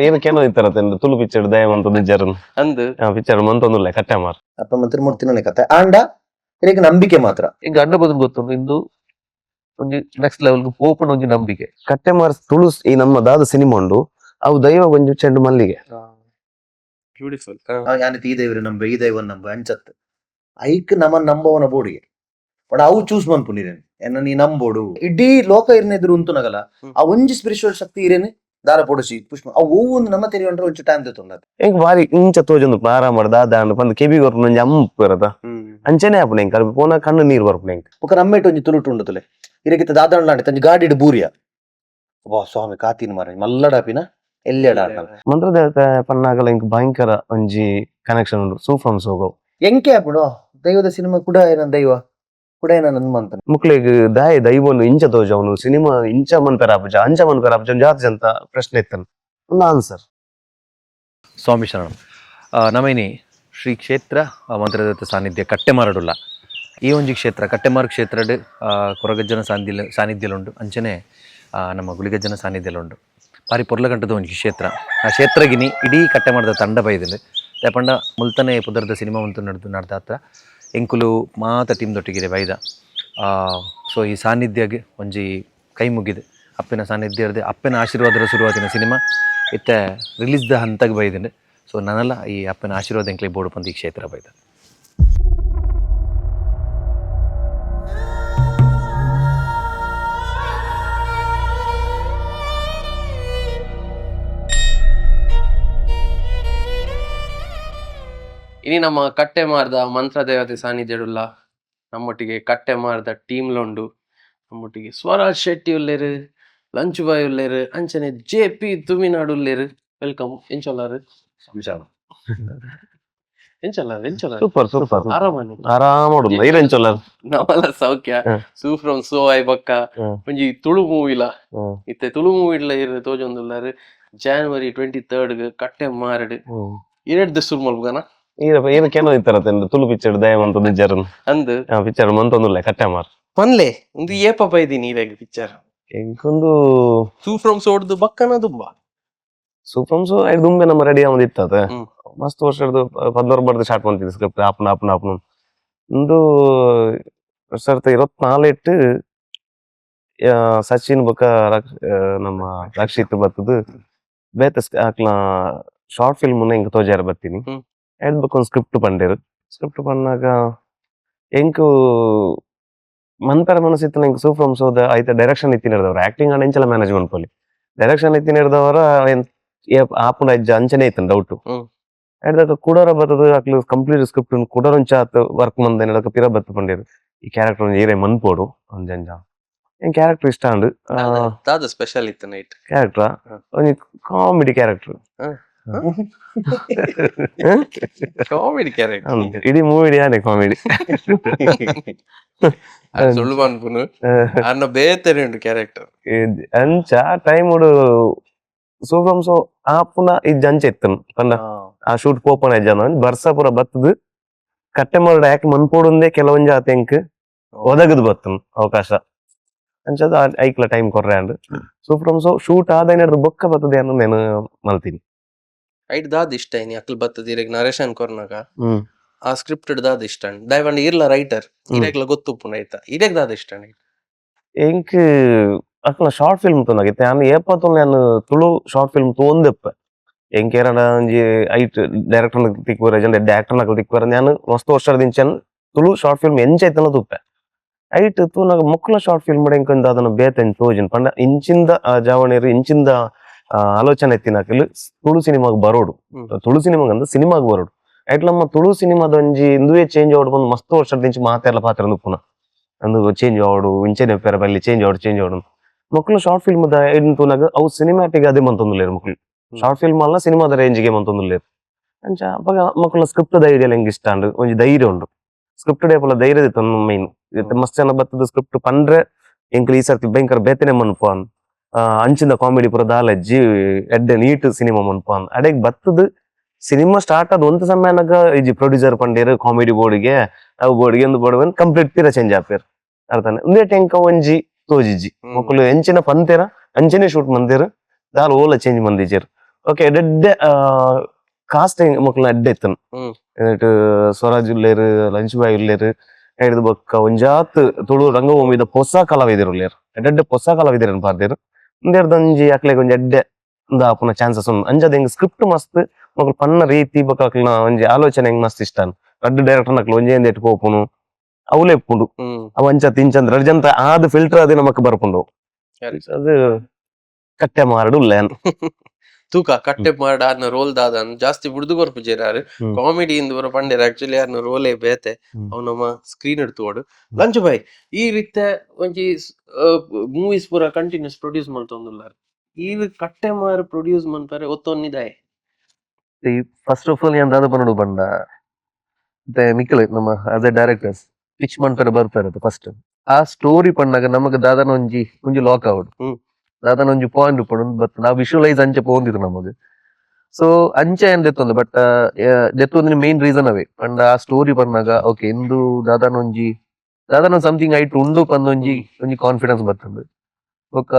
ಏನಕ್ಕೇನೋ ಇತ್ತಾರತ್ತೆ Tulu picture ದಯವಂತ ನಿಜರನ್ ಅಂದ್ picture ಮಂತೊಂದುಲ್ಲೆ ಕಟ್ಟೆ ಮಾರ್ ಅಪ್ಪ ಮಂತ್ರಿ ಮೂರ್ತಿನೇ ಕತೆ ಆಂಡ ಇದಕ್ಕೆ ನಂಬಿಕೆ ಮಾತ್ರ ಈಗ ಅಡ್ಡ ಬದುಕು ಗೊತ್ತು ಇಂದು ಒಂಜಿ ನೆಕ್ಸ್ಟ್ ಲೆವೆಲ್ ಓಪನ್ ಒಂಜಿ ನಂಬಿಕೆ ಕಟ್ಟೆ ಮಾರ್ ತುಳು ಈ ನಮ್ಮ ದಾದ ಸಿನಿಮಾ ಉಂಡು ಅವು ದೈವ ಒಂಜಿ ಚೆಂಡು ಮಲ್ಲಿಗೆ ಬ್ಯೂಟಿಫುಲ್ ಯಾನಿತ್ ಈ ದೈವ್ರ ನಂಬ ಈ ದೈವ ನಂಬ ಅಂಚತ್ ಐಕ್ ನಮನ್ ನಂಬವನ ಬೋಡಿಗೆ ಬಟ್ ಅವು ಚೂಸ್ ಮನ್ಪುನಿರೇನು ಎನ್ನ ನೀ ನಂಬೋಡು ಇಡೀ ಲೋಕ ಇರ್ನೆದ್ರು ಉಂತುನಗಲ ಆ ಒಂಜಿ ಸ್ಪಿರಿಚುವಲ್ ಶಕ್ತಿ ಇರೇನೆ ದಾರ ಪೊಡಸಿ ಪುಷ್ಪ ಅವು ಒಂದು ನಮ್ಮ ತೆರಿಯಂಡ್ರೆ ಒಂಚು ಟೈಮ್ ತೆತ್ತೊಂದದು ಎಂಕ್ ಬಾರಿ ಇಂಚ ತೋಜೊಂದು ಆರಾಮ ದಾದ ಬಂದು ಕೆಬಿ ಬರ್ಪು ನಂಜಿ ಅಮ್ಮ ಇರದ ಅಂಚನೆ ಆಪುಣ ಎಂಕ್ ಅದು ಪೋನ ಕಣ್ಣು ನೀರು ಬರ್ಪುಣ ಎಂಕ್ ఒక నమ్మేటి ಒಂಜಿ ತುಳುಟು ಉಂಡುತಲೆ ಇರಗಿತ್ತ ದಾದಾಂಡ್ಲಾಂಡೆ ತಂಜಿ ಗಾಡಿಡ್ ಬೂರಿಯ ವಾ ಸ್ವಾಮಿ ಕಾತಿನ ಮಾರ ಮಲ್ಲಡಾಪಿನ ಎಲ್ಲೆಡ ಮಂತ್ರದೇವತೆ ಪನ್ನಾಗಲ ಎಂಕ್ ಭಯಂಕರ ಒಂಜಿ ಕನೆಕ್ಷನ್ ಉಂಡು ಸೂಫ್ರಮ್ ಸೋಗೋ ಎಂಕೆ ಆಪುಡು ದೈವದ ಸಿನಿಮಾ ಕೂಡ ಏನ ದೈವ ಕೂಡ ಏನ ನನ್ಮಂತ ಮುಕ್ಳಿಗೆ ದೈವನು ಇಂಚ ತೋಜ ಅವನು ಸಿನಿಮಾ ಇಂಚ ಮನ್ಪೆರ ಆಪುಜ ಅಂಚ ಮನ್ಪೆರ ಆಪುಜ ಜಾತಿ ಜಂತ ಪ್ರಶ್ನೆ ಇತ್ತನು ಒಂದು ಆನ್ಸರ್ ಸ್ವಾಮಿ ಶರಣಂ ನಮೈನಿ ಶ್ರೀ ಕ್ಷೇತ್ರ ಮಂತ್ರದೇವತೆ ಸಾನ್ನಿಧ್ಯ ಕಟ್ಟೆಮಾರಡುಲ್ಲ ಈ ಒಂಜಿ ಕ್ಷೇತ್ರ ಕಟ್ಟೆಮಾರು ಕ್ಷೇತ್ರಡ್ ಕೊರಗಜ್ಜನ ಸಾನ್ನಿಧ್ಯಲುಂಡು ಅಂಚನೆ ನಮ್ಮ ಗುಳಿಗಜ್ಜನ ಸಾನ್ನಿಧ್ಯಲುಂಡು ಬಾರಿ ಪೊರ್ಲಗಂಟದ ಒಂಜಿ ಕ್ಷೇತ್ರ ಆ ಕ್ಷೇತ್ರಗಿನಿ ಇಡೀ ಕಟ್ಟೆಮಾರದ ತಂಡ ಬೈದಿಲ್ಲ ಯಾಪಂಡ ಮುಲ್ತನೆ ಪುದರ್ದ ಸಿನಿಮಾ ಒಂದು ನಡೆದ ಹತ್ರ ಎಂಕುಲು ಮಾತ ಟೀಮ್ ದೊಟ್ಟಿಗೆ ಬೈದ ಸೊ ಈ ಸಾನ್ನಿಧ್ಯಗೆ ಒಂಜಿ ಕೈ ಮುಗಿದೆ ಅಪ್ಪನ ಸಾನ್ನಿಧ್ಯ ಅಪ್ಪನ ಆಶೀರ್ವಾದದ ಶುರುವಾತಿನ ಸಿನಿಮಾ ಇತ್ತೆ ರಿಲೀಸ್ದ ಹಂತಕ್ಕೆ ಬೈದಿದೆ ಸೊ ನಾನೆಲ್ಲ ಈ ಅಪ್ಪನ ಆಶೀರ್ವಾದ ಎಂಕ್ಲೆ ಬೋಡು ಬಂದು ಈ ಕ್ಷೇತ್ರ ಬೈದ ಇನಿ ನಮ್ಮ ಕಟ್ಟೆ ಮಾರ್ದ ಮಂತ್ರ ದೇವತೆ ಸಾನ್ನಿಧ್ಯಡುಲ್ಲ ನಮ್ಮೊಟ್ಟಿಗೆ ಕಟ್ಟೆ ಮಾರ್ದ ಟೀಮ್ಲುಂಡು ನಮ್ಮೊಟ್ಟಿಗೆ ಸ್ವರಾಜ್ ಶೆಟ್ಟಿ ಉಲ್ಲೇರು ಲಂಚ್ ಬಾಯ್ ಉಲ್ಲೇರು ಅಂಚನೆ JP ತುಮಿನಾಡು ಉಲ್ಲೇರು ವೆಲ್ಕಮ್ ಎಂಚೊಲ್ಲಾರು ಎಂಚೊಲ್ಲಾರು ಸೂಪರ್ ಸೂಪರ್ ಆರಾಮನಿ ಆರಾಮಡು ಐರೆಂಚೊಲ್ಲ ನಮ್ಮಲ್ಲ ಸೌಖ್ಯ ಸೂಫ್ರಮ್ ಸೋ ಐ ಬಕ್ಕ ಒಂಜಿ ತುಳು ಮೂವಿಲ ಇತ್ತೆ ತುಳು ಮೂವಿಡ್ಲ ಇರು ತೋಜೊಂದುಲ್ಲಾರು January 23rd ಕಟ್ಟೆ ಮಾರಡ್ ಇರೆಡ್ದು ಸುರು ಮಲ್ಪುಗನ ಏನಕ್ಕೇನೋ ಇತ್ತಾರತ್ತೆ ತುಳು ಪಿಕ್ಚರ್ ದಯವಂತ ನಿಜರನ್ ಅಂದ್ ಪಿಕ್ಚರ್ ಮಂತೊಂದುಲ್ಲೆ ಕಟ್ಟೆ ಮಾರ್ ಪನ್ಲೆ ಒಂದು ಏಪ ಬೈದಿನಿ ಇರೆಗ್ ಪಿಕ್ಚರ್ ಎಂಕೊಂದು ಸೂಫ್ರಮ್ ಸೋಡ್ದು ಬಕ್ಕನ ದುಂಬ ಸೂಫ್ರಮ್ಸ್ ಐದು ದುಂಬೆ ನಮ್ಮ ರೆಡಿ ಆಮದ್ ಇತ್ತದ ಮಸ್ತ್ ವರ್ಷ ಹಿಡ್ದು 14 ಬರ್ದು ಸ್ಟಾರ್ಟ್ ಮಾಡ್ತಿದ್ದೆ ಸ್ಕ್ರಿಪ್ಟ್ ಆಪನ ಒಂದು ಸರ್ತ 24 ಇಟ್ಟು ಸಚಿನ್ ಬೊಕ್ಕ ನಮ್ಮ ರಕ್ಷಿತ್ ಬರ್ತದ ಬೇತೆ ಆಕ್ಲ ಶಾರ್ಟ್ ಫಿಲ್ಮ್ ಎಂಕ್ ತೋಜಾರ ಬರ್ತೀನಿ ಎಡ್ ಬೊಕ್ಕ ಒಂದು ಸ್ಕ್ರಿಪ್ಟ್ ಪಂಡೇರು ಸ್ಕ್ರಿಪ್ಟ್ ಪನ್ನಾಗ ಎಂಕ್ ಮನ್ಪೆರ ಮನಸ್ಸಿತ್ತು ಎಂಕ್ ಸೂಫ್ರಮ್ಸ್ ಹೋದ ಐತ ಡೈರೆಕ್ಷನ್ ಇತ್ತಿನಿರ್ದವ್ರ ಆಕ್ಟಿಂಗ್ ಆಡ ಎಂಚಲ ಮ್ಯಾನೇಜ್ ಮಾಡ್ಕೊಲಿ ಡೈರೆಕ್ಷನ್ ಇತ್ತಿನಿರ್ದವರ ಆಪುಂಡ ಇಜ್ಜ ಅಂಚನೆ ಐತನ್ ಡೌಟ್ ಎಡ್ದಕ್ಕ ಕುಡರ ಬರ್ತದ ಅಕ್ಲು ಕಂಪ್ಲೀಟ್ ಸ್ಕ್ರಿಪ್ಟ್ ಕುಡರೊಂಚ ವರ್ಕ್ ಮಂದ ಎಡಕ ಪಿರ ಬತ್ತು ಪಂಡೇರು ಈ ಕ್ಯಾರೆಕ್ಟರ್ ಏರೇ ಮನ್ಪೋಡು ಒಂಜಂಜ ಏನ್ ಕ್ಯಾರೆಕ್ಟರ್ ಇಷ್ಟ ಅಂಡ್ ದಾದ ಸ್ಪೆಷಲ್ ಇತ್ತು ನೈಟ್ ಕ್ಯಾರೆಕ್ಟರ್ ಒಂಜಿ ಕಾಮಿಡಿ ಕ್ಯಾರೆಕ್ಟರ್ ಕಾಮಿಡಿ ಕ್ಯಾರೆಕ್ಟರ್ ಇಡೀ ಮೂವಿ ಯಾನೆ ಕಾಮಿಡಿ ಸುಳ್ಳು ಅನ್ಪುನು ಅನ್ನ ಬೇತರಿ ಉಂಟು ಕ್ಯಾರೆಕ್ಟರ್ ಅಂಚ ಟೈಮ್ ಸೂಫ್ರಮ್ಸ್ ಆಪುನ ಇಜ್ಜ ಅಂಚ ಇತ್ತನು ಪಂಡ ಆ ಶೂಟ್ ಪೋಪನ ಇಜ್ಜನ ಬರ್ಸ ಪೂರ ಬತ್ತದು ಕಟ್ಟೆ ಮರಡ ಯಾಕೆ ಮನ್ಪೋಡುಂದೇ ಕೆಲವೊಂಜ ಆತೆಂಕ್ ಒದಗದು ಬತ್ತನು ಅವಕಾಶ ಅಂಚದ ಐಕ್ಲ ಟೈಮ್ ಕೊರ್ರೆ ಅಂಡ್ ಸೂಫ್ರಮ್ಸ್ ಶೂಟ್ ಆದ ಬೊಕ್ಕ ಬರ್ತದೆ ಅನ್ನೋ నేను ಮಲ್ತೀನಿ ಐಟ್ ದಾದ ಇಷ್ಟ ಐನಿ ಅಕ್ಲ್ ಬತ್ತದ ಇರೆಗ್ ನರೇಶನ್ ಕೊರ್ನಾಗ ಆ ಸ್ಕ್ರಿಪ್ಟ್ ದಾದ ಇಷ್ಟ ದಯವಂಡ ಇರ್ಲ ರೈಟರ್ ಇರೆಗ್ಲ ಗೊತ್ತುಪ್ಪುನ ಐತ ಇರೆಗ್ ದಾದ ಇಷ್ಟ ಎಂಕ್ ಅಕ್ಲ ಶಾರ್ಟ್ ಫಿಲ್ಮ್ ತೊಂದಾಗಿತ್ತೆ ನಾನು ಏಪತ್ತೊಂದು ನಾನು ತುಳು ಶಾರ್ಟ್ ಫಿಲ್ಮ್ ತೊಂದೆಪ್ಪೆ ಎಂಕ್ ಏರಡ ಒಂಜಿ ಐಟ್ ಡೈರೆಕ್ಟರ್ ತಿಕ್ವರ ಆಕ್ಟರ್ ನಕಲ್ ತಿಕ್ವರ ನಾನು ಮಸ್ತ್ ವರ್ಷದಿಂಚನ್ ತುಳು ಶಾರ್ಟ್ ಫಿಲ್ಮ್ ಎಂಚೈತನ ತುಪ್ಪೆ ಐಟ್ ತೂನಾಗ ಮೊಕ್ಕಲ ಶಾರ್ಟ್ ಫಿಲ್ಮ್ ಎಂಕೊಂದು ಅದನ್ನ ಬೇತನ್ ತೋಜಿನ್ ಪಂಡ ಇಂಚಿಂದ ಜಾವಣೆರು ಇಂಚಿಂದ ಆಲೋಚನೆ ಎತ್ತಿನಾಕಲ್ ತುಳು ಸಿನಿಮಾಗ್ ಬರೋಡು ತುಳು ಸಿನಿಮಾಗ ಅಂದ ಸಿನಿಮಾಗ್ ಬರೋಡು ಐಟ್ ನಮ್ಮ ತುಳು ಸಿನಿಮಾದ ಒಂಜಿ ಇಂದುವೆ ಚೇಂಜ್ ಆವಡು ಬಂದು ಮಸ್ತ್ ವರ್ಷದಿಂಚ ಮಾತೆಲ್ಲ ಪಾತ್ರ ಪುನ ಅಂದು ಚೇಂಜ್ ಆವಡು ಇಂಚೆನೆ ಪೆರ ಬಲ್ಲಿ ಚೇಂಜ್ ಆವಡು ಮಕ್ಕಳು ಶಾರ್ಟ್ ಫಿಲ್ಮ್ ತೂನಾಗ ಅವು ಸಿನಿಮ್ಯಾಟಿಕ್ ಅದೇ ಮಂತೊಂದುಲ್ಲೇರು ಮಕ್ಕಳು ಶಾರ್ಟ್ ಫಿಲ್ಮ್ ಅಲ್ಲ ಸಿನಿಮಾದ ರೇಂಜ್ಗೆ ಮಂತೊಂದುಲ್ಲೇರು ಅಂಚ ಅವಾಗ ಮಕ್ಕಳ ಸ್ಕ್ರಿಪ್ಟ್ ಧೈರ್ಯ ಹೆಂಗ್ ಇಷ್ಟ ಅಂಡ್ ಒಂಜಿ ಧೈರ್ಯ ಉಂಡು ಸ್ಕ್ರಿಪ್ಟ್ ಡೇಪಲ ಧೈರ್ಯ ಇತ್ತು ಮೈನ್ ಮಸ್ತ್ ಜನ ಬತ್ತದ ಸ್ಕ್ರಿಪ್ಟ್ ಪಂಡ್ರೆ ಎಂಕ್ಲು ಈ ಸರ್ತಿ ಭಯಂಕರ ಬೇತನೆ ಮನ್ಪಾನ್ ಅಂಚಿಂದ ಕಾಮಿಡಿ ಪೂರ ದಾಲಜ್ಜಿ ಎಡ್ಡೆ ನೀಟ್ ಸಿನಿಮಾ ಮನ್ಪಾನ್ ಅಡೆಗ್ ಬತ್ತದ ಸಿನಿಮಾ ಸ್ಟಾರ್ಟ್ ಆದ ಒಂದ್ ಸಮಯನಾಗ ಇಜಿ ಪ್ರೊಡ್ಯೂಸರ್ ಪಂಡೇರು ಕಾಮಿಡಿ ಬೋರ್ಡ್ಗೆ ಅವು ಬೋರ್ಡ್ಗೆ ಒಂದು ಬೋರ್ಡ್ ಕಂಪ್ಲೀಟ್ ತೀರ ಚೇಂಜ್ ಆಪೇರ್ ಅರ್ಥನೆ ಒಂದೇ ಟೆಂಕ ಒಂಜಿ ತೋಜಿಜ್ಜಿ ಮಕ್ಕಳು ಎಂಚಿನ ಪಂತೇರ ಅಂಚನೆ ಶೂಟ್ ಮಂದೇರು ದಾಲ್ ಓಲ ಚೇಂಜ್ ಮಂದಿಜೇರು ಓಕೆ ಎಡ್ಡೆ ಕಾಸ್ಟಿಂಗ್ ಮೊಕ್ಲ ಎಡ್ಡೆ ಇತ್ತನು ಹ್ಮ್. എന്നിട്ട് ಸ್ವರಾಜ್ ಉಲ್ಲೇರು ಲಂಚ್ ಬಾಯ್ ಉಲ್ಲೇರು ಹಿಡಿದು ಬೊಕ್ಕ ಒಂಜಾತ್ ತುಳು ರಂಗಭೂಮಿದ ಹೊಸ ಕಲಾವಿದರು ಉಲ್ಲೇರು ಎಡ್ಡೆ ಹೊಸ ಕಲಾವಿದರನ್ನು ಪಾರ್ದೇರು ಒಂದೆರ್ದಂಜಿ ಅಕ್ಲೆಗ್ ಒಂಜಿ ಎಡ್ಡೆ ದಾಪುನ ಚಾನ್ಸಸ್ ಉಂಡು ಅಂಜದ ಹೆಂಗ್ ಸ್ಕ್ರಿಪ್ಟ್ ಮಸ್ತ್ ಮಕ್ಕಳು ಪನ್ನ ರೀತಿ ಬೊಕ್ಕ ಅಕ್ಲಿನ ಒಂಜಿ ಆಲೋಚನೆ ಹೆಂಗ್ ಮಸ್ತ್ ಇಷ್ಟ ರಡ್ಡು ಡೈರೆಕ್ಟರ್ ನಕ್ಲು ಒಂಜೇಂದ ಎಟ್ಟು ಪೋಪುನು ಅವಲೇ ಎಪ್ಪುಂಡು ಅವ ಅಂಚ ತಿಂಚಂದ್ ರಡ್ಜಂತ ಆದ್ ಫಿಲ್ಟರ್ ಅದೇ ನಮಕ್ ಬರ್ಪುಂಡು Correct. ಅದು ಕಟ್ಟೆ ಮಾರಡು ಉಲ್ಲೇನ್ ತೂಕ ಕಟ್ಟೆ ಮಾಡ ಅನ್ನ ರೋಲ್ ದಾದನ್ ಜಾಸ್ತಿ ಬುಡ್ದು ಬರ್ಪುಜೇರಾರು ಹ್ಮ್. ಕಾಮಿಡಿ ಇಂದ ಬರ ಪಂಡೇರ್ ಆಕ್ಚುಲಿ ಅನ್ನ ರೋಲೇ ಬೇತೆ ಹ್ಮ್. ಅವ್ ನಮ್ಮ ಸ್ಕ್ರೀನ್ ಎಡ್ತುವಡು ಲಂಚ್ ಬಾಯ್ ಈ ರೀತಿ ಒಂಜಿ ಮೂವೀಸ್ ಪೂರ ಕಂಟಿನ್ಯೂಸ್ ಪ್ರೊಡ್ಯೂಸ್ ಮಲ್ತೊಂದುಲ್ಲಾರ ಈ ಕಟ್ಟೆ ಮಾರು ಪ್ರೊಡ್ಯೂಸ್ ಮನ್ಪರೆ ಒತ್ತೊನ್ನಿದಾಯ್ ಫಸ್ಟ್ ಆಫ್ ಆಲ್ ಏನ್ ದಾದ ಪನ್ನಡು ಬಂಡ ಮತ್ತೆ ಮಿಕ್ಕಲು ನಮ್ಮ ಆಸ್ ಎ ಡೈರೆಕ್ಟರ್ಸ್ ಪಿಚ್ ಮಾಡ್ತಾರೆ ಬರ್ತಾರೆ ಫಸ್ಟ್ ಆ ಸ್ಟೋರಿ ಪಣ್ಣಾಗ ನಮಗ್ ದಾದನ ಒಂಜಿ ಒಂಜಿ ಲಾಕ್ ಆವಡು ಹ್ಮ್. ದಾದನ ಒಂಜಿ ಪಾಯಿಂಟ್ ಪಡು ಬಟ್ ನಾವು ವಿಶುವಲೈಸ್ ಅಂಚೆ ಪೋಂದಿರು ನಮಗ್ ಸೊ ಅಂಚೆ ಏನ್ ದೆತ್ತೊಂದು ಬಟ್ ದೆತ್ತೊಂದಿನ ಮೇನ್ ರೀಸನ್ ಅವೇ ಪಂಡ ಆ ಸ್ಟೋರಿ ಪನ್ನಾಗ ಓಕೆ ಇಂದು ದಾದನ ಸಮಥಿಂಗ್ ಐಟ್ ಉಂಡು ಪಂದೊಂಜಿ ಒಂಜಿ ಕಾನ್ಫಿಡೆನ್ಸ್ ಬರ್ತಂದು ಬೊಕ್ಕ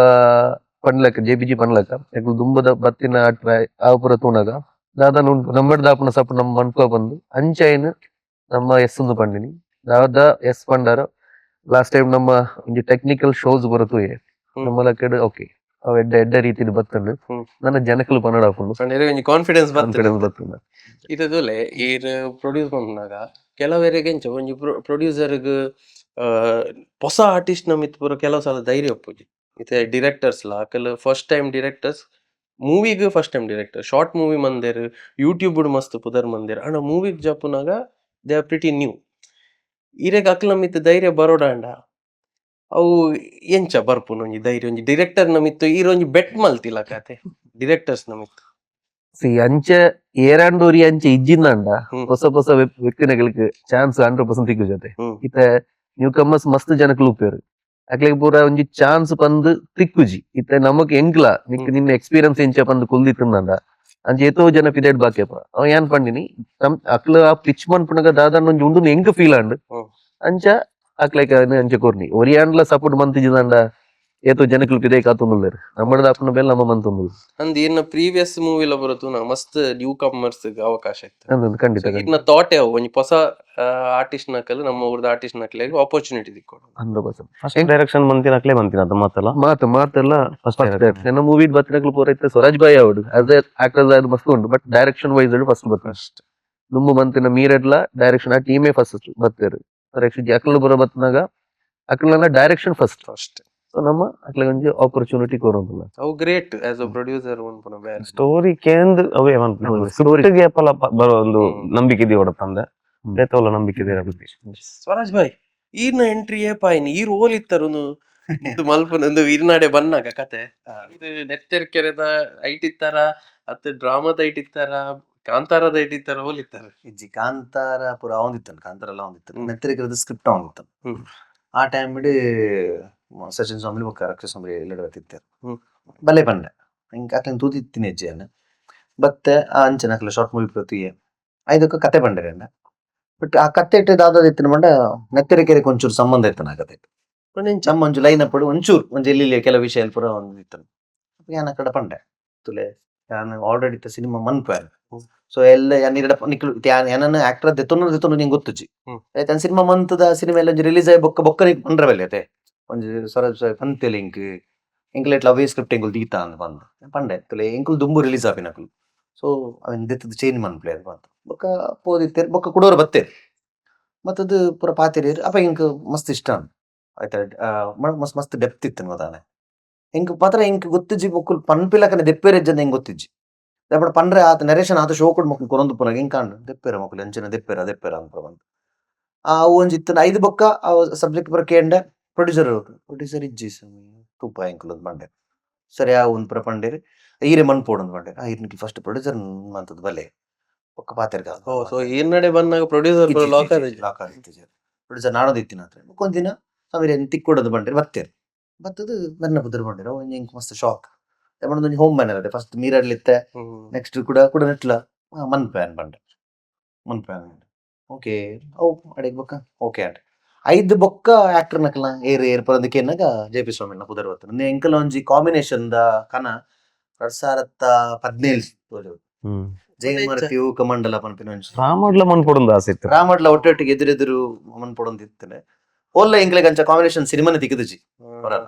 ಪಂಡ್ಲಕ್ಕ JPG ಪಂಡ್ಲಕ್ಕ ಯಾಕೆ ದುಂಬದ ಬತ್ತಿನ ಟ್ರೈ ಆ ಪುರ ತೂಣಾಗ ದಾದನ ಉಂಟು ನಮ್ಮಡ್ ದಾಪನ ಸಪ್ ನಮ್ಮ ಮನ್ಕೊ ಬಂದು ಅಂಚೆನ್ ನಮ್ಮ ಎಸ್ ಒಂದು ಪಂಡಿನಿ ದಾದ ಎಸ್ ಪಂಡಾರ ಲಾಸ್ಟ್ ಟೈಮ್ ನಮ್ಮ ಒಂಜಿ ಟೆಕ್ನಿಕಲ್ ಶೋಸ್ ಬರತು ನಮ್ಮಲ ಕೆಡ್ ಓಕೆ ಅವ್ ಎಡ್ಡೆ ರೀತಿಲಿ ಬತ್ತಂಡು ಹ್ಮ್. ನನ್ನ ಜನಕಲ್ ಪನ್ನಡ ಹಾಕೊಂಡು ಪಂಡೇರ್ ಒಂಜಿ ಕಾನ್ಫಿಡೆನ್ಸ್ ಬರ್ತದೆ ಕಾನ್ಫಿಡೆನ್ಸ್ ಬರ್ತಂಡ ಇದೊಲೆ ಈರ್ ಪ್ರೊಡ್ಯೂಸ್ ಮಾಡ್ನಾಗ ಕೆಲವರಿಗೆ ಎಂಚ ಒಂಜಿ ಪ್ರೊಡ್ಯೂಸರ್ಗ್ ಹೊಸ ಆರ್ಟಿಸ್ಟ್ ನ ಮಿತ್ ಪೂರ ಕೆಲವು ಸಲ ಧೈರ್ಯ ಒಪ್ಪುಜಿ ಇತ್ತೆ ಡಿರೆಕ್ಟರ್ಸ್ ಲ ಕೆಲವು ಫಸ್ಟ್ ಟೈಮ್ ಡಿರೆಕ್ಟರ್ಸ್ ಮೂವಿಗ್ first time director short movie ಮಂದೇರ್ ಯೂಟ್ಯೂಬ್ ಮಸ್ತ್ ಪುದರ್ ಮಂದೇರ್ ಅಣ್ಣ ಮೂವಿಗ್ ಜಪ್ಪುನಾಗ ದೇ ಆರ್ ಪ್ರಿಟಿ ನ್ಯೂ ಇರೆಗ್ ಅಕ್ಲ ಮಿತ್ ಧೈರ್ಯ ಬರೋಡಾಂಡ ಅವು ಎಂಚ ಬರ್ಪುನ ಒಂಜಿ ಧೈರ್ಯ ಒಂಜಿ ಡಿರೆಕ್ಟರ್ ನ ಮಿತ್ತು ಈರೊಂಜಿ ಬೆಟ್ ಮಲ್ತಿಲ್ಲ ಕತೆ ಡಿರೆಕ್ಟರ್ಸ್ ನ ಮಿತ್ತು ಅಂಚೆ ಏರಾಂಡೂರಿ ಅಂಚೆ ಇಜ್ಜಿಂದಂಡ ಹ್ಮ್. ಹೊಸ ವ್ಯಕ್ತಿಗಳಿಗೆ ಚಾನ್ಸ್ 100% ತಿಕ್ಕು ಜೊತೆ ಹ್ಮ್. ಇತ್ತೆ ನ್ಯೂ ಕಮ್ಮರ್ಸ್ ಮಸ್ತ್ ಜನಕ್ಕೆ ಲೂಪೇರು ಅಕ್ಲೆಗ್ ಪೂರ ಒಂಜಿ ಚಾನ್ಸ್ ಪಂದ್ ತಿಕ್ಕುಜಿ ಇತ್ತೆ ನಮಕ್ ಎಂಕ್ಲ ನಿಕ್ ನಿನ್ನ ಎಕ್ಸ್ಪೀರಿಯನ್ಸ್ ಎಂಚ ಪಂದ್ ಕುಲ್ದಿತ್ತಂದ ಅಂಚೆ ಏತೋ ಜನ ಪಿದೇಡ್ ಬಾಕೆಪ ಅವ ಏನ್ ಪಂಡಿನಿ ಅಕ್ಲ ಆ ಪಿಚ್ ಮನ್ಪುನಗ ದಾದನ್ ಒಂಜಿ ಉಂಡು ಎಂಕ್ ಫೀಲ್ ಆಂಡ್ ಹ್ಮ್. ಅಂಚ ಅಕ್ಲೆಗ್ ಅಂಚೆ ಕೊರ್ನಿ ಒರಿಯಾಂಡ್ಲ ಸಪೋರ್ಟ್ ಮಂತಿಜಿದಂಡ ಏತೋ ಜನಕ್ಕೆ ಪಿದೇ ಕಾತುಂದುಲ್ಲೇರು ನಮ್ಮದ ಅಪ್ಪನ ಬೇಲ್ ನಮ್ಮ ಮಂತುಂದುಲ್ಲು ಅಂದ್ ಇನ್ನ ಪ್ರೀವಿಯಸ್ ಮೂವಿಲ ಬರತು ನಾ ಮಸ್ತ್ ನ್ಯೂ ಕಮರ್ಸ್ ಅವಕಾಶ ಇತ್ತು ಅಂದ್ ಖಂಡಿತ ಇನ್ನ ಥಾಟ್ ಯಾವ ಒಂಜಿ ಹೊಸ ಆರ್ಟಿಸ್ಟ್ ನಕಲ್ ನಮ್ಮ ಊರ್ದ ಆರ್ಟಿಸ್ಟ್ ನಕಲಿಗೆ ಆಪರ್ಚುನಿಟಿ ದಿಕ್ಕೋಡು 100%. ಫಸ್ಟ್ ಡೈರೆಕ್ಷನ್ ಮಂತಿನಕ್ಲೇ ಮಂತಿನ ಅದು ಮಾತಲ್ಲ ಮಾತೆಲ್ಲ ಫಸ್ಟ್ ನನ್ನ ಮೂವಿ ಬತ್ತಿನಕ್ಲು ಪೂರ ಇತ್ತೆ ಸ್ವರಾಜ್ ಬಾಯ್ ಅವಡು ಆಸ್ ಎ ಆಕ್ಟರ್ ಅದು ಮಸ್ತ್ ಉಂಡು ಬಟ್ ಡೈರೆಕ್ಷನ್ ವೈಸ್ ಫಸ್ಟ್ ಬತ್ತ ನುಮ್ಮು ಮಂತಿನ ಮೀರೆಡ್ಲ ಡೈರೆಕ್ಷನ್ ಆ ಟೀಮೇ ಫಸ್ಟ್ ಬತ್ತೇರು ಡೈರೆಕ್ಷನ್ ಅಕ್ಲ ಬರೋ ಬತ್ನಾಗ ಅಕ್ಲನ ಡೈರೆಕ್ಷನ್ ಫಸ್ಟ್ ಫಸ್ಟ್ ಸೊ ನಮ್ಮ ಅಕ್ಲ ಒಂಜಿ ಆಪರ್ಚುನಿಟಿ ಕೊರೋದಿಲ್ಲ ಅವು ಗ್ರೇಟ್ ಆಸ್ ಅ ಪ್ರೊಡ್ಯೂಸರ್ ಒಂದ್ ಬೇರೆ ಸ್ಟೋರಿ ಕೇಂದ್ ಅವೇ ಹೌದು, ಸ್ಟೋರಿಗೆ ಬರೋ ಒಂದು ಹ್ಮ್. ನಂಬಿಕೆ ಇದೆ ಹೊಡತಂದೆ ಬೇತವಲ್ಲ ನಂಬಿಕೆ ಇದೆ ಸ್ವರಾಜ್ ಭಾಯ್ ಈರ್ನ ಎಂಟ್ರಿ ಏಪಾಯಿನಿ ಈ ರೋಲ್ ಇತ್ತರುನು ಮಲ್ಪನೊಂದು ಇರ್ನಾಡೆ ಬನ್ನಾಗ ಕತೆ ಇದು ನೆತ್ತೆರ್ಕೆರೆದ ಐಟ್ ಇತ್ತಾರ ಅತ್ತ ಡ್ರಾಮಾದ ಐಟ್ ಇತ್ತಾರ ಕಾಂತಾರದ ಐಟ್ ಇತ್ತಾರ ರೋಲ್ ಇತ್ತಾರ ಇಜ್ಜಿ ಕಾಂತಾರ ಪೂರ ಅವಂದಿತ್ತನು ಕಾಂತಾರ ಎಲ್ಲ ಅವಂದಿತ್ತನು ಹ್ಮ್. ನೆತ್ತರಿಕರದ ಸ್ಕ್ರಿಪ್ಟ್ ಅವಂದಿತ್ತನು ಹ್ಮ್. ಆ ಟೈಮ್ ಬಿಡಿ ಸಚಿನ್ ಸ್ವಾಮಿ ಬೊಕ್ಕ ರಕ್ಷ ಸ್ವಾಮಿ ಎಲ್ಲೆಡೆ ಬತ್ತಿತ್ತಾರೆ ಹ್ಮ್. ಬಲೆ ಪಂಡೆ ಹಿಂಗೆ ಆತನ ತೂತಿತ್ತಿನ ಹೆಜ್ಜೆಯನ್ನು ಬತ್ತೆ ಆ ಅಂಚೆ ನಕಲ ಶಾರ್ಟ್ ಮೂವಿ ಪ್ರತಿಯೇ ಐದಕ್ಕೆ ಕತೆ ಪಂಡರೆ ಬಟ್ ಆ ಕತೆ ಇಟ್ಟಿದ್ದು ಆದದಿತ್ತಿನ ಮಂಡ ನೆತ್ತರಿಕೆರೆ ಒಂಚೂರು ಸಂಬಂಧ ಇತ್ತನ ಆ ಕತೆ ನಮ್ಮ ಒಂಚು ಲೈನ್ ಅಪ್ಪಡು ಒಂಚೂರು ಒಂಚು ಎಲ್ಲಿ ಕೆಲವು ವಿಷಯ ಪೂರ ಒಂದು ಇತ್ತನು ಯಾನ ಕಡೆ ಪಂಡೆ ತುಲೆ ಯಾನು ಆಲ್ರೆಡಿ ಇತ್ತ ಸಿನಿಮಾ ಮನ್ಪೇರ್ ಸೊ ಎಲ್ಲ ಯಾನಿರಡ ನಿಕ್ಲು ಯಾನನ್ನ ಆಕ್ಟರ್ ದೆತ್ತೊನ್ನು ನಿಂಗೆ ಗೊತ್ತುಜಿ ಹ್ಮ್. ಆಯ್ತು ಸಿನಿಮಾ ಮಂತದ ಸಿನಿಮಾ ಎಲ್ಲ ರಿಲೀಸ್ ಆಗಿ ಬೊಕ್ಕ ನೀ ಪಂಡ್ರವೆಲ್ಲ ಅದೇ ಒಂಜಿ ಸ್ವರಾಜ್ ಪಂತೆಲ್ ಎಂಕ್ಲೆಟ್ ಲವ್ ಸ್ಕ್ರಿಪ್ಟ್ ಎಂಕುಲ್ ದೀತ ಅಂತ ಬಂದು ಪಂಡೆ ತುಲೆ ಎಂಕುಲ್ ದುಂಬು ರಿಲೀಸ್ ಆಪಿನಕುಲ್ ಸೊ ಅವನ್ ದೆತ್ತದ ಚೇಂಜ್ ಮನ್ಪ್ಲೇ ಅದು ಬಂತು ಬೊಕ್ಕ ಪೋದಿತ್ತೇರ್ ಬೊಕ್ಕ ಕುಡೋರು ಬತ್ತೇರು ಮತ್ತದು ಪೂರ ಪಾತಿರೇರು ಅಪ್ಪ ಇಂಕ್ ಮಸ್ತ್ ಇಷ್ಟ ಆಯ್ತಾ ಮಸ್ತ್ ಮಸ್ತ್ ಡೆಪ್ತ್ ಇತ್ತು ಗೊತ್ತಾನೆ ಹೆಂಗ್ ಪಾತ್ರ ಹೆಂಗ್ ಗೊತ್ತಿಜ್ಜಿ ಬೊಕ್ಕುಲ್ ಪನ್ಪಿಲಕನೆ ದೆಪ್ಪೇರೆಜ್ಜಂದ ಹೆಂಗ್ ಗೊತ್ತಿಜ್ಜಿ ದಪ್ಪಡ ಪಂಡ್ರೆ ಆತ ನರೇಶನ್ ಆತ ಶೋ ಕೊಡ್ ಮಕ್ಕಳು ಕೊರೊಂದು ಪುನಗ ಹಿಂಗ್ ಕಾಂಡು ದೆಪ್ಪೇರ ಮಕ್ಕಳು ಅಂಚನೆ ದೆಪ್ಪೇರ ಅಂತ ಬಂದು ಆ ಒಂಜಿ ಇತ್ತು ಐದು ಬೊಕ್ಕ ಆ ಸಬ್ಜೆಕ್ಟ್ ಪೂರ ಕೇಂಡೆ ಪ್ರೊಡ್ಯೂಸರ್ ಇಜ್ಜಿ ತೂಪ ಎಂಕುಲ್ ಒಂದು ಬಂಡೆ ಸರಿ ಆ ಒಂದು ಪುರ ಪಂಡೇರಿ ಈರೆ ಮನ್ಪೋಡು ಒಂದು ಬಂಡೆ ಈರ್ನಿಗೆ ಫಸ್ಟ್ ಪ್ರೊಡ್ಯೂಸರ್ ಮಂತದ್ದು ಬಲೆ ಬೊಕ್ಕ ಪಾತೆರ್ಗ ಸೊ ಈರ್ನಡೆ ಬಂದಾಗ ಪ್ರೊಡ್ಯೂಸರ್ ಲಾಕ್ ಪ್ರೊಡ್ಯೂಸರ್ ನಾಡೋದು ಇತ್ತಿನ ಹತ್ರ ಒಂದಿನ ಸಮೀರ ತಿಕ್ಕೊಡೋದು ಬಂಡ್ರಿ ಬತ್ತೇರು ಬತ್ತದು ನನ್ನ ಬುದ್ರ ಬಂಡಿರ ಹೆಂಗ್ ಮಸ್ತ್ ಶಾಕ್ ಒಂದು ಹೋಮ್ ಮ್ಯಾನರ್ ಅದೇ ಫಸ್ಟ್ ಮೀರಡ್ಲಿತ್ತೆ ನೆಕ್ಸ್ಟ್ ಕೂಡ ನೆಟ್ಲ ಮನ್ಪ್ಯಾನ್ ಬಂಡೆ ಮನ್ಪ್ಯಾನ್ ಓಕೆ ಅವು ಅಡಿಗೆ ಬೊಕ್ಕ ಓಕೆ ಆಟ ಐದು ಬೊಕ್ಕ ಆಕ್ಟರ್ ನಕಲ ಏರ್ ಪರಂದಕ್ಕೆ ಏನಾಗ JP ಸ್ವಾಮಿ ಬುದರ್ ಬರ್ತದೆ ಎಂಕಲ್ ಒಂಜಿ ಕಾಂಬಿನೇಷನ್ ದ ಕನ 2017 ಹ್ಮ್ ಜಯಮಾರತಿಯು ಕಮಂಡಲ ಪನ್ಪಿನ ರಾಮಡ್ಲ ಮನ್ಪೊಡುಂದು ಆಸೆ ಇತ್ತು. ರಾಮಡ್ಲ ಒಟ್ಟೊಟ್ಟಿಗೆ ಎದುರೆದುರು ಮನ್ಪೊಡೊಂದು ಇತ್ತನೆ ಓಲ್ಲ ಇಂಗ್ಲೆಗ್ ಅಂಚ ಕಾಂಬಿನೇಷನ್ ಸಿನಿಮಾನ ದಿಕ್ಕದಿಜಿ ಬರಲ್ಲ.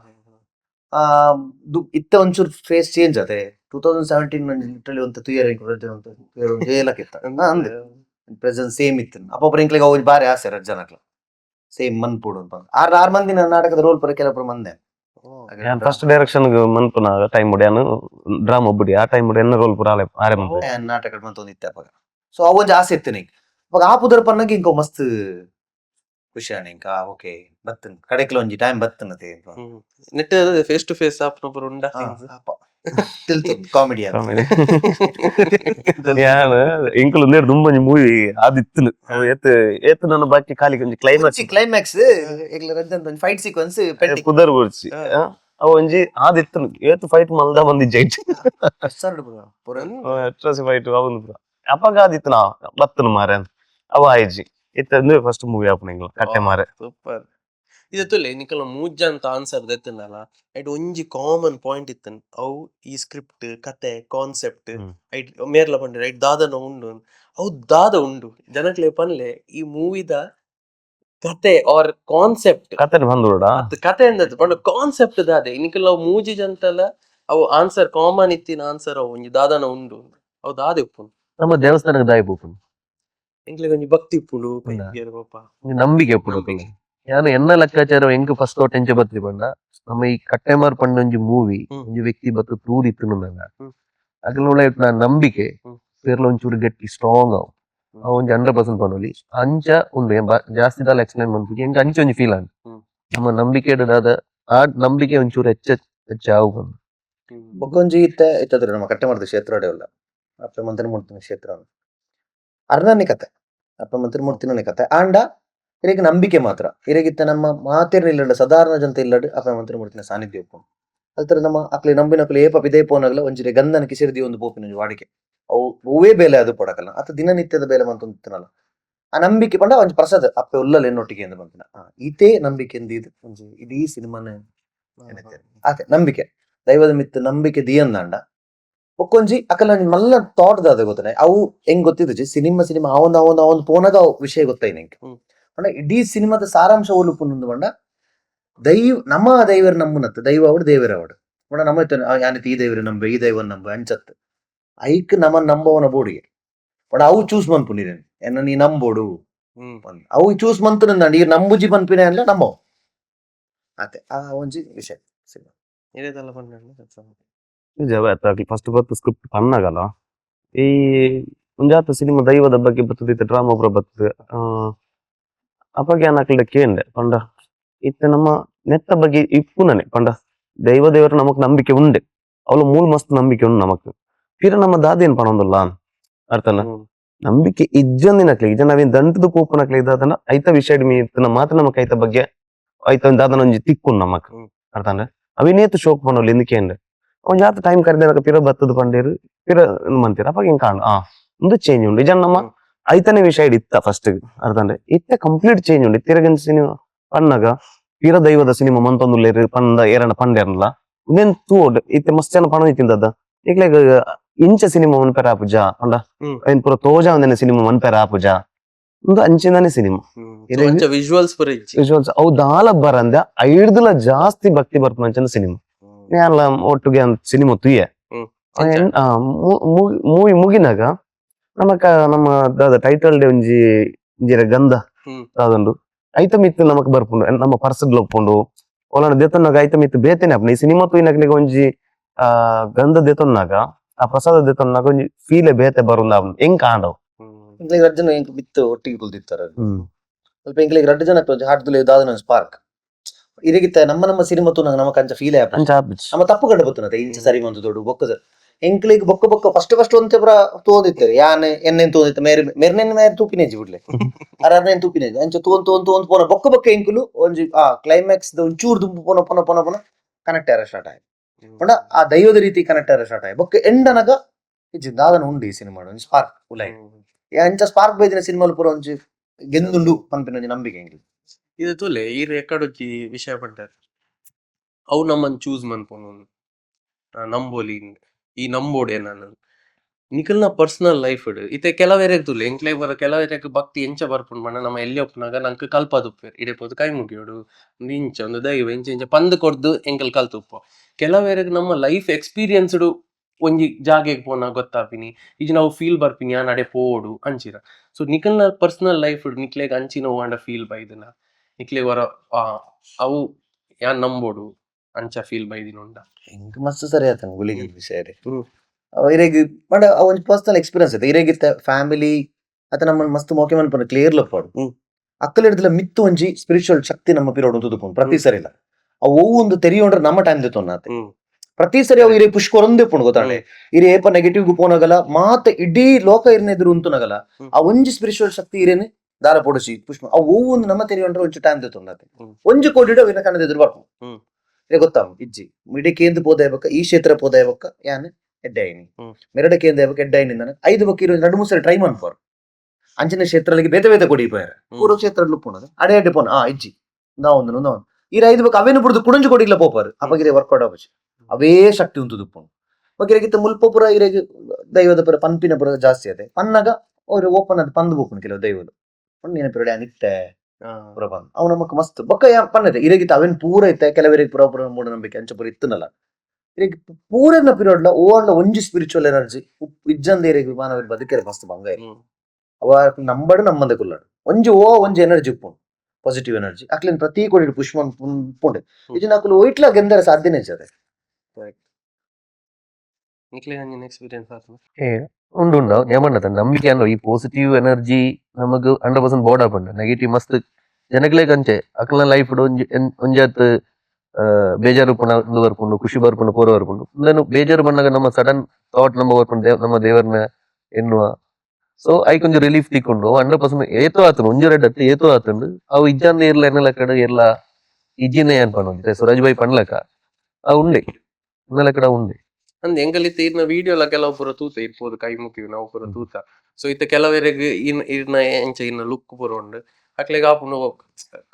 ಇತ್ತ ಒಂಚೂರು ಫೇಸ್ ಚೇಂಜ್ ಅದೇ 2017 ಲಿಟ್ರಲಿ ಒಂದು ತುಯರ್ ಹೇಳಕ್ಕಿತ್ತ ಪ್ರೆಸೆನ್ಸ್ ಸೇಮ್ ಇತ್ತು ಅಪ್ಪ ಇಂಕ್ಲೆಗ್ ಅವ್ ಬಾರಿ ಆಸೆ ರಜ್ಜನಕ್ಲ ಸೇಮ್ ಮನ್ಪುಡು ಅಂತ ಆರ್ ಮಂದಿ ನಾಟಕದ ರೋಲ್ ಪರ ಕೆಲವರು ಮಂದೆ ಫಸ್ಟ್ ಡೈರೆಕ್ಷನ್ ಮನ್ಪುನ ಟೈಮ್ ಮುಡಿಯಾನು ಡ್ರಾಮಾ ಬುಡಿ ಆ ಟೈಮ್ ಮುಡಿ ಎನ್ನ ರೋಲ್ ಪುರ ಆರೆ ಮಂತ್ ನಾಟಕ ಮಂತೊಂದಿತ್ತೆ ಅಪ್ಪ ಸೊ ಅವೊಂದು ಆಸೆ ಇತ್ತು ನಿಂಗೆ ಅವಾಗ ಆ ಪುದರ್ ಪನ್ನಗೆ ಇಂಕೋ ಮಸ್ತ್ ಖುಷಿ ನಿಂಕ ಓಕೆ ಬತ್ತನ್ ಕಡೆಕ್ಲ ಒಂಜಿ ಟೈಮ್ ಬತ್ತನತೆ ನೆಟ್ ಫೇಸ್ ಟು ಫೇಸ್ ಆಪ್ನೊಬ್ಬರು ಉಂಡ ಕಾಮಿಡಿ ಯಾನ್ ಇಂಕುಲು ನೇರ್ ದುಂಬಂಜಿ ಮೂವಿ ಆದಿತ್ತುನು ಏತ್ ನನ್ನ ಬಾಕಿ ಖಾಲಿ ಒಂಜಿ climax climax fight sequence pending ಕುದರ್ ಬರ್ಚಿ ಅವ ಒಂಜಿ ಆದಿತ್ತುನು ಏತ್ ಫೈಟ್ ಮಲ್ದ ಮಂದಿ ಜೈಟ್ ಅಟ್ರಾಸಿ ಫೈಟ್ ಅವನು ಅಪಗ ಆದಿತ್ತುನ ಬತ್ತನು ಮಾರೆ ಅವ ಆಯ್ಜಿ ಇತ್ತ ಫಸ್ಟ್ ಮೂವಿ ಆಪನಿಂಗ್ ಕಟ್ಟೆ ಮಾರೆ ಸೂಪರ್. ಇದತ್ತುಲೆ ನಿಕಲ ಮೂಜ್ಜಂತ ಆನ್ಸರ್ ದೆತ್ತನಲ್ಲ ಐಟ್ ಒಂಜಿ ಕಾಮನ್ ಪಾಯಿಂಟ್ ಇತ್ತನ್ ಅವು ಈ ಸ್ಕ್ರಿಪ್ಟ್ ಕತೆ ಕಾನ್ಸೆಪ್ಟ್ ಐಟ್ ಮೇರ್ಲ ಪಂಡ್ರೆ ಐಟ್ ದಾದನ ಉಂಡು ಅವು ದಾದ ಉಂಡು ಜನಕ್ಲೆ ಪನ್ಲೆ ಈ ಮೂವಿದ ಕತೆ ಆರ್ ಕಾನ್ಸೆಪ್ಟ್ ಕತೆ ಬಂದೋಡ ಅತ್ ಕತೆ ಅಂದದ್ದು ಪಂಡ ಕಾನ್ಸೆಪ್ಟ್ ದಾದೆ ನಿಕಲ್ ಅವು ಮೂಜಿ ಜಂತಲ ಅವು ಆನ್ಸರ್ ಕಾಮನ್ ಇತ್ತಿನ ಆನ್ಸರ್ ಅವು ಒಂಜಿ ದಾದನ ಉಂಡು ಅವು ದಾದೆ ಉಪ್ಪುಂಡು ನಮ್ಮ ದೇವಸ್ಥಾನಕ್ಕೆ ದಾಯಿ ಪೋಪುಂಡು ಎಂಕ್ಲೆಗ್ ಒಂಜಿ ಭಕ್ತಿ ಇಪ್ಪುಂಡು ಪಾಪ ನಂಬಿಕೆ ಪುಡು ಯಾನು ಎನ್ನ ಲೆಕ್ಕಾಚಾರ ಎಂಕ್ ಫಸ್ಟ್ ತೋಟ ಎಂಚ ಬತ್ತಿ ಪಂಡ ನಮ್ಮ ಈ ಕಟ್ಟೆಮಾರ್ ಪಂಡ ಒಂಜಿ ಮೂವಿ ಒಂಜಿ ವ್ಯಕ್ತಿ ಬತ್ತು ತೂದಿತ್ತು ನಂಗ ಅಕಲ್ನ ನಾ ನಂಬಿಕೆ ಪೇರ್ಲ ಒಂಚೂರು ಗಟ್ಟಿ ಸ್ಟ್ರಾಂಗ್ ಅವ್ ಒಂಜಿ 100% ಪಂಡೋಲಿ ಅಂಚ ಉಂಡು ಜಾಸ್ತಿ ದಾಲ ಎಕ್ಸ್ಪ್ಲೈನ್ ಮಾಡ್ಬಿಟ್ಟು ಎಂಕ್ ಅಂಚ ಒಂಜಿ ಫೀಲ್ ಆನ್ ನಮ್ಮ ನಂಬಿಕೆ ಆ ನಂಬಿಕೆ ಒಂಚೂರು ಹೆಚ್ಚ ಆವು ಬಂದು ಬೊಕ್ಕೊಂಜಿ ಇತ್ತದ್ರ ನಮ್ಮ ಕಟ್ಟೆ ಮಾಡಿದ ಕ್ಷೇತ್ರ ಉಲ್ಲ ಅಪ್ಪ ಮಂತ್ರಿ ಮೂರ್ತಿನ ಕ್ಷೇತ್ರ ಅರ್ಣನೆ ಕತೆ ಅಪ್ಪ ಮಂತ್ರಿ ಮೂರ್ತಿನ ಕತೆ ಆಂಡ ಇರಗ ನಂಬಿಕೆ ಮಾತ್ರ ಇರಗಿತ್ತ ನಮ್ಮ ಮಾತೇರ್ನ ಇಲ್ಲಡ ಸಾಧಾರಣ ಜನತೆ ಇಲ್ಲಡ್ ಅಪ್ಪ ಮಂತ್ರಿ ಮೂರ್ತಿನ ಸಾನ್ನಿಧ್ಯ ಉಪ್ಪು ಅಲ್ತರ ನಮ್ಮ ಅಕ್ಲೆ ನಂಬಿನಕ್ಲೆ ಏಪ ಬಿದೇ ಪೋನಗಲ ಒಂಜಿರೆ ಗಂಧನ ಕಿಸಿರ್ದಿ ಒಂದು ಪೋಪಿನ ವಾಡಿಕೆ ಅವು ಹೂವೇ ಬೇಲೆ ಅದು ಪಡಕಲ್ಲ ಅತ ದಿನನಿತ್ಯದ ಬೇಲೆ ಮಂತಿನಲ್ಲ ಆ ನಂಬಿಕೆ ಪಂಡ ಒಂಜಿ ಪ್ರಸಾದ ಅಪ್ಪೆ ಉಲ್ಲಲ್ ಎನ್ನೊಟ್ಟಿಗೆ ಎಂದು ಬಂತಿನ ಇದೇ ನಂಬಿಕೆ ಇದು ಒಂಜಿ ಇಡೀ ಸಿನಿಮಾನ ಆತೆ ನಂಬಿಕೆ ದೈವದ ಮಿತ್ತು ನಂಬಿಕೆ ದಿಯಂದಾಂಡ ಒಕ್ಕೊಂಜಿ ಅಕಲ ಮಲ್ಲ ಥಾಟ್ ದಾದ ಗೊತ್ತಾನೆ ಅವು ಹೆಂಗ್ ಗೊತ್ತಿದ್ದು ಸಿನಿಮಾ ಅವೊಂದು ಪೋನಾಗ ವಿಷಯ ಗೊತ್ತಾಯಿ ನಂಗೆ ಪಂಡ ಇಡೀ ಸಿನಿಮಾದ ಸಾರಾಂಶ ಓಲುಪುಂಡು ಪಂಡ ನಮ್ಮ ದೈವರ ನಮ್ಮನತ್ತು ದೈವ ಅವಡು ದೇವರ ಅವಡು ಪಂಡ ನಮ್ಮ ಯಾನಿತ್ತು ಈ ದೈವರ ನಂಬೆ ಈ ದೈವನ ನಂಬೆ ಅಂಚತ್ತು ಐಕ್ ನಮ್ಮ ನಂಬವನ ಬೋಡಿಗೆ ಪಂಡ ಅವು ಚೂಸ್ ಮನ್ಪುಂಡಿರೇನು ಎನ್ನ ನೀ ನಂಬೋಡು ಅವು ಚೂಸ್ ಮಂತುನ ಈ ನಂಬುಜಿ ಪನ್ಪಿನ ಅಲ್ಲ ನಂಬವು ಆತೆ ಆ ಒಂಜಿ ವಿಷಯ ಸಿನಿಮಾ ಇದೇದಲ್ಲ ಪಂಡ ಫಸ್ಟ್ ಬತ್ತು ಸ್ಕ್ರಿಪ್ಟ್ ಪನ್ನಗಲ್ಲ ಈ ಮುಂಜಾತ ಸಿನಿಮಾ ದೈವದ ಬಗ್ಗೆ ಬರ್ತದಿತ್ತು ಡ್ರಾಮಾ ಪೂರ ಬರ್ತದೆ ಅಪಗೆ ಅನ್ನಕ್ಲಿಡ ಕೇಂಡೆ ಪಂಡ ಇತ್ತ ನಮ್ಮ ನೆತ್ತ ಬಗ್ಗೆ ಇಪ್ಪುನನೆ ಪಂಡ ದೇವರ ನಮಕ್ ನಂಬಿಕೆ ಉಂಡೆ ಅವಳು ಮೂಲ ಮಸ್ತ್ ನಂಬಿಕೆ ಉಂಡು ನಮಕ್ ಫಿರ ನಮ್ಮ ದಾದೇನ್ ಪಣೊಂದುಲ್ಲ ಅರ್ಥನ ನಂಬಿಕೆ ಇಜ್ಜಂದಿನಕ್ಲಿ ಇಜ ನಾವೇನ್ ದಂಟದ ಪೋಪನಕ್ಲಿ ಇದಾದನ ಐತ ವಿಷಯ ಮೀತನ ಮಾತ್ರ ನಮಕ್ ಐತ ಬಗ್ಗೆ ಐತ ದಾದನ ಒಂಜಿ ತಿಕ್ಕು ನಮಕ್ ಅರ್ಥನ ಅವಿನೇತು ಶೋಕ್ ಪಣೋಲಿ ಇಂದಕೇಂಡೆ ಅವ್ನು ಜಾತ ಟೈಮ್ ಕರೆದ ಪಿರ ಬತ್ತದ ಪಂಡೇರು ಪಿರ ಮಂತೀರ ಅಪ್ಪ ಹಿಂಗ್ ಕಾಣ್ ಒಂದು ಚೇಂಜ್ ಉಂಡು ಇಜನ್ ನಮ್ಮ ಐತನೇ ವಿಷಯ ಇತ್ತ ಫಸ್ಟ್ ಅರ್ಥಂದ್ರೆ ಇತ್ತೆ ಕಂಪ್ಲೀಟ್ ಚೇಂಜ್ ಉಂಡು ತಿರಗಿನ ಸಿನಿಮಾ ಪನ್ನಗ ಪಿರ ದೈವದ ಸಿನಿಮಾ ಮಂತೊಂದುಲ್ಲೇರು ಪಂದ ಏರನ ಪಂಡೇರ್ನಲ್ಲ ಇದೇನ್ ತೂಡ್ ಇತ್ತೆ ಮಸ್ತ್ ಜನ ಪಣ ತಿಂದದ ಈಗ್ಲೇಗ ಇಂಚ ಸಿನಿಮಾ ಮನ್ಪೆರ ಆಪುಜ ಪಂಡ ಏನ್ ಪುರ ತೋಜ ಒಂದೇನೆ ಸಿನಿಮಾ ಮನ್ಪೆರ ಆಪುಜ ಒಂದು ಅಂಚಿಂದಾನೆ ಸಿನಿಮಾ ವಿಜುವಲ್ಸ್ ವಿಜುವಲ್ಸ್ ಅವು ದಾಲ ಬರಂದ ಐಡ್ದಲ ಜಾಸ್ತಿ ಭಕ್ತಿ ಬರ್ಪಂಚನ ಸಿನಿಮಾ ಎಲ್ಲ ಒಟ್ಟಿಗೆ ಸಿನಿಮಾ ತುಯ್ಯ ಮೂವಿ ಮುಗಿನಾಗ ನಮ್ಮ ದಾದ ಟೈಟಲ್ ಡೇ ಒಂಜಿ ಇಂಜಿರ ಗಂಧ ದಾದಂಡು ಐತ ಮಿತ್ತು ನಮಕ್ ಬರ್ಪುಂಡು ನಮ್ಮ ಪರ್ಸಗ್ಲ ಒಪ್ಪುಂಡು ಒಲನ ದೇತೊನ್ನಾಗ ಐತ ಮಿತ್ತು ಬೇತೇನೆ ಅಪ್ಪ ಈ ಸಿನಿಮಾ ತುಯ್ನಾಗ್ಲಿಗೆ ಒಂಜಿ ಗಂಧ ದೇತೊನ್ನಾಗ ಆ ಪ್ರಸಾದ ದೇತೊನ್ನಾಗ ಒಂಜಿ ಫೀಲೆ ಬೇತೆ ಬರುಂದ ಹೆಂಗ್ ಕಾಂಡವ್ ಇಂಗ್ಲಿಗೆ ರಡ್ಡು ಜನ ಬಿತ್ತು ಒಟ್ಟಿಗೆ ಕುಲ್ದಿತ್ತಾರೆ ಸ್ವಲ್ಪ ಇಂಗ್ಲಿಗೆ ರಡ್ಡು ಜನ ಹಾಡ್ದುಲೆ ದಾದನ ಸ್ಪಾರ್ಕ್ ಇರಗಿತ್ತ ನಮ್ಮ ಸಿನಿಮಾ ತೂನಾಗ ನಮಕ್ ಅಂಚ ಫೀಲ್ ನಮ್ಮ ತಪ್ಪು ಕಂಡು ಬರ್ತನತೆ ಇಂಚ ಸರಿ ಮಂತು ದೊಡ್ಡ ಬೊಕ್ಕ ಎಂಕ್ಲಿಗೆ ಬೊಕ್ಕ ಫಸ್ಟ್ ಒಂತೆ ಪುರ ತೋದಿತ್ತಾರೆ ಯಾನೆ ಎನ್ನೆನ್ ತೋದಿತ್ತ ಮೇರ್ನೆನ್ ಮೇರ್ ತೂಪಿನೇಜಿ ಬಿಡ್ಲೆ ಅರ್ನೇನ್ ತೂಪಿನೇಜಿ ಅಂಚ ತೋನ್ ಪೋನ ಬೊಕ್ಕ ಎಂಕುಲು ಒಂಜಿ ಕ್ಲೈಮ್ಯಾಕ್ಸ್ ಒಂಚೂರು ದುಂಪು ಪೊನ ಕನೆಕ್ಟ್ ಆರ ಸ್ಟಾರ್ಟ್ ಆಯ್ತು ಪಂಡ ಆ ದೈವದ ರೀತಿ ಕನೆಕ್ಟ್ ಆರ ಸ್ಟಾರ್ಟ್ ಆಯ್ತು ಬೊಕ್ಕ ಎಂಡನಗ ಇಜ್ಜಿ ದಾದನ ಉಂಡು ಈ ಸಿನಿಮಾ ಒಂಜಿ ಸ್ಪಾರ್ಕ್ ಉಲೈ ಅಂಚ ಸ್ಪಾರ್ಕ್ ಬೈದಿನ ಸಿನಿಮಾಲು ಪೂರ ಒಂಜಿ ಗೆಂದುಂಡು ಪನ್ಪಿನ ಒಂಜಿ ನಂಬಿಕೆ ಎಂಕ್ಲಿ ಇದು ತುಲೆ ಈ ರೆಕಾರ್ಡ್ ವಿಷಯ ಪಂಟಾರ ಅವು ನಮ್ಮನ್ನು ಚೂಸ್ ಮನ್ಪೊನು ನಂಬೋಲಿ ಈ ನಂಬೋಡೆ ನಾನು ನಿಖಲ್ನ ಪರ್ಸನಲ್ ಲೈಫ್ ಇತ್ತೆ ಕೆಲವೇರೆಗ್ ತುಲೆ ಎಂಕ್ಲೆ ಬರ ಕೆಲವೇರೆಗ್ ಭಕ್ತಿ ಎಂಚ ಬರ್ಪುಂಡು ಪಂಡ ನಮ್ಮ ಎಲ್ಲಿ ಒಪ್ಪುನಾಗ ನಂಗೆ ಕಲ್ಪದುಪ್ಪೇರು ಇಡೆ ಪೋದು ಕೈ ಮುಗಿಯೋಡು ಒಂದು ಇಂಚ ಒಂದು ದೈವ ಇಂಚ ಇಂಚ ಪಂದ್ ಕೊಡ್ದು ಎಂಕಲ್ ಕಲ್ತುಪ್ಪ ಕೆಲವೇರೆಗ್ ನಮ್ಮ ಲೈಫ್ ಎಕ್ಸ್ಪೀರಿಯನ್ಸ್ಡು ಒಂಜಿ ಜಾಗೆಗ್ ಪೋನ ಗೊತ್ತಾಪಿನಿ ಈಗ ನಾವು ಫೀಲ್ ಬರ್ಪಿನಿ ಆ ನಡೆ ಪೋಡು ಅಂಚಿರ ಸೊ ನಿಖಲ್ನ ಪರ್ಸನಲ್ ಲೈಫ್ ನಿಕ್ಲೆಗ್ ಅಂಚಿನ ಹೋಂಡ ಫೀಲ್ ಬೈದಿನ ನಿಕ್ಲೆಗ್ ವರ ಅವು ಯಾನ್ ನಂಬೋಡು ಅಂಚ ಫೀಲ್ ಬೈದಿನುಂಡ ಹೆಂಗ್ ಮಸ್ತ್ ಸರಿ ಆತನ ಗುಳಿಗೆ ವಿಷಯ ರೀ ಹ್ಮ್. ಇರೇಗ್ ಪಂಡ ಒಂಜಿ ಪರ್ಸನಲ್ ಎಕ್ಸ್ಪೀರಿಯನ್ಸ್ ಐತೆ ಇರೇಗಿತ್ತ ಫ್ಯಾಮಿಲಿ ಅತ್ತ ನಮ್ಮ ಮಸ್ತ್ ಮೋಕೆ ಮನ್ಪನ ಕ್ಲಿಯರ್ ಲಪ್ಪಾಡು ಹ್ಮ್. ಅಕ್ಕಲ ಹಿಡಿದಿಲ್ಲ ಮಿತ್ತು ಒಂಜಿ ಸ್ಪಿರಿಚುವಲ್ ಶಕ್ತಿ ನಮ್ಮ ಪಿರೋಡ್ ತುದುಪುಂಡು ಪ್ರತಿ ಸರಿ ಇಲ್ಲ ಅವು ಒಂದು ತೆರಿಯೋಂಡ್ರೆ ನಮ್ಮ ಟೈಮ್ ದಿತ್ತೊನ್ನಾತೆ ಹ್ಮ್. ಪ್ರತಿ ಸರಿ ಅವು ಇರೇ ಪುಷ್ಕರೊಂದೇ ಪುಂಡು ಗೊತ್ತಾಂಡೆ ಇರೇ ಏಪ ನೆಗೆಟಿವ್ ಗು ಪೋನಗಲ ಮಾತ ಇಡೀ ಲೋಕ ಇರ್ನೆದ್ರು ಉಂತುನಗಲ ಆ ಒಂಜಿ ಸ್ಪಿರಿಚುವಲ್ ಶಕ್ತಿ ಇರೇನೆ ದಾರ ಪೊಡಿಸಿ ಪುಷ್ಪ ಅವು ಒಂದು ನಮ್ಮ ತೆರಿಯೋಂಡ್ರೆ ಒಂಚು ಟೈಮ್ ದಿತ್ತೊಂದಾತೆ ಒಂಜಿ ಕೋಡಿಡ ಅವಿನ ಕಣ್ಣದ ಎದುರು ಬರ್ಪು ಹ್ಮ್. ಗೊತ್ತಾಮ ಇಜ್ಜಿ ಮಿಡಿಕೇಂದು ಪೋದಾಯಬಕ್ಕ ಈ ಕ್ಷೇತ್ರ ಪೋದಾಯಬಕ್ಕ ಯಾನೆ ಎಡ್ಡಾಯಿನಿ ಹ್ಮ್. ಮೆರಡಕೇಂದು ಯಾವಕ್ಕ ಎಡ್ಡಾಯಿನಿಂದ 5 ಬಕ್ಕ ಇರೋ 2-3 ಸರಿ ಟ್ರೈ ಮಾಡ್ಪಾರು ಅಂಚನೆ ಕ್ಷೇತ್ರಗಳಿಗೆ ಬೇತೆ ಬೇತೆ ಕೊಡಿ ಪೋಯಾರ ಪೂರ್ವ ಕ್ಷೇತ್ರ ಪೋನದು ಅಡೆ ಅಡ್ಡೆ ಪೋನ ಇಜ್ಜಿ ನಾವೊಂದು ಈ 5 ಬಕ್ಕ ಅವೇನು ಬಿಡುದು ಕುಡಂಜು ಕೊಡಿಲ್ಲ ಪೋಪಾರು ಅಪಗಿರೆ ವರ್ಕೌಟ್ ಆಪಚ್ ಅವೇ ಶಕ್ತಿ ಉಂಟು ಪೋನು ಬಗಿರಗಿತ್ತ ಮುಲ್ಪ ಪುರ ಇರೆಗ್ ದೈವದ ಪುರ ಪನ್ಪಿನ ಪುರ ಜಾಸ್ತಿ ಅದೆ ಪನ್ನಗ ಅವ್ರು ಓಪನ್ ಅದು ಪಂದ್ ಬೋಪುನು ಕೆಲವು ದೈವದು ಪಣ್ಣಿನ ಪಿರಡೆ ಅನಿತ್ತೆ ಪುರ ಪಂದ್ ಅವ್ ನಮಕ್ ಮಸ್ತ್ ಬೊಕ್ಕ ಪನ್ನದೆ ಇರೆಗಿತ್ತ ಅವೇನ್ ಪೂರ ಇತ್ತೆ ಕೆಲವರಿಗೆ ಪುರ ಮೂಢನಂಬಿಕೆ ಅಂಚ ಪುರ ಇತ್ತನಲ್ಲ ಇರೆಗ್ ಪೂರನ ಪಿರಿಯಡ್ಲ ಓಡ್ಲ ಒಂಜಿ ಸ್ಪಿರಿಚುವಲ್ ಎನರ್ಜಿ ಇಜ್ಜಂದ ಇರೆಗ್ ಮಾನವರಿಗೆ ಬದುಕೆರೆ ಮಸ್ತ್ ಬಂಗ ಅವ ನಂಬಡು ನಮ್ಮಂದೆ ಕುಲ್ಲಾಡು ಒಂಜಿ ಎನರ್ಜಿ ಉಪ್ಪುಂಡು ಪಾಸಿಟಿವ್ ಎನರ್ಜಿ ಅಕ್ಲಿನ್ ಪ್ರತಿ ಕೊಡಿ ಪುಷ್ಪ ಪುಂಡೆ ಇದು ನಾಕುಲು ಒಯ್ಟ್ಲ ಗೆಂದರ ಸಾಧ್ಯನೇ ಇರ್ತದೆ ನಿಕ್ಲೆಗ್ ಅಂಚಿನ ಎಕ್ಸ್ಪೀರಿಯನ್ಸ್ ಆತನ ಉಂಡು ಉಂಡು ಏಮನ್ನದ ನಂಬಿಕೆ ಅನ್ನೋ ಈ ಪಾಸಿಟಿವ್ ಎನರ್ಜಿ ನಮಗ್ 100% ಬೋರ್ಡ್ ಆಪಂಡ ನೆಗೆಟಿವ್ ಮಸ್ತ್ ಜನಗಳಿಗೆ ಅಂಚೆ ಅಕ್ಲ ಲೈಫ್ ಒಂಜಾತ್ ಬೇಜಾರು ಪುಂಡು ಬರ್ಪುಂಡು ಖುಷಿ ಬರ್ಪುಂಡು ಪೂರ ಬರ್ಪುಂಡು ನಾನು ಬೇಜಾರು ಬಂದಾಗ ನಮ್ಮ ಸಡನ್ ಥಾಟ್ ನಮ್ಮ ಬರ್ಪುಂಡು ನಮ್ಮ ದೇವರನ್ನ ಎನ್ನುವ ಸೊ ಐಕೊಂಜ ರಿಲೀಫ್ ತಿಕ್ಕೊಂಡು 100% ಏತೋ ಆತನು ಒಂಜು ರೆಡ್ ಅತ್ತೆ ಏತೋ ಆತಂಡು ಅವು ಇಜ್ಜಂದ ಇರ್ಲ ಎನ್ನಲ ಕಡೆ ಎಲ್ಲ ಇಜ್ಜಿನೇ ಅನ್ಪಣ್ಣು ಸುರಾಜ್ ಬಾಯಿ ಪಣ್ಲಕ ಆ ಉಂಡೆ ಎನ್ನಲ ಕಡೆ ಉಂಡೆ ಅಂದ್ ಎಂಗಲಿತ್ತ ಇರ್ನ ವಿಡಿಯೋಲ ಕೆಲವು ಪೂರ ತೂತ ಇರ್ಬೋದು ಕೈ ಮುಗಿವು ನಾವು ಪೂರ ತೂತ ಸೊ ಇತ್ತ ಕೆಲವರೆಗ್ ಇರ್ನ ಎಂಚ ಇನ್ನ ಲುಕ್ ಪೂರ ಉಂಡು ಅಕ್ಲೆಗ್ ಆಪುಂಡು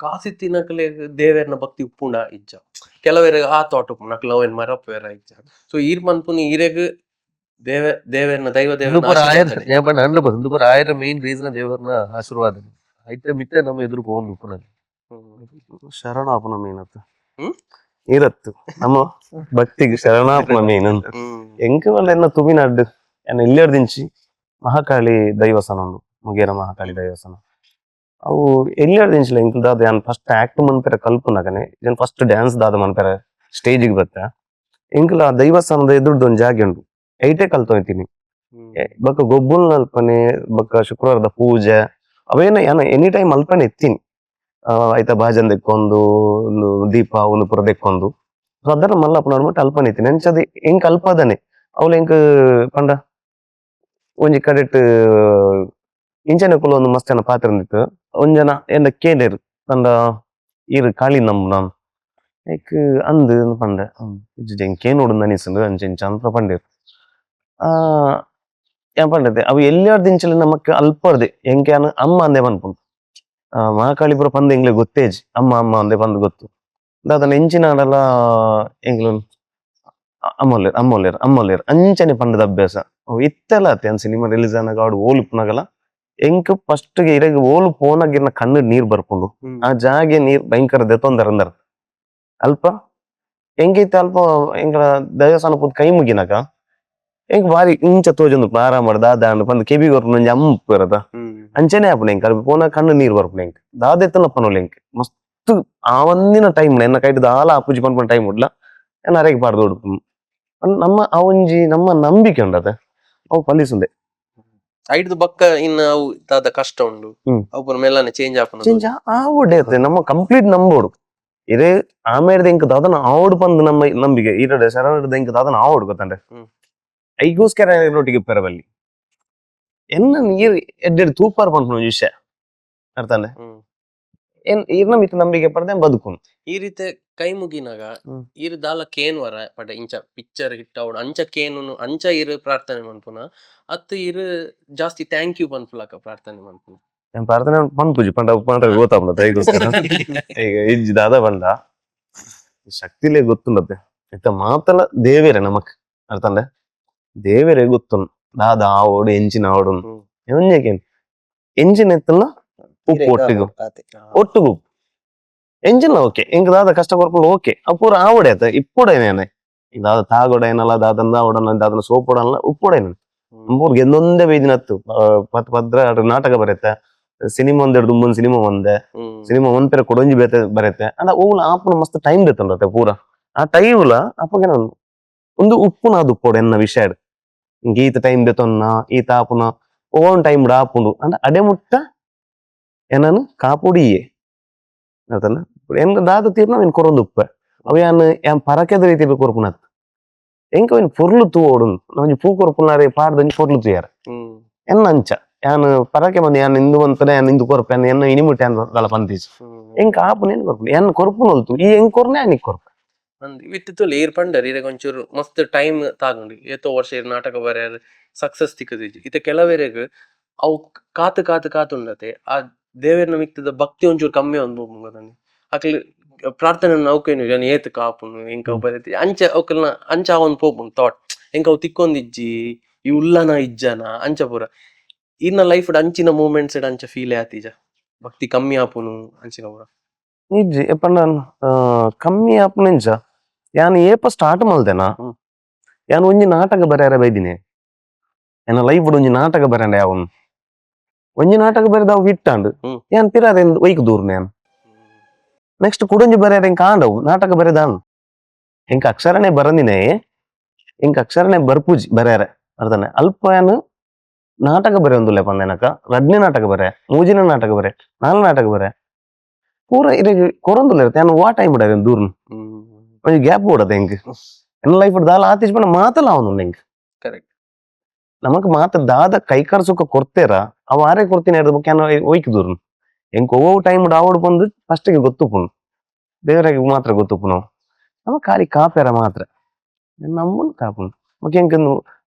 ಕಾಸಿತ್ತಿನಕ್ಲೆಗ್ ದೇವೇರ್ನ ಭಕ್ತಿ ಉಪ್ಪುಂಡ ಇಜ್ಜ ಕೆಲವರೆಗ್ ಆ ಥಾಟ್ ಉಪ್ಪುಂಡು ಅಕ್ಲ ಅವೇನ್ ಮರಪೇರ ಇಜ್ಜ ಸೊ ಈರ್ ಮನ್ಪುನಿ ಈರೆಗ್ ದೇವೇರ್ನ ದೈವ ದೇವರ 100% ಮೇನ್ ರೀಸನ್ ದೇವರನ್ನ ಆಶೀರ್ವಾದ ಐತೆ ಮಿತ್ತೆ ನಮ್ಮ ಎದುರು ಹೋಗುದು ಉಪ್ಪುನಲ್ಲಿ ಶರಣಾಪನ ಮೀನತ್ ಹ್ಮ್? ಇರತ್ತು ನಮ್ಮ ಭಕ್ತಿಗೆ ಶರಣಾಪನ ಮೀನಂತ ಎಂಕ ಎನ್ನ ತುಮಿನಡ್ಡು ಎನ್ನ ಇಲ್ಲಿಯರ್ದಿಂಚಿ ಮಹಾಕಾಳಿ ದೈವಸ್ಥಾನ ಉಂಡು ಮುಗೇರ ಮಹಾಕಾಳಿ ದೇವಸ್ಥಾನ ಅವು ಎಲ್ಲಿಯರ್ದಿಂಚಿಲ್ಲ ಎಂಕ್ ದಾದ ಯಾನ್ ಫಸ್ಟ್ ಆಕ್ಟ್ ಮನ್ಪೆರ ಕಲ್ಪನಾಗನೆ ಜನ್ ಫಸ್ಟ್ ಡ್ಯಾನ್ಸ್ ದಾದ ಮನ್ಪೆರ ಸ್ಟೇಜಿಗೆ ಬತ್ತ ಎಂಕಲ ಆ ದೈವಸ್ಥಾನದ ಎದುರ್ದು ಒಂದ್ ಜಾಗೆ ಉಂಟು ಐಟೇ ಕಲ್ತೊಯ್ತೀನಿ ಬೊಕ್ಕ ಗೊಬ್ಬುಲ್ ಅಲ್ಪನೆ ಬೊಕ್ಕ ಶುಕ್ರವಾರದ ಪೂಜೆ ಅವೇನ ಯಾನ ಎನಿ ಟೈಮ್ ಅಲ್ಪನೆ ಎತ್ತೀನಿ ಐತ ಭಾಜನ್ ದೆಕ್ಕೊಂದು ಒಂದು ದೀಪ ಒಂದು ಪುರ ದೆಕ್ಕೊಂದು ಸೊ ಅದರ ಮಲ್ಲಪ್ಪ ನೋಡ್ಬಿಟ್ಟು ಅಲ್ಪನೆ ಎತ್ತೀನಿ ಅಂಚದ ಎಂಕ್ ಅಲ್ಪದನೆ ಅವ್ಲ ಎಂಕ್ ಪಂಡ ಒಂಜಿ ಕಡೆಟ್ ಇಂಚನೆ ಕುಲ ಒಂದು ಮಸ್ತ್ ಜನ ಪಾತ್ರ ಅಂದಿತ್ತು ಒಂಜನ ಎಂದ ಕೇಂದ್ರ ಪಂಡ ಇರು ಕಾಳಿ ನಮ್ ನಾನು ಲೈಕ್ ಅಂದ್ ಪಂಡ ಕೇನೋಡು ಅನಿಸು ಅಂಚ ಅಂತ ಪಂಡಿರ್ ಏನ್ ಪಂಡದೆ ಅವು ಎಲ್ಲಿಯಾರ್ದಿಂಚಲಿ ನಮಕ್ ಅಲ್ಪರ್ದೆ ಎಂಕ್ಯಾನ ಅಮ್ಮ ಅಂದೆ ಪನ್ಪುಂಡು ಮಹಾಕಾಳಿಪುರ ಪಂದ್ ಎಂಗ್ಲೆ ಗೊತ್ತೇಜಿ ಅಮ್ಮ ಅಂದೆ ಪಂದ್ ಗೊತ್ತು ದಾದನ ಎಂಚಿನ ಆಡಲ ಎಂಗ್ಲು ಅಮ್ಮೋಲೇರ್ ಅಂಚನೆ ಪಂಡದ ಅಭ್ಯಾಸ ಇತ್ತೆಲ್ಲ ಅತ್ತೆ ಅನ್ ಸಿನಿಮಾ ರಿಲೀಸ್ ಆನಾಗ ಆಡು ಓಲು ಪುನಗಲ ಎಂಕ್ ಫಸ್ಟ್ ಗೆ ಇರಗೆ ಓಲು ಪೋನಾಗಿರ್ನ ಕಣ್ಣು ನೀರ್ ಬರ್ಪುಂಡು ಆ ಜಾಗೆ ನೀರ್ ಭಯಂಕರ ದೆತೊಂದರಂದರ್ ಅಲ್ಪ ಎಂಗೈತೆ ಅಲ್ಪ ಎಂಗಳ ದೇವಸ್ಥಾನ ಪುದ್ ಕೈ ಮುಗಿನಾಗ ಎಂಕ್ ಬಾರಿ ಇಂಚ ತೋಜೊಂದು ಆರಾಮ ದಾದ ಪಂದ್ ಕೆಬಿ ಬರ್ಪುಂಡು ಒಂಜಿ ಅಮ್ಮ ಬರದ ಅಂಚನೆ ಆಪುಂಡು ಎಂಕ್ ಅಲ್ಲಿ ಪೋನ ಕಣ್ಣು ನೀರ್ ಬರ್ಪುಂಡು ಎಂಕ್ ದಾದೆತ್ತನ ಪನೋಲ್ ಎಂಕ್ ಮಸ್ತ್ ಆ ಒಂದಿನ ಟೈಮ್ ಎನ್ನ ಕೈಟ್ ದಾಲ ಆಪುಜಿ ಪನ್ಪನ ಟೈಮ್ ಉಡ್ಲ ಎನ್ನ ಅರೆಗೆ ಪಾಡ್ದು ಉಡುಪು ನಮ್ಮ ಆ ಒಂಜಿ ನಮ್ಮ ನಂಬಿಕೆ ಉಂಡದ ಅವು ಫಲಿಸುಂಡೆ ಐಡ್ದು ಬಕ್ಕ ಇನ್ನ ಅವು ದಾದ ಕಷ್ಟ ಉಂಡು ಅವು ಪೂರ ಮೆಲ್ಲನೆ ಚೇಂಜ್ ಆಪುನ ಚೇಂಜ್ ಆವಡೆ ನಮ್ಮ ಕಂಪ್ಲೀಟ್ ನಂಬೋಡು ಇದೇ ಆಮೇಲೆ ಎಂಕ್ ದಾದನ ಆವಡು ಬಂದು ನಮ್ಮ ನಂಬಿಕೆ ಈರಡೆ ಶರಣ ಎಂಕ್ ದಾದನ ಆವಡು ಗೊತ್ತಂಡೆ ಐಗೋಸ್ಕರ ನೊಟ್ಟಿಗೆ ಪೆರಬಲ್ಲಿ ಎನ್ನ ನೀರ್ ಎಡ್ಡೆಡ್ ತೂಪಾರ್ ಪನ್ಪುನ ವಿಷಯ ಅರ್ಥಂಡೆ ಏನ್ ಈರ್ನ ಮಿತ್ ನಂಬಿಕೆ ಪಡ್ದೆ ಬದುಕುನು ಈ ರೀತಿ ಕೈ ಮುಗಿನಾಗ ಇರ್ ದಾಲ ಕೇನ್ ವರ ಪಟ ಇಂಚ ಪಿಕ್ಚರ್ ಹಿಟ್ ಅವಡು ಅಂಚ ಕೇನು ಅಂಚ ಇರು ಪ್ರಾರ್ಥನೆ ಮನ್ಪುನ ಅತ್ತು ಇರು ಜಾಸ್ತಿ ಥ್ಯಾಂಕ್ ಯು ಪನ್ಪುಲಕ ಪ್ರಾರ್ಥನೆ ಮನ್ಪುನ ನಾನು ಪ್ರಾರ್ಥನೆ ಪನ್ಪುಜಿ ಪಂಡ ಗೊತ್ತಾಗ್ಲತ್ತ ಐಗೋಸ್ಕರ ಈಗ ಇಜ್ಜಿ ದಾದ ಬಂಡ ಶಕ್ತಿಲೇ ಗೊತ್ತುಂಡತ್ತೆ ಇತ್ತ ಮಾತಲ ದೇವೇರೆ ನಮಕ್ ಅರ್ಥಂಡೆ ದೇವರೇ ಗೊತ್ತು ದಾದ ಆವೋಡು ಎಂಚಿನ ಆವಡು ಹ್ಮ್. ಎಂಜೇಕೇನು ಎಂಜಿನ್ ಎತ್ತಲ್ಲ ಉಪ್ಪು ಒಟ್ಟಿಗೂ ಒಟ್ಟಿಗೂ ಎಂಜಿನ್ ಓಕೆ ಇಂಕ ದಾದ ಕಷ್ಟ ಕೊರ್ಕೊಂಡು ಓಕೆ ಅಪೂರ ಆವಡೆ ಆತ ಇಪ್ಪುಡೇನೇನೆ ದಾದ ತಾಗೊಡೇನಲ್ಲ ದಾದನ ಆವಡನ ದಾದನ ಸೋಪುಡಲ್ಲ ಉಪ್ಪುಡೇನೆ ನಮ್ಮೂರ್ಗೆ ಎಂದೊಂದೇ ಬೈದಿನತ್ತು ಪತ್ ಪದ್ರ ನಾಟಕ ಬರುತ್ತೆ ಸಿನಿಮಾ ಒಂದೆರಡು ದುಮ್ಮನ್ ಸಿನಿಮಾ ಒಂದೆ ಸಿನಿಮಾ ಒಂದ್ ಪೇರ ಕೊಡೊಂಜಿ ಬೇತೆ ಬರುತ್ತೆ ಅಂಡ ಓಲ ಆಪುನ ಮಸ್ತ್ ಟೈಮ್ ಬೇತಂಡತೆ ಪೂರ ಆ ಟೈಮ್ಲ ಅಪ್ಪಗೆ ಒಂದು ಉಪ್ಪುನ ಅದು ಉಪ್ಪೋಡು ಎನ್ನ ವಿಷಯ ಇಂಕ ಈತ ಟೈಮ್ ಬೇತೊನ್ನ ಈತ ಆಪುನ ಓನ್ ಟೈಮ್ ಆಪುಂಡು ಅಂಡ ಅಡೆ ಮುಟ್ಟ ಏನನು ಕಾಪುಡಿಯೇ ಆತನ ಎಂಕ ದಾದ ತೀರ್ನ ಅವನ್ ಕೊರೊಂದು ಉಪ್ಪ ಅವ ಯಾನ್ ಪರಕೆದ ರೀತಿ ಕೊರ್ಪುನತ್ ಎಂಕ ಅವನ್ ಪೊರ್ಲು ತೂ ಓಡು ಒಂಜಿ ಪೂ ಕೊರ್ಪುನಾರೆ ಪಾಡ್ದಂಜಿ ಪೊರ್ಲು ತೂಯಾರ ಎನ್ನ ಅಂಚ ಯಾನ್ ಪರಕೆ ಬಂದು ಯಾನ್ ಇಂದು ಬಂತನೆ ಯಾನ್ ಇಂದು ಕೊರ್ಪ ಎನ್ನ ಇನಿಮುಟ್ ಯಾನ್ ದಾಲ ಪಂತೀಸ್ ಎಂಕ ಆಪುನ ಏನ್ ಕೊರ್ಪುನ ಯಾನ್ ಕೊರ್ಪುನೊಲ್ತು ಈ ಎಂಕ್ ಕೊರ್ನೆ ಯಾನಿಕ್ ಕೊರ್ಪ ವಿತ್ತಿತ್ತು ಏರ್ ಪಂಡರ್ ಇರಗ ಒಂಚೂರು ಮಸ್ತ್ ಟೈಮ್ ತಾಗುಂಡು ಏತೋ ವರ್ಷ ಇರ್ ನಾಟಕ ಬರ್ಯಾರ ಸಕ್ಸಸ್ ತಿಕ್ಕದಿಜ್ಜಿ ಇತ ಕೆಲವೇರೆಗ್ ಅವು ಕಾತು ಕಾತು ಕಾತು ಉಂಡತೆ ಆ ದೇವೇರ್ನ ಮಿಕ್ತದ ಭಕ್ತಿ ಒಂಚೂರು ಕಮ್ಮಿ ಅನ್ಬೋದಂಗೆ ಅಕ್ಲ್ ಪ್ರಾರ್ಥನೆ ನೌಕೇನು ಜನ ಏತ್ ಕಾಪುನು ಎಂಕ ಬರತಿ ಅಂಚ ಅವಕಲ್ನ ಅಂಚ ಅವನ್ ಪೋಪುನ್ ಥಾಟ್ ಎಂಕ ಅವು ತಿಕ್ಕೊಂದಿಜ್ಜಿ ಈ ಉಲ್ಲನ ಇಜ್ಜನ ಅಂಚ ಪೂರ ಇನ್ನ ಲೈಫ್ ಅಂಚಿನ ಮೂಮೆಂಟ್ಸ್ ಅಂಚ ಫೀಲ್ ಆತೀಜ ಭಕ್ತಿ ಕಮ್ಮಿ ಆಪುನು ಅಂಚಿನ ಪೂರ ನಿಜ್ಜಿ ಎಪ್ಪಂಡ ಕಮ್ಮಿ ಆಪುನೆಂಚ ಯಾನ್ ಏಪ ಸ್ಟಾರ್ಟ್ ಮಲ್ದೆನಾ ಯಾನ್ ಒಂಜಿ ನಾಟಕ ಬರ್ಯಾರ ಬೈದಿನಿ ಎನ್ನ ಲೈಫ್ ಒಂಜಿ ನಾಟಕ ಬರ್ಯಾಂಡ ಯಾವನ್ ಒಂಜಿ ನಾಟಕ ಬರೆದ ಅವು ಹಿಟ್ಟಾಂಡು ಯಾನ್ ಪಿರಾದ ವೈಕ್ ದೂರ್ನ ಯಾನ್ ನೆಕ್ಸ್ಟ್ ಕುಡಂಜಿ ಬರ್ಯಾರ ಎಂಕ ಆಂಡವು ನಾಟಕ ಬರೆದಾನ್ ಎಂಕ ಅಕ್ಷರನೇ ಬರಂದಿನೇ ಎಂಕ ಅಕ್ಷರನೇ ಬರ್ಪೂಜಿ ಬರ್ಯಾರ ಅರ್ಧನೆ ಅಲ್ಪ ಯಾನ್ ನಾಟಕ ಬರೆ ಒಂದುಲ್ಲೆ ಪಂದೆನಕ ರಡ್ನೆ ನಾಟಕ ಬರೆ ಮೂಜಿನ ನಾಟಕ ಬರೆ ನಾಲ್ ನಾಟಕ ಬರೆ ಪೂರ ಇರೆಗ್ ಕೊರೊಂದುಲ್ಲ ಇರುತ್ತೆ ಯಾನ್ ವಾ ಟೈಮ್ ಇಡದ ದೂರ್ನ ಒಂಜಿ ಗ್ಯಾಪ್ ಓಡದ ಎಂಕ್ ಎನ್ನ ಲೈಫ್ ದಾಲ ಆತಿಜ್ ಪಂಡ ಮಾತಲ್ಲ ಅವನು ಎಂಕ್ ಕರೆಕ್ಟ್ ನಮಕ್ ಮಾತ ದಾದ ಕೈಕಾರ್ ಸುಖ ಕೊಡ್ತೇರ ಅವ ಆರೇ ಕೊಡ್ತೀನಿ ಹಿಡ್ದು ಬುಕ್ ಏನೋ ಒಯ್ಕ್ ದೂರ್ನು ಎಂಕ್ ಓ ಟೈಮ್ ಆವಡ್ ಬಂದು ಫಸ್ಟಿಗೆ ಗೊತ್ತುಪುನು ದೇವರಿಗೆ ಮಾತ್ರ ಗೊತ್ತುಪುನು ನಮಕ್ ಖಾಲಿ ಕಾಪೇರ ಮಾತ್ರ ನಮ್ಮನ್ ಕಾಪುನು ಮಕ್ ಎಂಕ್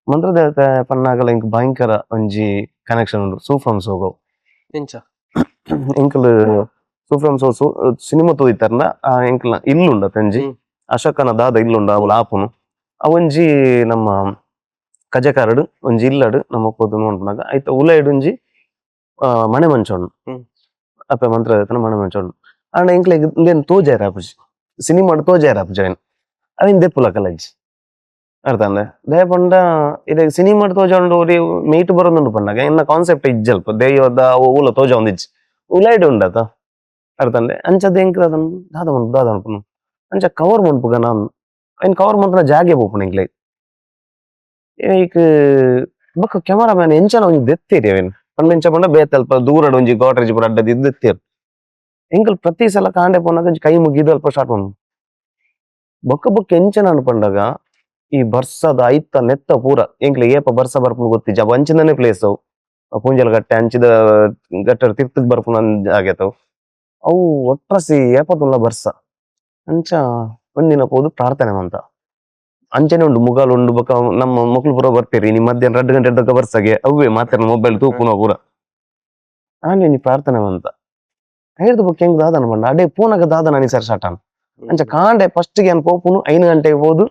ಮಂತ್ರದೇವತೆ ಪನ್ನಾಗಲ ಎಂಕ್ ಭಯಂಕರ ಒಂಜಿ ಕನೆಕ್ಷನ್ ಉಂಡು ಸೂಫ್ರಮ್ಸ್ ಹೋಗವು ಎಂಚ ಎಂಕಲ್ ಸೂಫ್ರಮ್ಸ್ ಸಿನಿಮಾ ತೋದಿತ್ತಾರನ ಎಂಕಲ್ನ ಇಲ್ಲುಂಡ ತಂಜಿ ಅಶೋಕನ ದಾದ ಇಲ್ಲುಂಡ ಅವಳು ಆಪುನು ಅವೊಂಜಿ ನಮ್ಮ ಕಜಕಾರಡು ಒಂಜಿ ಇಲ್ಲಡು ನಮ್ಮ ಪೋದು ನೋಡ್ನಾಗ ಐತ ಉಲೈಡ್ ಒಂಜಿ ಮನೆ ಮಂಚೋಣ್ಣು ಅಪ್ಪ ಮಂತ್ರದೇವತನ ಮನೆ ಮಂಚೋಣ್ಣು ಅಂಡ ಎಂಕ್ಲೆಗ್ ಇಂದೇನು ತೋಜಾರ ಆಪುಜಿ ಸಿನಿಮಾ ತೋಜಾರ ಆಪುಜಿ ಅವನ್ ಅವಿನ್ ದೆಪ್ಪುಲ ಕಲಜ್ಜಿ ಅರ್ಥಂದೆ ದಯ ಪಂಡ ಇದ ಸಿನಿಮಾ ತೋಜಾಂಡು ಒರಿ ಮೀಟ್ ಬರೋದುಂಡು ಪಂಡಾಗ ಇನ್ನ ಕಾನ್ಸೆಪ್ಟ್ ಇಜ್ಜಲ್ಪ ದೇವದ ಊಲ ತೋಜ ಒಂದಿಜ್ಜಿ ಉಲೈಡ್ ಉಂಡತ ಅರ್ಥಂದೆ ಅಂಚದ ಎಂಕ್ ದಾದ ಅನ್ಪುನು ಅಂಚ ಕವರ್ ಮನ್ಪುಗ ನಾನು ಅವನ್ ಕವರ್ ಮಂತ್ರ ಜಾಗೆ ಪೋಪುನ ಎಂಕ್ಲೆ ಈಗ ಬೊಕ್ಕ ಕ್ಯಾಮರಾಮ್ಯಾನ್ ಎಂಚನ ಒಂಜಿ ದೆತ್ತೇರಿ ಅವನ್ ಪಂಡ ಪಂಡ ಬೇತಲ್ಪ ದೂರಡ್ ಒಂಜಿ ಗೋಡ್ರೇಜ್ ಪೂರ ಅಡ್ಡದ ದೆತ್ತೇರು ಎಂಕಲ್ ಪ್ರತಿ ಸಲ ಕಾಂಡೆ ಪೋನಾಗ ಒಂಜಿ ಕೈ ಮುಗಿದು ಅಲ್ಪ ಸ್ಟಾರ್ಟ್ ಮಾಡು ಬೊಕ್ಕ ಬೊಕ್ಕ ಎಂಚನ ಅನ್ಪಂಡಾಗ ಈ ಬರ್ಸದ ಐತ ನೆತ್ತ ಪೂರ ಎಂಕ್ಲೆ ಏಪ ಬರ್ಸ ಬರ್ಪುನ ಗೊತ್ತಿಜ್ಜ ಅವ ಅಂಚಿಂದನೇ ಪ್ಲೇಸ್ ಅವು ಪೂಂಜಲ ಗಟ್ಟೆ ಅಂಚಿದ ಗಟ್ಟಡ ತಿರ್ತಕ್ ಬರ್ಪುನ ಆಗೇತವು ಅವು ಒಟ್ರಸಿ ಏಪತ್ತುಲ್ಲ ಬರ್ಸ ಅಂಚ ಒಂದಿನ ಪೋದು ಪ್ರಾರ್ಥನೆ ಮಂತ ಅಂಚನೆ ಉಂಡು ಮುಗಾಲು ಉಂಡು ಬೊಕ ನಮ್ಮ ಮಕ್ಳು ಪೂರ ಬರ್ತೀರಿ ನಿಮ್ ಮಧ್ಯಾಹ್ನ 2 ಗಂಟೆ ತನಕ ಬರ್ಸಗೆ ಅವೇ ಮಾತಾಡ ಮೊಬೈಲ್ ತೂಪುನ ಪೂರ ಆನೆ ನೀ ಪ್ರಾರ್ಥನೆ ಮಂತ ಹೇಳ್ದು ಬೊಕ್ಕ ಹೆಂಗ್ ದಾದನ ಬಂಡ ಅಡೆ ಪೂನಗ ದಾದನ ಅನಿಸರ್ ಶಾಟಾನ್ ಅಂಚ ಕಾಂಡೆ ಫಸ್ಟ್ ಗೆ ಏನ್ ಪೋಪುನು 5 ಗಂಟೆಗೆ ಹೋದು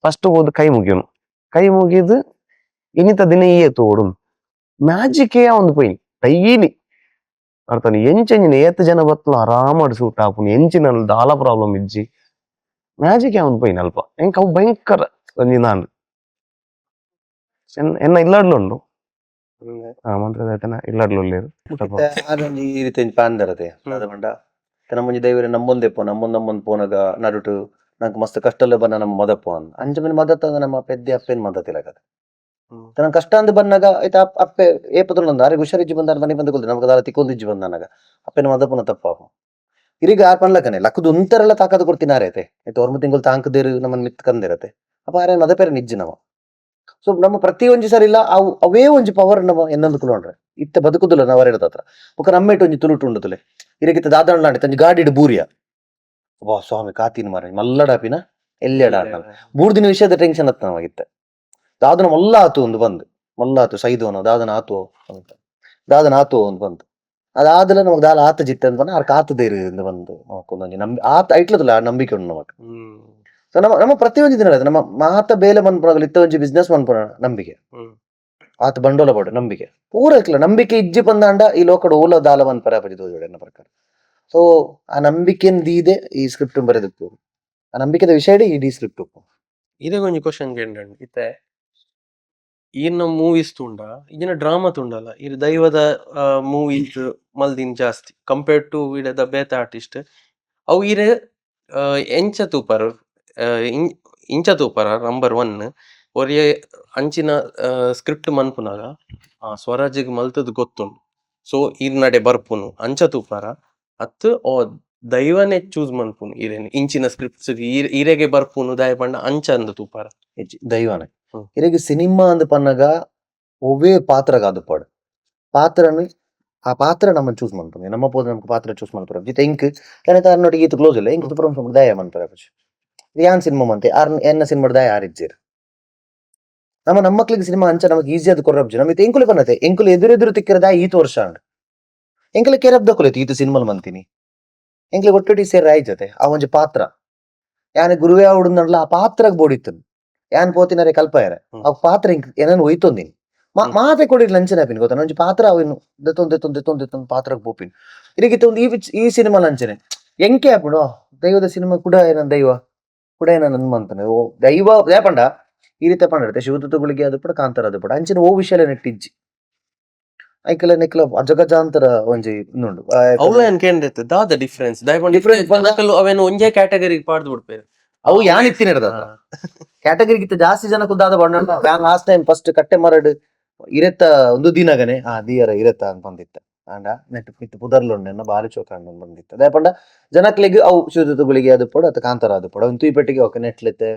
ಫಸ್ಟ್ ಹೋದು ಕೈ ಮುಗಿಯುನು ಕೈ ಮುಗಿದು ಇನಿತ ದಿನ ಈಯೆ ತೋಡು ಮ್ಯಾಜಿಕ್ ಒಂದು ಪೋಯಿನ್ ಡೈಲಿ ಅರ್ಥನ ಎಂಚೆಂಜಿನ ಏತ್ ಜನ ಬತ್ತಲು ಆರಾಮಾಡಿ ಸೂಟ್ ಆಪುನು ಎಂಚಿನ ದಾಲ ಪ್ರಾಬ್ಲಮ್ ಇಜ್ಜಿ ಮ್ಯಾಜಿಕ್ ಒಂದು ಪೋಯಿನ್ ಅಲ್ಪ ಎಂಕ್ ಅವು ಭಯಂಕರ ಒಂಜಿನಾಂಡ್ ಎನ್ನ ಇಲ್ಲಾಡ್ಲು ಉಂಡು ಮಂತ್ರದೇವತನ ಇಲ್ಲಾಡ್ಲು ಉಳ್ಳೇರು ಅದೊಂದು ಈ ರೀತಿ ಪಾಂದರತೆ ಅದ ಪಂಡ ನಮ್ಮೊಂಜಿ ದೈವರೇ ನಮ್ಮೊಂದೆಪ್ಪೋ ನಮ್ಮೊಂದು ಪೋನಗ ನಡುಟು ನಂಗೆ ಮಸ್ತ್ ಕಷ್ಟಲ್ಲ ಬನ್ನ ನಮ್ಮ ಮದಪ್ಪು ಅನ್ ಅಂಚ ಮೇಲೆ ಮದತ್ತ ನಮ್ಮ ಪೆದ್ದೆ ಅಪ್ಪೇನ್ ಮದತಿಲಕದ ತನ್ನ ಕಷ್ಟ ಅಂದ್ ಬಂದಾಗ ಆಯ್ತಾ ಅಪ್ಪೆ ಏಪದೊಂದು ಅರೆ ಹುಷಾರಿಜ್ಜಿ ಬಂದ ಮನೆ ಬಂದು ಕೊಲ್ದು ನಮ್ಗೆ ದಾರ ತಿಕ್ಕೊಂದಿಜ್ಜಿ ಬಂದನಾಗ ಅಪ್ಪೇನ ಮದಪ್ಪನ ತಪ್ಪಾಪ ಇರಿಗ ಆ ಪನ್ಲಕನೆ ಲಕ್ಕದು ಉಂತರೆಲ್ಲ ತಾಕದ ಕೊಡ್ತಿನಾರೈತೆ ಆಯ್ತು 1 ತಿಂಗಳು ತಾಂಕದೇರು ನಮ್ಮನ್ ಮಿತ್ಕಂದಿರತ್ತೆ ಅಪ್ಪ ಅರೆ ಮದಪೇರ ನಿಜ್ಜಿ ನಮ್ಮ ಸೊ ನಮ್ಮ ಪ್ರತಿ ಒಂಜಿ ಸರಿ ಇಲ್ಲ ಅವು ಅವೇ ಒಂಜಿ ಪವರ್ ನಮ್ಮ ಎನ್ನೊಂದು ಕುಲೋಣ್ರೆ ಇತ್ತ ಬದುಕುದಿಲ್ಲ ನಾವು ಅವರ ಹತ್ರ ಒಕ್ಕ ನಮ್ಮೇಟ್ ಒಂಜಿ ತುಳುಟು ಉಂಡುತ್ತಲೆ ಇರಗಿತ್ತ ದಾದಾಂಡ್ಲಾಂಡೆ ತಂಜಿ ಗಾಡಿಡ್ ಬೂರಿಯ ವಾ ಸ್ವಾಮಿ ಕಾತಿನ ಮಾರ ಮಲ್ಲಡಾಪಿನ ಎಲ್ಲೆಡ 3 ದಿನ ವಿಷಯದ ಟೆನ್ಷನ್ ಹತ್ತ ನಮಗಿತ್ತ ದಾದನ ಮಲ್ಲ ಆತು ಒಂದು ಬಂದು ಮಲ್ಲ ಆತು ಸೈದೋನ ದಾದನ ಆತು ಅಂತ ದಾದನ ಆತು ಒಂದು ಬಂತು ಅದಾದಲ ನಮಗ್ ದಾಲ ಆತ ಜಿತ್ತ ಅಂತ ಆರ್ ಕಾತದೇರು ಬಂದು ನಮಕೊಂದೊಂಜಿ ನಂಬಿ ಆತ ಐಟ್ಲದಲ್ಲ ಆ ನಂಬಿಕೆ ಉಂಡು ನಮಕ್ ಸೊ ನಮ್ಮ ಪ್ರತಿಯೊಂದು ದಿನ ನಮ್ಮ ಮಾತ ಬೇಲೆ ಮನ್ಪುನಾಗಲಿ ಇತ್ತ ಒಂಜಿ ಬಿಸ್ನೆಸ್ ಮನ್ಪುನ ನಂಬಿಕೆ ಆತ ಬಂಡೋಲ ಬೋಡು ನಂಬಿಕೆ ಪೂರ ಇಕ್ಲ ನಂಬಿಕೆ ಇಜ್ಜಿ ಬಂದಾಂಡ ಈ ಲೋಕಡ್ ಓಲ ದಾಲ ಮನ್ಪರ ಪರಿ ತೋಜೋಡು ಎನ್ನ ಪ್ರಕಾರ. ಸೊ ಆ ನಂಬಿಕೆನ್ ದೀದೆ ಈ ಸ್ಕ್ರಿಪ್ಟ್ ಬರೆದಿತ್ತು, ಆ ನಂಬಿಕೆದ ವಿಷಯ ಇಡೀ ಸ್ಕ್ರಿಪ್ಟ್. ಇದೇ ಒಂಜಿ ಕ್ವಶನ್ ಕೇಂದ್ರಂಡ್ ಇತ್ತೆ ಈರ್ನ ಮೂವೀಸ್ ತುಂಡ ಈಗಿನ ಡ್ರಾಮಾ ತುಂಡಲ್ಲ ಇರ್ ದೈವದ ಮೂವೀಸ್ ಮಲ್ದಿನ್ ಜಾಸ್ತಿ ಕಂಪೇರ್ಡ್ ಟು ಇಡದ ಬೇತ ಆರ್ಟಿಸ್ಟ್ ಅವು ಇರೆ ಎಂಚ ತೂಪರ್ ಇಂಚ ತೂಪರ ನಂಬರ್ 1 ಒರಿಯೆ ಅಂಚಿನ ಸ್ಕ್ರಿಪ್ಟ್ ಮನ್ಪುನಾಗ ಸ್ವರಾಜಿಗ್ ಮಲ್ತದ್ ಗೊತ್ತುಂಡು ಸೊ ಇರ್ ನಡೆ ಬರ್ಪುನು ಅಂಚ ತೂಪರ ಅತ್ ಓ ದೈವನೇ ಚೂಸ್ ಮನ್ಪುನು ಇರೇನು ಇಂಚಿನ ಸ್ಕ್ರಿಪ್ಟ್ಸ್ ಇರೆಗೆ ಬರ್ಪುನು ದಯ ಪಂಡ ಅಂಚ ಅಂದ ತೂಪರ ದೈವನೇ ಇರೆಗ್ ಸಿನಿಮಾ ಅಂದ್ ಪನ್ನಗ ಒವ್ವೇ ಪಾತ್ರ ಕಾದು ಪಾಡು ಪಾತ್ರನು ಆ ಪಾತ್ರ ನಮ್ಮ ಚೂಸ್ ಮನ್ಪುನು ನಮ್ಮ ಪೋದು ನಮ್ಗೆ ಪಾತ್ರ ಚೂಸ್ ಮನ್ಪುರ ಜಿತ ಇಂಕ್ ಕೆನತ ಅರ್ನೊಟ್ಟಿಗೆ ಈತ ಕ್ಲೋಸ್ ಇಲ್ಲ ಇಂಕ್ ತುಪ್ರ ದಯ ಮನ್ಪುರ ಇದು ಯಾನ್ ಸಿನಿಮಾ ಮಂತೆ ಎನ್ನ ಸಿನಿಮಾ ದಯ ಆರಿಜ್ಜೇರ್ ನಮ್ಮ ಮಕ್ಳಿಗೆ ಸಿನಿಮಾ ಅಂಚ ನಮಗೆ ಈಸಿ ಅದು ಕೊರ್ರಬ್ಜಿ ನಮಗೆ ಎಂಕುಲಿ ಬನ್ನತೆ ಎಂಕುಲು ಎದುರೆದುರು ತಿಕ್ಕಿರದ ಈತ ವರ್ಷ ಅಂಡ್ ಎಂಕುಲಿ ಕೆರಬ್ದಕೊಲೈತಿ ಈತ ಸಿನಿಮಾಲ್ ಮಂತೀನಿ ಎಂಕ್ಲಿ ಒಟ್ಟೊಟ್ಟಿ ಸೇರಿ ಆಯ್ ಜೊತೆ ಆ ಒಂಜಿ ಪಾತ್ರ ಯಾನ್ ಗುರುವೇ ಆವಡುಂದಲ್ಲ ಆ ಪಾತ್ರಗ್ ಬೋಡಿತ್ತನ್ ಯಾನ್ ಪೋತಿನರೆ ಕಲ್ಪಯರೆ ಆ ಪಾತ್ರ ಏನನ್ ಒಯ್ತೊಂದಿನಿ ಮಾತೆ ಕೊಡಿರ್ಲಿ ಅಂಚನೆ ಆಪಿನ್ ಗೊತ್ತ ಒಂಜಿ ಪಾತ್ರ ಅವೇನು ದೆತ್ತೊಂದ್ ಪಾತ್ರಗ್ ಬೋಪಿನ್ ಇರಿಗಿತ್ತ ಒಂದು ಈ ಸಿನಿಮಾಲ್ ಅಂಚನೆ ಎಂಕೆ ಆಪುಡು ದೈವದ ಸಿನಿಮಾ ಕೂಡ ಏನನ್ ದೈವ ಕೂಡ ಏನನ್ ಅನ್ಮಂತಾನೆ ಓ ದೈವ ಪಂಡ ಈ ರೀತಿ ಪಂಡ ಶಿವದತ್ತಗಳಿಗೆ ಅದು ಪಡ ಕಾಂತಾರ ಅದು ಪಡ ಅಂಚಿನ ಓ ವಿಷಯ ನೆಟ್ಟಿಜ್ಜಿ ಐಕಲ ನೆಕ್ಲ ಅಜಗಜಾಂತರ ಒಂಜಿ ಇನ್ನುಂಡು ಅವ್ಲ ಏನ್ ಕೇಂದ್ರತೆ ದಾದ ಡಿಫರೆನ್ಸ್ ಅವೇನು ಒಂಜೇ ಕ್ಯಾಟಗರಿ ಪಾಡ್ದು ಬಿಡ್ಪೇರು ಅವು ಯಾನ್ ಇತ್ತಿನ ಕ್ಯಾಟಗರಿಗಿತ್ತ ಜಾಸ್ತಿ ಜನ ಕುದ್ದಾದ ಬಣ್ಣ ಲಾಸ್ಟ್ ಟೈಮ್ ಫಸ್ಟ್ ಕಟ್ಟೆ ಮರಡ್ ಇರೆತ್ತ ಒಂದು ದಿನಗನೆ ದಿಯರ ಇರೆತ್ತ ಅಂತ ಬಂದಿತ್ತ ಅಂಡ ನೆಟ್ ಮಿತ್ ಪುದರ್ಲುಂಡೆನ್ನ ಬಾರಿ ಚೋಕಂಡ್ ಬಂದಿತ್ತ ಅದೇ ಪಂಡ ಜನಕ್ಲೆಗ್ ಅವು ಶಿವದತ್ತಗಳಿಗೆ ಅದು ಪಡ ಅತ್ತ ಕಾಂತಾರ ಅದು ಪಡ ಒಂದು ತೂಯಿಪೆಟ್ಟಿಗೆ ಓಕೆ ನೆಟ್ಲೆತ್ತೆ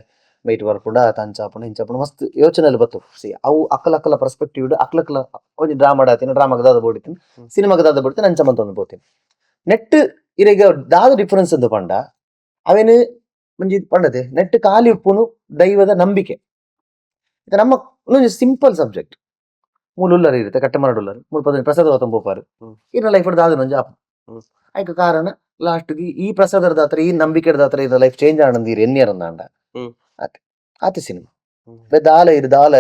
ಬೈಟ್ ಬರ್ಪುಂಡ ತಂಚಾಪುಂಡ ಇಂಚಾಪುಂಡ ಮಸ್ತ್ ಯೋಚನೆ ಬತ್ತು ಸಿ ಅವು ಅಕ್ಕಲ ಪರ್ಸ್ಪೆಕ್ಟಿವ್ ಅಕ್ಲಕ್ಕಲ ಒಂಜಿ ಡ್ರಾಮಾ ಆಡತೀನಿ ಡ್ರಾಮಾಗ ದಾದ ಬೋಡಿತೀನಿ ಸಿನಿಮಾಗ ದಾದ ಬೋಡ್ತೀನಿ ಅಂಚ ಮಂತ ಬೋತೀನಿ ನೆಟ್ ಇರೆಗ ದಾದ ಡಿಫರೆನ್ಸ್ ಅಂತ ಪಂಡ ಅವೇನು ಒಂಜಿ ಪಂಡತೆ ನೆಟ್ ಕಾಲಿ ಉಪ್ಪುನು ದೈವದ ನಂಬಿಕೆ ಇದು ನಮ್ಮ ಒಂದೊಂದು ಸಿಂಪಲ್ ಸಬ್ಜೆಕ್ಟ್ ಮೂಲ ಉಲ್ಲರ್ ಇರುತ್ತೆ ಕಟ್ಟೆ ಮರಡುಲ್ಲರು ಮೂಲ ಪ್ರಸಾದ ಹೊತ್ತಂ ಬೋಪಾರು ಇನ್ನ ಲೈಫ್ ದಾದ ನಂಜಿ ಆಪು ಆಯ್ಕೆ ಕಾರಣ ಲಾಸ್ಟ್ ಈ ಪ್ರಸಾದದ ದಾತ್ರ ಈ ನಂಬಿಕೆ ದಾತ್ರ ಇದು ಲೈಫ್ ಚೇಂಜ್ ಆನಂದೀರ್ ಎನ್ನಿಯರ್ ಅಂದ ಆತೆ ಆತೆ ಸಿನಿಮಾ ದಾಲ ಇರು ದಾಲ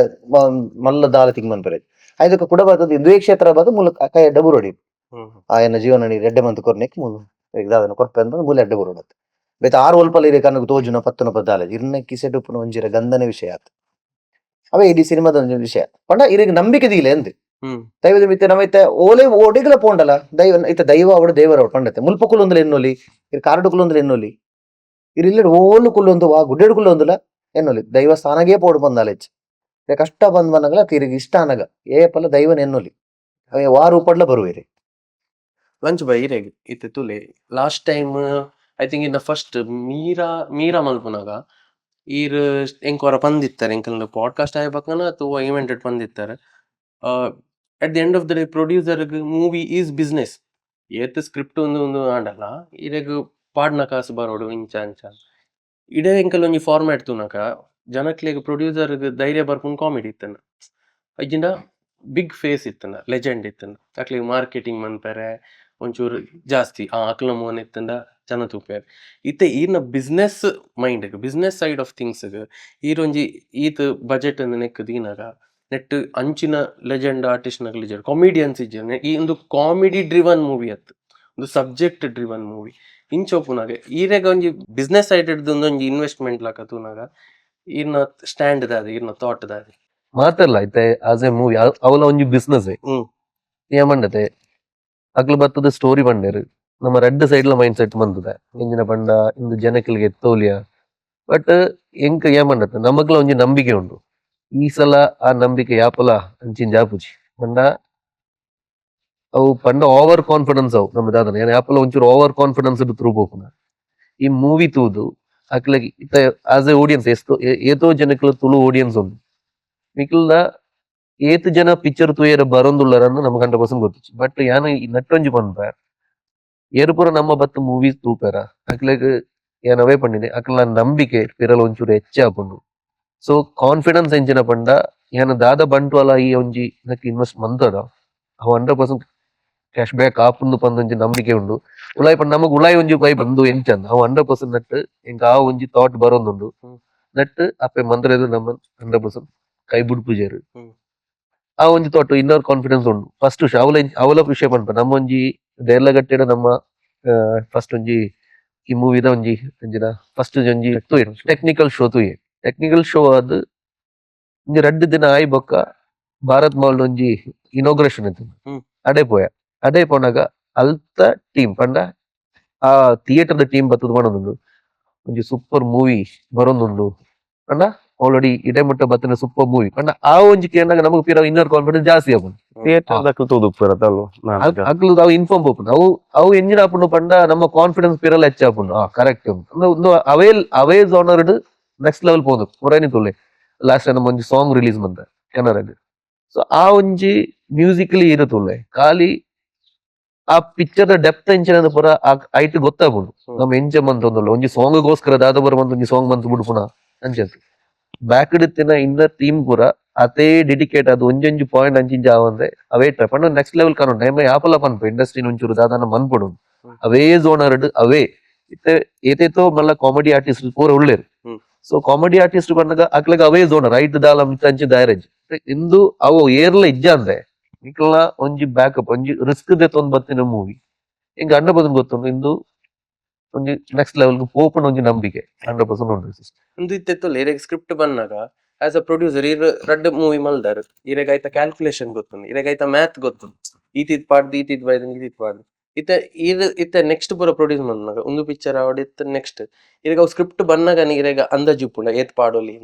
ಮಲ್ಲ ದಾಲ ತಿಂಗ್ ಮನ್ಪರೆ ಐದಕ್ಕೆ ಕೂಡ ಬರ್ತದೆ ದ್ವೇ ಕ್ಷೇತ್ರ ಬಾದ ಮೂಲ ಕೈ ಎಡ್ಡ ಬುರೋಡಿ ಆಯನ ಜೀವನ ನೀರು ಎಡ್ಡೆ ಮಂತ್ ಕೊರ್ನೆಕ್ ಮೂಲ ದಾದನ ಕೊರ್ಪೆ ಅಂತ ಮೂಲ ಎಡ್ಡೆ ಬುರೋಡತ್ತೆ ಬೇತ 6 ಒಲ್ಪಲ್ ಇರೆ ಕನಗ ತೋಜುನ 10 ಪದ್ದಾಲ ಇರ್ನ ಕಿಸೆಟ್ ಉಪ್ಪುನ ಒಂಜಿರ ಗಂಧನ ವಿಷಯ ಆತ ಅವೇ ಇಡೀ ಸಿನಿಮಾದ ಒಂದು ವಿಷಯ ಪಂಡ ಇರೆಗ್ ನಂಬಿಕೆ ದೀಲೆ ಎಂದ್ ದೈವದ ಮಿತ್ತೆ ನಮೈತೆ ಓಲೆ ಓಡಿಗಲ ಪೋಂಡಲ ದೈವ ಇತ್ತ ದೈವ ಅವಡು ದೇವರ ಪಂಡತೆ ಮುಲ್ಪ ಕುಲ್ಲೊಂದಲ ಎನ್ನೊಲಿ ಇರ್ ಕಾರ್ಡು ಕುಲ್ಲೊಂದಲ ಎನ್ನೊಲಿ ಇರಿಲ್ಲ ಓಲು ಕುಲ್ಲೊಂದು ವಾ ಗುಡ್ಡೆಡು ಕುಲ್ಲೊಂದಲ ಎನ್ನೊಲಿ ದೈವ ಸ್ಥಾನಗೇ ಪೋಡು ಬಂದಾಲೆಚ್ ಕಷ್ಟ ಬಂದ್ ಬನ್ನಗಲ ತಿರುಗಿ ಇಷ್ಟ ಅನಗ ಏಪಲ ದೈವನ ಎನ್ನೊಲಿ ಅವೇ ವಾ ರೂಪಡ್ಲ ಬರುವೇರಿ ಲಂಚ್ ಬೈ ಇರೆಗ್ ಇತ್ತೆ ತುಲೆ last time I think in the first Meera ಮಲ್ಪುನಾಗ ಈರ್ ಎಂಕೊರ ಪಂದಿತ್ತಾರೆ ಎಂಕಲ್ನ ಪಾಡ್ಕಾಸ್ಟ್ ಆಯ್ಬಕ್ಕನ ಅಥವಾ ಇವೆಂಟೆಡ್ ಪಂದಿತ್ತಾರೆ at the end of the day ಪ್ರೊಡ್ಯೂಸರ್ಗ್ ಮೂವಿ ಈಸ್ ಬಿಸ್ನೆಸ್ ಏತ್ ಸ್ಕ್ರಿಪ್ಟ್ ಒಂದು ಆಂಡಲ್ಲ ಇರೆಗ್ ಪಾಡ್ನ ಕಾಸು ಬರೋಡು ಇಂಚ ಅಂಚ ಇಡೇ ಎಂಕಲ್ ಒಂಜಿ ಫಾರ್ಮ್ಯಾಟ್ ತುನಕ ಜನಕ್ಲೆಗ್ ಪ್ರೊಡ್ಯೂಸರ್ಗ್ ಧೈರ್ಯ ಬರ್ಪುನ್ ಕಾಮಿಡಿ ಇತ್ತನ ಅಜ್ಜಿಂಡ ಬಿಗ್ ಫೇಸ್ ಇತ್ತನ ಲೆಜೆಂಡ್ ಇತ್ತನ ಅಕ್ಲಿಗ್ ಮಾರ್ಕೆಟಿಂಗ್ ಮನ್ಪೆರೆ ಒಂಚೂರು ಜಾಸ್ತಿ ಅಕ್ಲ ಮೋನ್ ಇತ್ತಂಡ ಜನ ತೂಪೇರ್ ಇತ್ತೆ ಈರ್ನ business mind business side of things ಈರೊಂಜಿ ಈತ್ ಬಜೆಟ್ ನೆಕ್ ದೀನಾಗ ನೆಟ್ ಅಂಚಿನ ಲೆಜೆಂಡ್ ಆರ್ಟಿಸ್ಟ್ ನಗ ಲೆಜೆಂಡ್ ಕಾಮಿಡಿಯನ್ಸ್ ಇಜ್ಜೆ ಈ ಒಂದು ಕಾಮಿಡಿ ಡ್ರಿವನ್ ಮೂವಿ ಅತ್ತು ಒಂದು ಸಬ್ಜೆಕ್ಟ್ ಡ್ರಿವನ್ ಮೂವಿ ಇಂಚೋಪುನಾಗ ಈರೆಗ ಒಂಜಿ ಬಿಸ್ನೆಸ್ ಸೈಡ್ ಒಂದೊಂಜಿ ಇನ್ವೆಸ್ಟ್ಮೆಂಟ್ ಲಾಕ ತೂನಾಗ ಈರ್ನ ಸ್ಟ್ಯಾಂಡ್ ದಾದೆ ಈರ್ನ ಥಾಟ್ ದಾದೆ ಮಾತಲ್ಲ ಐತೆ ಆಸ್ ಎ ಮೂವಿ ಅವಲ ಒಂಜಿ ಬಿಸ್ನೆಸ್ ಏಮಂಡತೆ ಅಕ್ಲು ಬತ್ತದ ಸ್ಟೋರಿ ಬಂಡೇರು ನಮ್ಮ ರೆಡ್ ಸೈಡ್ಲ ಮೈಂಡ್ ಸೆಟ್ ಬಂದದ ಇಂಜಿನ ಪಂಡ ಇಂದು ಜನಕ್ಲಿಗೆ ಎತ್ತೋಲಿಯ ಬಟ್ ಎಂಕ ಏಮಂಡತೆ ನಮಗ್ಲ ಒಂಜಿ ನಂಬಿಕೆ ಉಂಡು ಈ ಸಲ ಆ ನಂಬಿಕೆ ಯಾಪಲ ಅಂಚಿನ ಜಾಪುಜಿ ಪಂಡ ಅವು ಪಂಡ ಓವರ್ ಕಾನ್ಫಿಡೆನ್ಸ್ ಅವು ನಮ್ಮ ದಾದನ ಏನ್ ಯಾಪಲ ಒಂಚೂರು ಓವರ್ ಕಾನ್ಫಿಡೆನ್ಸ್ ತ್ರೂ ಬೋಪುನ ಈ ಮೂವಿ ತೂದು ಅಕ್ಲಗಿ ಇತ್ತ ಆಸ್ ಎ ಆಡಿಯನ್ಸ್ ಏತೋ ಜನಕ್ಲ ತುಳು ಆಡಿಯನ್ಸ್ ಉಂಡು ಮಿಕ್ಲ್ದ ಏತ್ ಜನ ಪಿಕ್ಚರ್ ತೂಯರ ಬರೊಂದುಳ್ಳರನ್ನು ನಮ್ಗೆ 100% ಗೊತ್ತಿಚ್ಚು ಬಟ್ ಯಾನ ನಟ್ಟೊಂಜಿ ಪಂಪ ಏರು ಪೂರ ನಮ್ಮ ಬತ್ತು ಮೂವೀಸ್ ತೂಪೆರ ಅಕ್ಲೆಗ್ ಏನವೇ ಪಂಡಿದೆ ಅಕ್ಲ ನಂಬಿಕೆ ಪಿರಲ್ ಒಂಚೂರು ಹೆಚ್ಚೆ ಆಪುಂಡು ಸೊ ಕಾನ್ಫಿಡೆನ್ಸ್ ಎಂಚಿನ ಪಂಡ ಏನ ದಾದ ಬಂಟ್ವಾಲ ಈ ಒಂಜಿ ಇದಕ್ಕೆ ಇನ್ವೆಸ್ಟ್ ಮಂತದ ಅವು 100% ಕ್ಯಾಶ್ ಬ್ಯಾಕ್ ಆಪುಂದು ಪಂದೊಂಜಿ ನಂಬಿಕೆ ಉಂಡು ಉಲಾಯ್ ಪಂಡ ನಮಕ್ ಉಲಾಯ್ ಒಂಜಿ ಪೈ ಬಂದು ಎಂಚಂದ ಅವು 100% ನಟ್ ಎಂಕ್ ಆ ಒಂಜಿ ಥಾಟ್ ಬರೋಂದುಂಡು ನಟ್ ಅಪ್ಪೆ ಮಂತ್ರೆದು ನಮ್ಮ 100% ಕೈ ಬುಡ್ಪುಜೆರ್ ಆ ಒಂಜಿ ಥಾಟ್ ಇನ್ನರ್ ಕಾನ್ಫಿಡೆನ್ಸ್ ಉಂಡು ಫಸ್ಟ್ ಅವಲ ವಿಷಯ ಪಂಪ ನಮ್ಮ ಒಂಜಿ ದೇರ್ಲಗಟ್ಟೆಡ ನಮ್ಮ ಫಸ್ಟ್ ಒಂಜಿ ಈ ಮೂವಿದ ಒಂಜಿ ಫಸ್ಟ್ ಒಂಜಿ ಟೆಕ್ನಿಕಲ್ ಶೋ ತೂಯೆ ಟೆಕ್ನಿಕಲ್ ಶೋ ಅದು ಒಂಜಿ 2 ದಿನ ಆಯ್ ಬೊಕ್ಕ ಭಾರತ್ ಮಾಲ್ ಒಂಜಿ ಇನಾಗ್ರೇಷನ್ ಇತ್ತು ಅಡೆ ಪೋನಾಗ ಅಲ್ತ ಟೀಮ್ ಪಂಡ ಆ ಥಿಯೇಟರ್ ಟೀಮ್ ಬತ್ತದ ಮಾಡೋದುಂಡು ಒಂಜಿ ಸೂಪರ್ ಮೂವಿ ಬರೋದುಂಡು ಪಂಡ ಆಲ್ರೆಡಿ ಇಡೆ ಮುಟ್ಟ ಬತ್ತಿನ ಸೂಪರ್ ಮೂವಿ ಪಂಡ ಆ ಒಂಜಿ ಕೇಂದಾಗ ನಮಗ್ ಪಿರ ಇನ್ನರ್ ಕಾನ್ಫಿಡೆನ್ಸ್ ಜಾಸ್ತಿ ಆಪುಂಡು ಥಿಯೇಟರ್ ದಕ್ಕಲ್ ತೂದುಪ್ಪುರತ್ತಲ್ವ ಅಕ್ಲು ಅವು ಇನ್ಫಾರ್ಮ್ ಆಪುಂಡು ಅವು ಎಂಜಿನ ಆಪುಂಡು ಪಂಡ ನಮ್ಮ ಕಾನ್ಫಿಡೆನ್ಸ್ ಪಿರಲ್ ಹೆಚ್ಚ ಆಪುಂಡು ಕರೆಕ್ಟ್ ಒಂದು ಅವೇ ಜಾನರ್ಡ್ ನೆಕ್ಸ್ಟ್ ಲೆವೆಲ್ ಪೋದು ಪುರಾನಿ ತುಲೆ ಲಾಸ್ಟ್ ನಮ್ಮ ಒಂಜಿ ಸಾಂಗ್ ರಿಲೀಸ್ ಮಂತ ಕೆನರಾಗ ಸೊ ಆ ಒಂಜಿ ಮ್ಯೂಸಿಕಲಿ ಇರುತ್ತುಲ್ಲೆ ಖಾಲಿ ಆ ಪಿಕ್ಚರ್ ಡೆಪ್ತ್ ಎಂಚಿನ ಪುರ ಐಟ್ ಗೊತ್ತಾಗ್ಬೋದು ನಮ್ಮ ಎಂಚ ಮಂತ್ ಒಂದಲ್ಲ ಒಂಜಿ ಸಾಂಗ್ ಗೋಸ್ಕರ ದಾದ ಬರ ಮಂತ್ ಒಂಜಿ ಸಾಂಗ್ ಮಂತ್ ಬಿಡ್ಪುನ ಅಂಚಂತ ಬ್ಯಾಕ್ ಇಡ್ತಿನ ಇನ್ನರ್ ಟೀಮ್ ಪೂರ ಅದೇ ಡೆಡಿಕೇಟ್ ಅದು ಒಂಜೊಂಜಿ ಪಾಯಿಂಟ್ ಅಂಚಿಂಚ ಆವಂದ್ರೆ ಅವೇ ಪಂಡ ನೆಕ್ಸ್ಟ್ ಲೆವೆಲ್ ಕಾಣುಂಡು ಟೈಮ್ ಯಾಪಲ ಪನ್ಪ ಇಂಡಸ್ಟ್ರಿ ಒಂಚೂರು ದಾದಾನ ಮನ್ಪುಡು ಅವೇ ಝೋನರ್ಡ್ ಅವೇ ಇತ್ತೆ ಏತೇತೋ ಮಲ್ಲ ಕಾಮಿಡಿ ಆರ್ಟಿಸ್ಟ್ ಪೂರ ಉಳ್ಳೇರು ಸೊ ಕಾಮಿಡಿ ಆರ್ಟಿಸ್ಟ್ ಬಂದಾಗ ಅಕ್ಲೆಗ್ ಅವೇ ಝೋನರ್ ರೈಟ್ ದಾಲ ಮಿತ್ತಂಚಿ ದಾಯರೇಜ್ ಇಂದು ಅವು ಏರ್ಲ ಇಜ್ಜ ಅಂದ್ರೆ ನಿಕ್ಲ ಒಂಜಿ ಬ್ಯಾಕಪ್ ಒಂಜಿ ರಿಸ್ಕ್ ದೆತ್ತೊಂದು ಬತ್ತಿನ ಮೂವಿ ಹಿಂಗ 100% ಗೊತ್ತುಂಡು ಇಂದು ಒಂಜಿ ನೆಕ್ಸ್ಟ್ ಲೆವೆಲ್ ಪೋಪುನ ಒಂಜಿ ನಂಬಿಕೆ 100% ಉಂಡು ಒಂದು ಇತ್ತೆತ್ತಲ್ಲ ಇರೆಗ್ ಸ್ಕ್ರಿಪ್ಟ್ ಬಂದಾಗ ಆಸ್ ಅ ಪ್ರೊಡ್ಯೂಸರ್ ರಡ್ಡ್ ಮೂವಿ ಮಲ್ದಾರ್ ಇರೆಗಾಯ್ತ ಕ್ಯಾಲ್ಕುಲೇಷನ್ ಗೊತ್ತುಂಡು ಇರೆಗಾಯ್ತ ಮ್ಯಾಥ್ ಗೊತ್ತುಂಡು ಈತಿದ್ ಪಾಡ್ದು ಈತಿದ್ ಬೈದು ಈತಿದ್ ಪಾಡ್ದು ಇತ್ತೆ ನೆಕ್ಸ್ಟ್ ಪೂರ ಪ್ರೊಡ್ಯೂಸ್ ಬಂದಾಗ ಒಂದು ಪಿಕ್ಚರ್ ಆವಡಿತ್ತು ನೆಕ್ಸ್ಟ್ ಇರೆಗ ಸ್ಕ್ರಿಪ್ಟ್ ಬಂದಾಗ ಇರೆಗ ಅಂದಾಜು ಉಪ್ಪುಂಡ ಏತ್ ಪಾಡೋಲಿ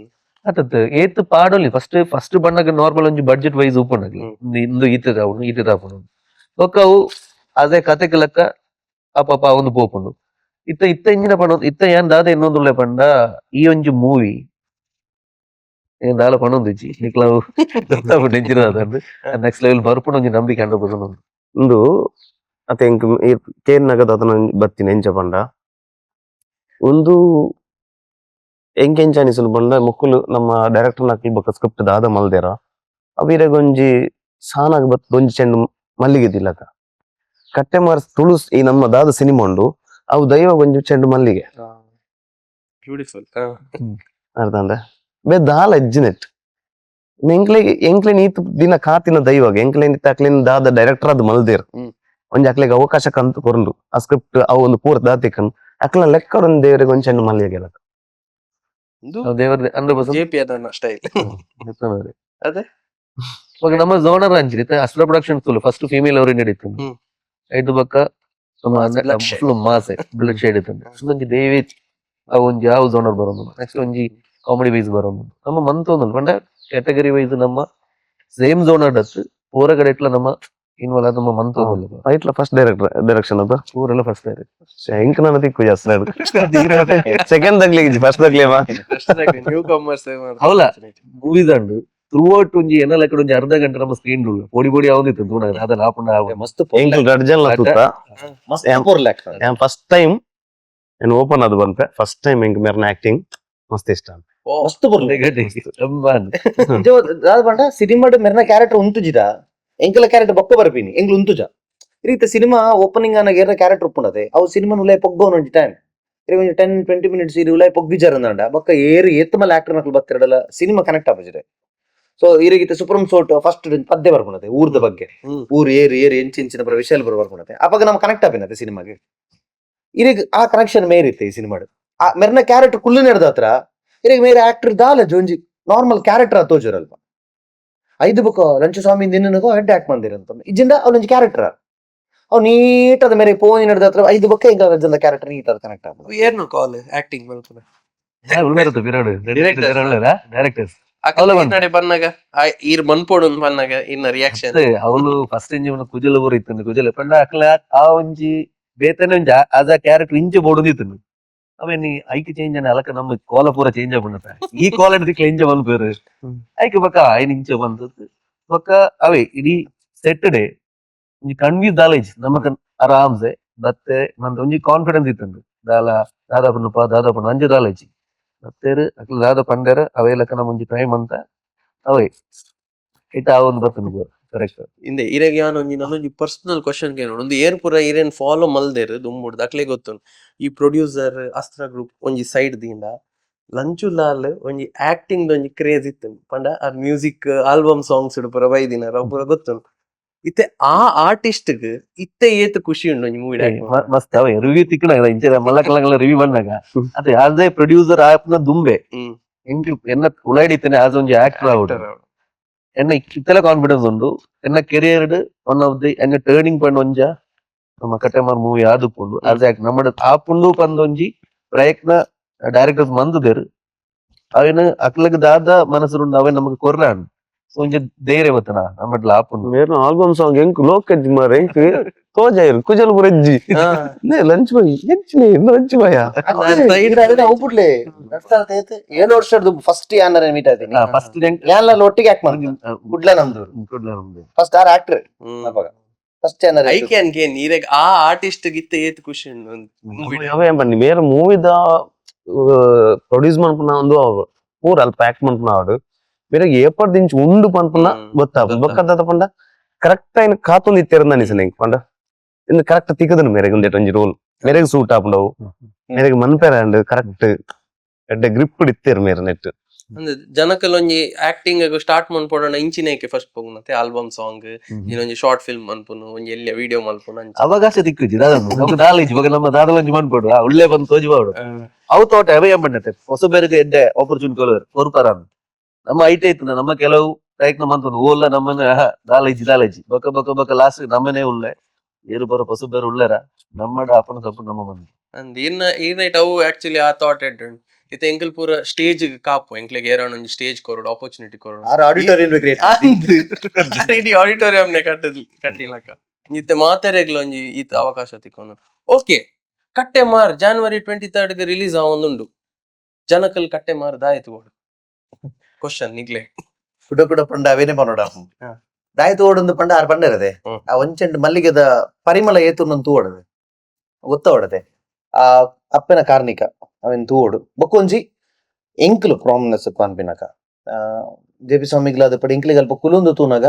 ಅತತ್ ಏತ್ ಪಾಡೋಲಿ ಫಸ್ಟ್ ಬಂದಾಗ ನಾರ್ಮಲ್ ಒಂಜಿ ಬಡ್ಜೆಟ್ ವೈಸ್ ಉಪ್ಪುಂಡಾಗ್ಲಿ ಇಂದು ಈತದ ಅವನು ಈತದ ಆಪುಂಡು ಬೊಕ್ಕ ಅವು ಅದೇ ಕತೆಗೆ ಲೆಕ್ಕ ಅಪ್ಪ ಒಂದು ಪೋಪುಂಡು ಇತ್ತ ಇಂಜಿನ ಪಂಡ ಇತ್ತ ಏನ್ ದಾದ ಇನ್ನೊಂದುಲ್ಲೆ ಪಂಡ ಈ ಒಂಜಿ ಮೂವಿ ಏನ್ ದಾಲ ಪಂಡೊಂದಿಜ್ಜಿ ನಿಕ್ಲಾವು ಗೊತ್ತಾಗ್ಬಿಟ್ಟು ಎಂಚಿನ ಅದಂದು ನೆಕ್ಸ್ಟ್ ಲೆವೆಲ್ ಬರ್ಪುಂಡು ಒಂಜಿ ನಂಬಿಕೆ 100% ಉಂಡು ಇಂದು ಅತ್ತೆ ಎಂಕ್ ಕೇರ್ನಗದ ಅದನ್ನ ಬರ್ತೀನಿ ಎಂಚ ಪಂಡ ಒಂದು ಎಂಕೆಂಚ ಅನಿಸಲು ಬಂಡ ಮುಕ್ಕುಲು ನಮ್ಮ ಡೈರೆಕ್ಟರ್ ನಕಲ್ ಬೊಕ್ಕ ಸ್ಕ್ರಿಪ್ಟ್ ದಾದ ಮಲ್ದೇರ ಅವಿರಗೊಂಜಿ ಸಾನಾಗ ಬತ್ತದ ಒಂಜಿ ಚೆಂಡು ಮಲ್ಲಿಗೆ ಕಟ್ಟೆ ಮಾರ್ಸ್ ತುಳುಸ್ ಈ ನಮ್ಮ ದಾದ ಸಿನಿಮಾ ಉಂಡು ಅವು ದೈವ ಒಂಜಿ ಚೆಂಡು ಮಲ್ಲಿಗೆ ಬ್ಯೂಟಿಫುಲ್ ಅರ್ಥ ಅಂದ್ರೆ ಬೇ ದಾಲ ಎಜ್ಜಿನೆಟ್ ಎಂಕ್ಲೆನ್ ಈತ ದಿನ ಕಾತಿನ ದೈವಾಗ ಎಂಕ್ಲೆನ್ ಅಕ್ಲೆನ್ ದಾದ ಡೈರೆಕ್ಟರ್ ಅದು ಮಲ್ದೇರ್ ಒಂಜಿ ಅಕ್ಲೆಗ್ ಅವಕಾಶ ಕಂತು ಕೊರ್ಲು ಆ ಸ್ಕ್ರಿಪ್ಟ್ ಅವು ಒಂದು ಪೂರ ದಾತಿಕನ್ ಅಕ್ಲ ಲೆಕ್ಕ ಒಂದು ದೇವರಿಗೆ ಒಂದ್ ಚೆಂಡು ಮಲ್ಲಿಗೆ ದೇವರ 100% ಜೆಪಿ ಅದನ್ನ ಸ್ಟೈಲ್ ಅದೇ ಇವಾಗ ನಮ್ಮ ಝೋನರ್ ಅಂಚಿರಿ ಅಸ್ತ್ರ ಪ್ರೊಡಕ್ಷನ್ ಫಸ್ಟ್ ಫೀಮೇಲ್ ಓರಿಯೆಂಟೆಡ್ ಇತ್ತು ಐದು ಬಕ್ಕ ಫುಲ್ ಮಾಸೆ ಬ್ಲಡ್ ಶೇಡ್ ಇತ್ತು ಒಂಜಿ ದೇವಿ ಅವು ಒಂಜಿ ಯಾವ ಝೋನರ್ ಬರೋದು ನೆಕ್ಸ್ಟ್ ಒಂಜಿ ಕಾಮಿಡಿ ವೈಸ್ ಬರೋದು ನಮ್ಮ ಮಂತ್ ಒಂದು ಪಂಡ ಕ್ಯಾಟಗರಿ ವೈಸ್ ನಮ್ಮ ಸೇಮ್ ಝೋನರ್ ಡಸ್ ಪೂರ ಕಡೆ ಇಟ್ಲ ನಮ್ಮ ಇನ್ವಾಲ್ ನಮ್ಮ ಮಂತ್ ಐಟ್ಲ ಫಸ್ಟ್ ಡೈರೆಕ್ಷನ್ ಅದು ಪೂರೆಲ್ಲ ಫಸ್ಟ್ ಡೈರೆಕ್ಟ್ ಎಂಕ್ ನನ್ನ ತಿಕ್ಕು ಜಾಸ್ತಿ ಸೆಕೆಂಡ್ ತಗ್ಲಿಗೆ ಫಸ್ಟ್ ನ್ಯೂ ಕಮರ್ಸ್ ಹೌಲ ಮೂವೀಸ್ ಅಂಡು ಥ್ರೂ ಔಟ್ ಒಂಜಿ ಎನ್ನ ಲೆಕ್ಕ ಒಂಜಿ ಅರ್ಧ ಗಂಟೆ ನಮ್ಮ ಸ್ಕ್ರೀನ್ ರೂಲ್ ಪೊಡಿ ಆവുದಿತ್ತು ತೂನಾಗ ಅದನ್ನ ಆಪುಂಡ ಮಸ್ತ್ ಎಂಕ್ ಅರ್ಜನ್ ಫಸ್ಟ್ ಟೈಮ್ నేను ఓపెన్ అది ಬಂತೆ ಫಸ್ಟ್ ಟೈಮ್ ಎಂಕ್ ಮೇರ್ನ ಆಕ್ಟಿಂಗ್ ಮಸ್ತ್ ಇಷ್ಟ ಮಸ್ತ್ ಪಂಡ ಸಿನಿಮಾಡ್ ಮೆರ್ನ ಕ್ಯಾರೆಕ್ಟರ್ ಉಂತುಜಿದ ಎಂಕಲ ಕ್ಯಾರೆಕ್ಟರ್ ಬೊಕ್ಕ ಬರ್ಪೀನಿ ಎಂಗ್ಲು ಉಂತುಜ ರೀತ ಸಿನಿಮಾ ಓಪನಿಂಗ್ ಅನ್ನ ಏರ ಕ್ಯಾರೆಕ್ಟರ್ ಉಪ್ಪುಂಡದೆ ಅವು ಸಿನಿಮಾ ಉಲಾಯ್ ಪೊಗ್ಗೋನ್ ಒಂಜಿ ಟೈಮ್ ಒಂಜಿ 10-20 ಮಿನಿಟ್ಸ್ ಇರು ಉಲಾಯ್ ಪೊಗ್ಗಿಜಾರ ಅಂದಂಡ ಬೊಕ್ಕ ಏರು ಏತ್ ಮಲ್ಲ ಆಕ್ಟರ್ ನಕಲ್ ಬತ್ತಿರಡಲ ಸಿನಿಮಾ ಕನೆಕ್ಟ್ ಆಪಜಿರೆ ಸೊ ಇರಿಗಿತ ಸುಪ್ರಮ್ ಸೋಟ್ ಫಸ್ಟ್ ಪದ್ಯ ಬರ್ಪುಣತೆ ಊರ್ದ ಬಗ್ಗೆ ಊರು ಏರು ಎಂಚಿನ ಬರ ವಿಷಯ ಬರ್ಪುಣತೆ ಅವಾಗ ನಮ್ ಕನೆಕ್ಟ್ ಆಪಿನತೆ ಸಿನಿಮಾಗೆ ಇರಿಗ್ ಆ ಕನೆಕ್ಷನ್ ಮೇರಿತ್ತೆ ಈ ಸಿನಿಮಾಡ್ ಆ ಮೆರ್ನ ಕ್ಯಾರೆಕ್ಟರ್ ಕುಲ್ಲು ನಡೆದ ಹತ್ರ ಇರಿಗ್ ಮೇರೆ ಆಕ್ಟರ್ ದಾಲ ಒಂಜಿ ನಾರ್ಮಲ್ ಕ್ಯಾರೆಕ್ಟರ್ ತೋಜುರಲ್ಪ ಐದು ಬುಕ್ ಲಂಚಸ್ವಾಮಿ ನಿನ್ನಗೋ ಹೆಡ್ ಆಕ್ಟ್ ಮಂದಿರಂತ ಇಜಿಂದ ಅವನೊಂಜಿ ಕ್ಯಾರೆಕ್ಟರ್ ಅವ್ ನೀಟ್ ಅದ ಮೇರೆ ಪೋನ್ ನಡೆದ ಹತ್ರ ಐದು ಬುಕ್ ಈಗ ಕ್ಯಾರೆಕ್ಟರ್ ನೀಟ್ ಅದ ಕನೆಕ್ಟ್ ಆಗ್ಬೋದು ಏನು ಕಾಲ್ ಆಕ್ಟಿಂಗ್ ಬರ್ತದೆ ಡೈರೆಕ್ಟರ್ಸ್ ನಡೆ ಬಂದಾಗ ಈರ್ ಮನ್ಪೋಡು ಬಂದಾಗ ಇನ್ನ ರಿಯಾಕ್ಷನ್ ಅವಳು ಫಸ್ಟ್ ಇಂಜಿ ಕುಜಲ ಊರು ಇತ್ತು ಕುಜಲ ಪಂಡ ಅಕ್ಲ ಆ ಒಂಜಿ ಬೇತನೆ ಒಂಜಿ ಆಸ್ ಆ ಕ್ಯಾರೆಕ್ಟರ್ ಇಂಚೆ ಬೋಡುದಿತ್ತು ಅವೇನಿ ಐಕ್ ಚೇಂಜ್ ಅನ್ನ ಅಲಕ ನಮ್ಮ ಕೋಲ ಪೂರ ಚೇಂಜ್ ಆಗ್ಬಿಡತ್ತ ಈ ಕೋಲ ಹಿಡಿದಿಕ್ಲ ಇಂಚೆ ಬಂದ್ ಬೇರೆ ಐಕ್ ಬಕ್ಕ ಐನ್ ಇಂಚೆ ಬಂದದ್ದು ಬಕ್ಕ ಅವೇ ಇಡೀ ಸೆಟ್ ಡೇ ಒಂಜಿ ಕನ್ವ್ಯೂಸ್ ದಾಲೇಜ್ ನಮಕ್ ಆರಾಮ್ಸೆ ಮತ್ತೆ ನಂದು ಒಂಜಿ ಕಾನ್ಫಿಡೆನ್ಸ್ ಇತ್ತಂದು ದಾದಾಪುನ ಅಂಜೆ ದಾಲೇಜ್ ಮತ್ತೇರು ಅಕ್ಲ ದಾದ ಪಂಡರ ಅವೇ ಲೆಕ್ಕ ನಮ್ಮ ಒಂಜಿ ಟೈಮ್ ಅಂತ ಅವೇ ಇಟ್ಟ ಆ ಒಂದು ಬರ್ತನು ಕರೆಕ್ಟ್. ಇಂದೆ ಇರೆಗ್ ಯಾನ್ ಒಂಜಿ ನನ್ನೊಂಜಿ ಪರ್ಸನಲ್ ಕ್ವಶನ್ ಕೇನೋಡು ಒಂದು ಏರ್ ಪೂರ ಇರೇನ್ ಫಾಲೋ ಮಲ್ದೇರು ದುಂಬುಡು ಅಕ್ಲೆ ಗೊತ್ತುಂಡು ಈ ಪ್ರೊಡ್ಯೂಸರ್ ಅಸ್ತ್ರ ಗ್ರೂಪ್ ಒಂಜಿ ಸೈಡ್ ದಿಂದ ಲಂಚುಲಾಲ್ ಒಂಜಿ ಆಕ್ಟಿಂಗ್ ಒಂಜಿ ಕ್ರೇಜ್ ಇತ್ತು ಪಂಡ ಆ ಮ್ಯೂಸಿಕ್ ಆಲ್ಬಮ್ ಸಾಂಗ್ಸ್ ಪೂರ ಬೈದಿನ ಪೂರ ಗೊತ್ತುಂಡು ಇತ್ತೆ ಆ ಆರ್ಟಿಸ್ಟ್ ಇತ್ತೆ ಏತ್ ಖುಷಿ ಉಂಡು ಒಂಜಿ ಮೂವಿ ಮಸ್ತ್ ಅವ ರಿವ್ಯೂ ತಿಕ್ಕಣ ಇಂಚೆ ಮಲ್ಲ ಕಲಂಗಳ ರಿವ್ಯೂ ಬಂದಾಗ ಅದೇ ಯಾವ್ದೇ ಪ್ರೊಡ್ಯೂಸರ್ ಆಪ್ನ ದುಂಬೆ ಎಂಕ್ ಎನ್ನ ಉಲಾಡಿತ್ತೇನೆ ಆಸ್ ಒಂಜಿ ಆಕ್ಟರ್ ಆವಡು ಎನ್ನ ಇತ್ತಲ ಕಾನ್ಫಿಡೆನ್ಸ್ ಉಂಡು ಎನ್ನ ಕೆರಿಯರ್ ಒನ್ ಆಫ್ ದಿ ಎನ್ನ ಟರ್ನಿಂಗ್ ಪಾಯಿಂಟ್ ಒಂಜ ನಮ್ಮ ಕಟ್ಟೆಮಾರ್ ಮೂವಿ ಆದುಪ್ಪುಂಡು ಆಸ್ ಆಕ್ಟ್ ನಮ್ಮ ಆಪುಂಡು ಪಂದೊಂಜಿ ಪ್ರಯತ್ನ ಡೈರೆಕ್ಟರ್ಸ್ ಮಂದುದೇರು ಅವೇನು ಅಕ್ಲಗ್ ದಾದ ಮನಸ್ಸುಂಡು ಅವೇ ನಮಗ್ ಕೊರ್ರಾಂಡು ಸೊ ಒಂಜಿ ಧೈರ್ಯ ಬತ್ತನ ನಮ್ಮಟ್ಲ ಆಪುಂಡು ಮೇರ್ನ ಆಲ್ಬಮ್ ಸಾಂಗ್ ಎಂಕ್ ಲೋಕಜ್ಜಿ ಮಾರೆ ಎಂಕ್ ತೋಜಾಯಿರು ಕುಜಲ್ ಬುರಜ್ಜಿ ಲಂಚ್ ಬಾಯ್ ಎಂಚಿನೇ ಲಂಚ್ ಬಾಯ ಹೋಗ್ಬಿಡ್ಲಿ ಏಳು ವರ್ಷ ಫಸ್ಟ್ ಯಾನ ಮೀಟ್ ಆಯ್ತೀನಿ ಫಸ್ಟ್ ಯಾನ್ಲ ಒಟ್ಟಿಗೆ ಆಕ್ಟ್ ಮಾಡ್ತೀನಿ ಕುಡ್ಲ ನಮ್ದು ಫಸ್ಟ್ ಆರ್ ಆಕ್ಟರ್ ಫಸ್ಟ್ ಯಾನ ಐ ಕ್ಯಾನ್ ಕೇನ್ ಇರೆಗ್ ಆ ಆರ್ಟಿಸ್ಟ್ ಗಿತ್ತೆ ಏತ್ ಖುಷಿ ಉಂಡು ಅವೇ ಬನ್ನಿ ಮೇರೆ ಮೂವಿದ ಪ್ರೊಡ್ಯೂಸ್ ಮನ್ಪುನ ಒಂದು ಪೂರ ಅಲ್ಪ ಆಕ್ಟ್ ಮನ್ಪುನ ಅವಡು ಬೇರೆ ಏಪರ್ ದಿಂಚ್ ಉಂಡು ಪನ್ಪುನ ಗೊತ್ತಾಗ ಬೊಕ್ಕದ ಪಂಡ ಕರೆಕ್ಟ್ ಆಯ್ನ ಕಾತೊಂದು ಇತ್ತೇರಂದ ಅನಿಸನ ಪಂಡ ಇಂದು ಕರೆಕ್ಟ್ ತಿಕ್ಕದನು ಮೇರೆಗೆ ಒಂದೇಟ್ ಒಂಜಿ ರೋಲ್ ಮೇರೆಗೆ ಸೂಟ್ ಆಪುಂಡವು ಮೇರೆಗೆ ಮನ್ಪೇರ ಅಂಡ್ ಕರೆಕ್ಟ್ ಎಡ್ಡೆ ಗ್ರಿಪ್ ಇತ್ತೇರು ಮೇರೆ ನೆಟ್ ಅಂದ್ರೆ ಜನಕಲ್ ಒಂಜಿ ಆಕ್ಟಿಂಗ್ ಸ್ಟಾರ್ಟ್ ಮನ್ಪೊಡೋಣ ಇಂಚಿನೇಕೆ ಫಸ್ಟ್ ಪೋಗುನತೆ ಆಲ್ಬಮ್ ಸಾಂಗ್ ಇನ್ನೊಂಜಿ ಶಾರ್ಟ್ ಫಿಲ್ಮ್ ಮನ್ಪುನು ಒಂಜಿ ಎಲ್ಲಿ ವಿಡಿಯೋ ಮಲ್ಪುನು ಅಂಚ ಅವಕಾಶ ತಿಕ್ಕುಜಿ ದಾದನು ದಾಲೇಜ್ ಬಗ್ಗೆ ನಮ್ಮ ದಾದಲಂಜಿ ಮನ್ಪಡು ಒಳ್ಳೆ ಬಂದು ತೋಜಿ ಬಾಡು ಅವು ತೋಟ ಅವೇ ಎಂಬಣ್ಣತೆ ಹೊಸ ಬೇರೆಗೆ ಎಡ್ಡೆ ಆಪರ್ಚುನಿಟಿ ಕೊರ್ಪಾರ ನಮ್ಮ ಐಟೆ ಇತ್ತು ನಮ್ಮ ಕೆಲವು ಪ್ರಯತ್ನ ಮಂತನು ಓಲ್ಲ ನಮ್ಮನೆ ದಾಲೇಜಿ ಬೊಕ್ಕ ಲಾಸ್ಟ್ ನಮ್ಮನೆ ಉಳ್ಳೆ ಏರು ಬರೋ ಪಸು ಬೇರೆ ಉಳ್ಳೇರ ನಮ್ಮ ಅಪ್ಪನ ತಪ್ಪು ನಮ್ಮ ಮಂದಿ ಅಂದ್ ಏನೈಟ್ ಅವು ಆಕ್ಚುಲಿ ಆ ಥಾಟ್ ಎಡ್ಡ್ ಇತ್ತೆ ಎಂಕಲ್ ಪೂರ ಸ್ಟೇಜ್ ಕಾಪು ಎಂಕ್ಲೆಗ್ ಏರಾಣ ಒಂಜಿ ಸ್ಟೇಜ್ ಕೊರೋಡು ಆಪರ್ಚುನಿಟಿ ಕೊರೋಡು ಆರ್ ಆಡಿಟೋರಿಯಂ ಆಡಿಟೋರಿಯಂ ಕಟ್ಟಿಲಕ ಇತ್ತೆ ಮಾತೆರೆಗ್ಲ ಒಂಜಿ ಈತ ಅವಕಾಶ ತಿಕ್ಕೊಂಡು ಓಕೆ ಕಟ್ಟೆಮಾರ್ January 23rd ರಿಲೀಸ್ ಆವೊಂದುಂಡು ಜನಕಲ್ ಕಟ್ಟೆಮಾರ್ ದಾಯತ್ ಗೋಡು ಕ್ವಶನ್ ನಿಗ್ಲೆ ಕುಡ ಪಂಡ ಅವೇನೆ ಪನ್ನೋಡ ದಾಯ್ತು ಓಡೊಂದು ಪಂಡ ಆರ್ ಪಂಡರದೆ ಆ ಒಂಚೆಂಡು ಮಲ್ಲಿಗೆದ ಪರಿಮಳ ಏತುನೊಂದು ತೂವಡದೆ ಗೊತ್ತವಡದೆ ಆ ಅಪ್ಪನ ಕಾರ್ಣಿಕ ಅವೆನ್ ತೂವಡು ಬೊಕ್ಕೊಂಜಿ ಎಂಕ್ಲು ಪ್ರಾಮಿನೆಸ್ ಅನ್ಪಿನಕ ಜೆ.ಪಿ. ಸ್ವಾಮಿಗ್ಲಾದ ಪಡಿ ಎಂಕ್ಲಿಗೆ ಅಲ್ಪ ಕುಲುಂದು ತೂನಗ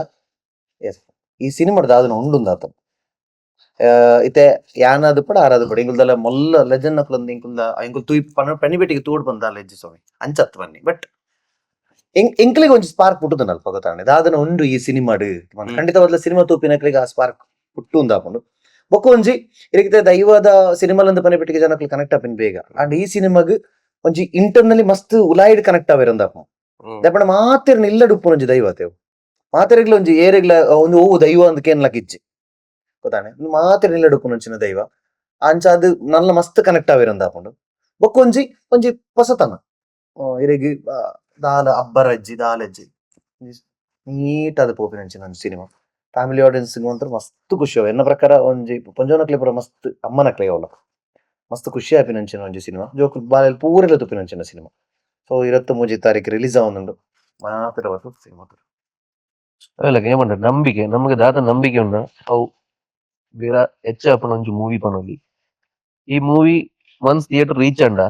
ಎಸ್ ಈ ಸಿನಿಮಾದ ಅದನ್ನ ಉಂಡುಂದಾತ ಇತ್ತೆ ಯಾನಾದ ಪಡ ಆರಾದ ಪಡ ಇಂಗುಲ್ದಲ್ಲ ಮೊಲ್ಲ ಲೆಜನ್ ಅಕ್ಲಂದ ಇಂಕುಲ್ ತೂಯಿ ಪಣಿಬೆಟ್ಟಿಗೆ ತೂಡ್ ಬಂದ ಲೆಜ್ಜಿ ಸ್ವಾಮಿ ಅಂಚತ್ ಬನ್ನಿ ಬಟ್ ಎಂಕ್ಲಿಗೆ ಒಂಜಿ ಸ್ಪಾರ್ಕ್ ಪುಟ್ಟುದನ ಅಲ್ಪ ಗೊತ್ತಾಂಡೆ ದಾದನ ಉಂಡು ಈ ಸಿನಿಮಾಡು ಖಂಡಿತವಾದ ಸಿನಿಮಾ ತೂಪಿನಕ್ಲಿಗೆ ಆ ಸ್ಪಾರ್ಕ್ ಪುಟ್ಟು ಉಂದಾಪುಂಡು ಬೊಕ್ಕ ಒಂಜಿ ಇದಕ್ಕೆ ದೈವದ ಸಿನಿಮಾಲಂದ ಪನಿಪೆಟ್ಟಿಗೆ ಜನಕ್ಲಿ ಕನೆಕ್ಟ್ ಆಪಿನ್ ಬೇಗ ಅಂಡ್ ಈ ಸಿನಿಮಾಗ್ ಒಂಜಿ ಇಂಟರ್ನಲಿ ಮಸ್ತ್ ಉಲಾಯ್ಡ್ ಕನೆಕ್ಟ್ ಆವಿರಂದಾಪ ದಪ್ಪಣ ಮಾತೆರ್ನ ಇಲ್ಲಡ್ ಉಪ್ಪುನ ಒಂಜಿ ದೈವ ತೇವು ಮಾತೆರೆಗ್ಲ ಒಂಜಿ ಏರೆಗ್ಲ ಒಂದು ಓ ದೈವ ಅಂದ್ ಕೇನ್ಲಕ್ ಇಜ್ಜಿ ಗೊತ್ತಾನೆ ಮಾತೆರ್ನ ಇಲ್ಲಡ್ ಉಪ್ಪುನ ಒಂಚಿನ ದೈವ ಅಂಚ ಅದು ನಲ್ಲ ಮಸ್ತ್ ಕನೆಕ್ಟ್ ಆವಿರಂದಾಪುಂಡು ಬೊಕ್ಕ ಒಂಜಿ ಹೊಸತನ ಇರೆಗ್ ದಾಲ ಅಬ್ಬರಜ್ಜಿ ದಾಲಜ್ಜಿ ನೀಟಾದ ಪೋಪಿನಂಚಿನ ಸಿನಿಮಾ ಫ್ಯಾಮಿಲಿ ಆಡಿಯನ್ಸ್ ಅಂತೂ ಮಸ್ತ್ ಖುಷಿ ಅವ ಎನ್ನ ಪ್ರಕಾರ ಒಂಜಿ ಪೊಂಜೋನಕ್ಲೆ ಪೂರ ಮಸ್ತ್ ಅಮ್ಮನಕ್ಲೆ ಅವಲ್ಲ ಮಸ್ತ್ ಖುಷಿ ಆಪಿನಂಚಿನ ಒಂಜಿ ಸಿನಿಮಾ ಜೋಕು ಬಾಲೆಲ್ ಪೂರೆಲ್ಲ ತುಪ್ಪಿನಂಚಿನ ಸಿನಿಮಾ ಸೊ 23 ತಾರೀಕು ರಿಲೀಸ್ ಆವೊಂದುಂಡು ಮಾತ್ರ ಸಿನಿಮಾ ಏಮಂಡ ನಂಬಿಕೆ ನಮಗೆ ದಾದ ನಂಬಿಕೆ ಉಂಡ ಅವು ಬೇರೆ ಹೆಚ್ಚ ಆಪನ ಒಂಜಿ ಮೂವಿ ಪನೊಲಿ ಈ ಮೂವಿ ಒನ್ಸ್ ಥಿಯೇಟರ್ ರೀಚ್ ಅಂಡ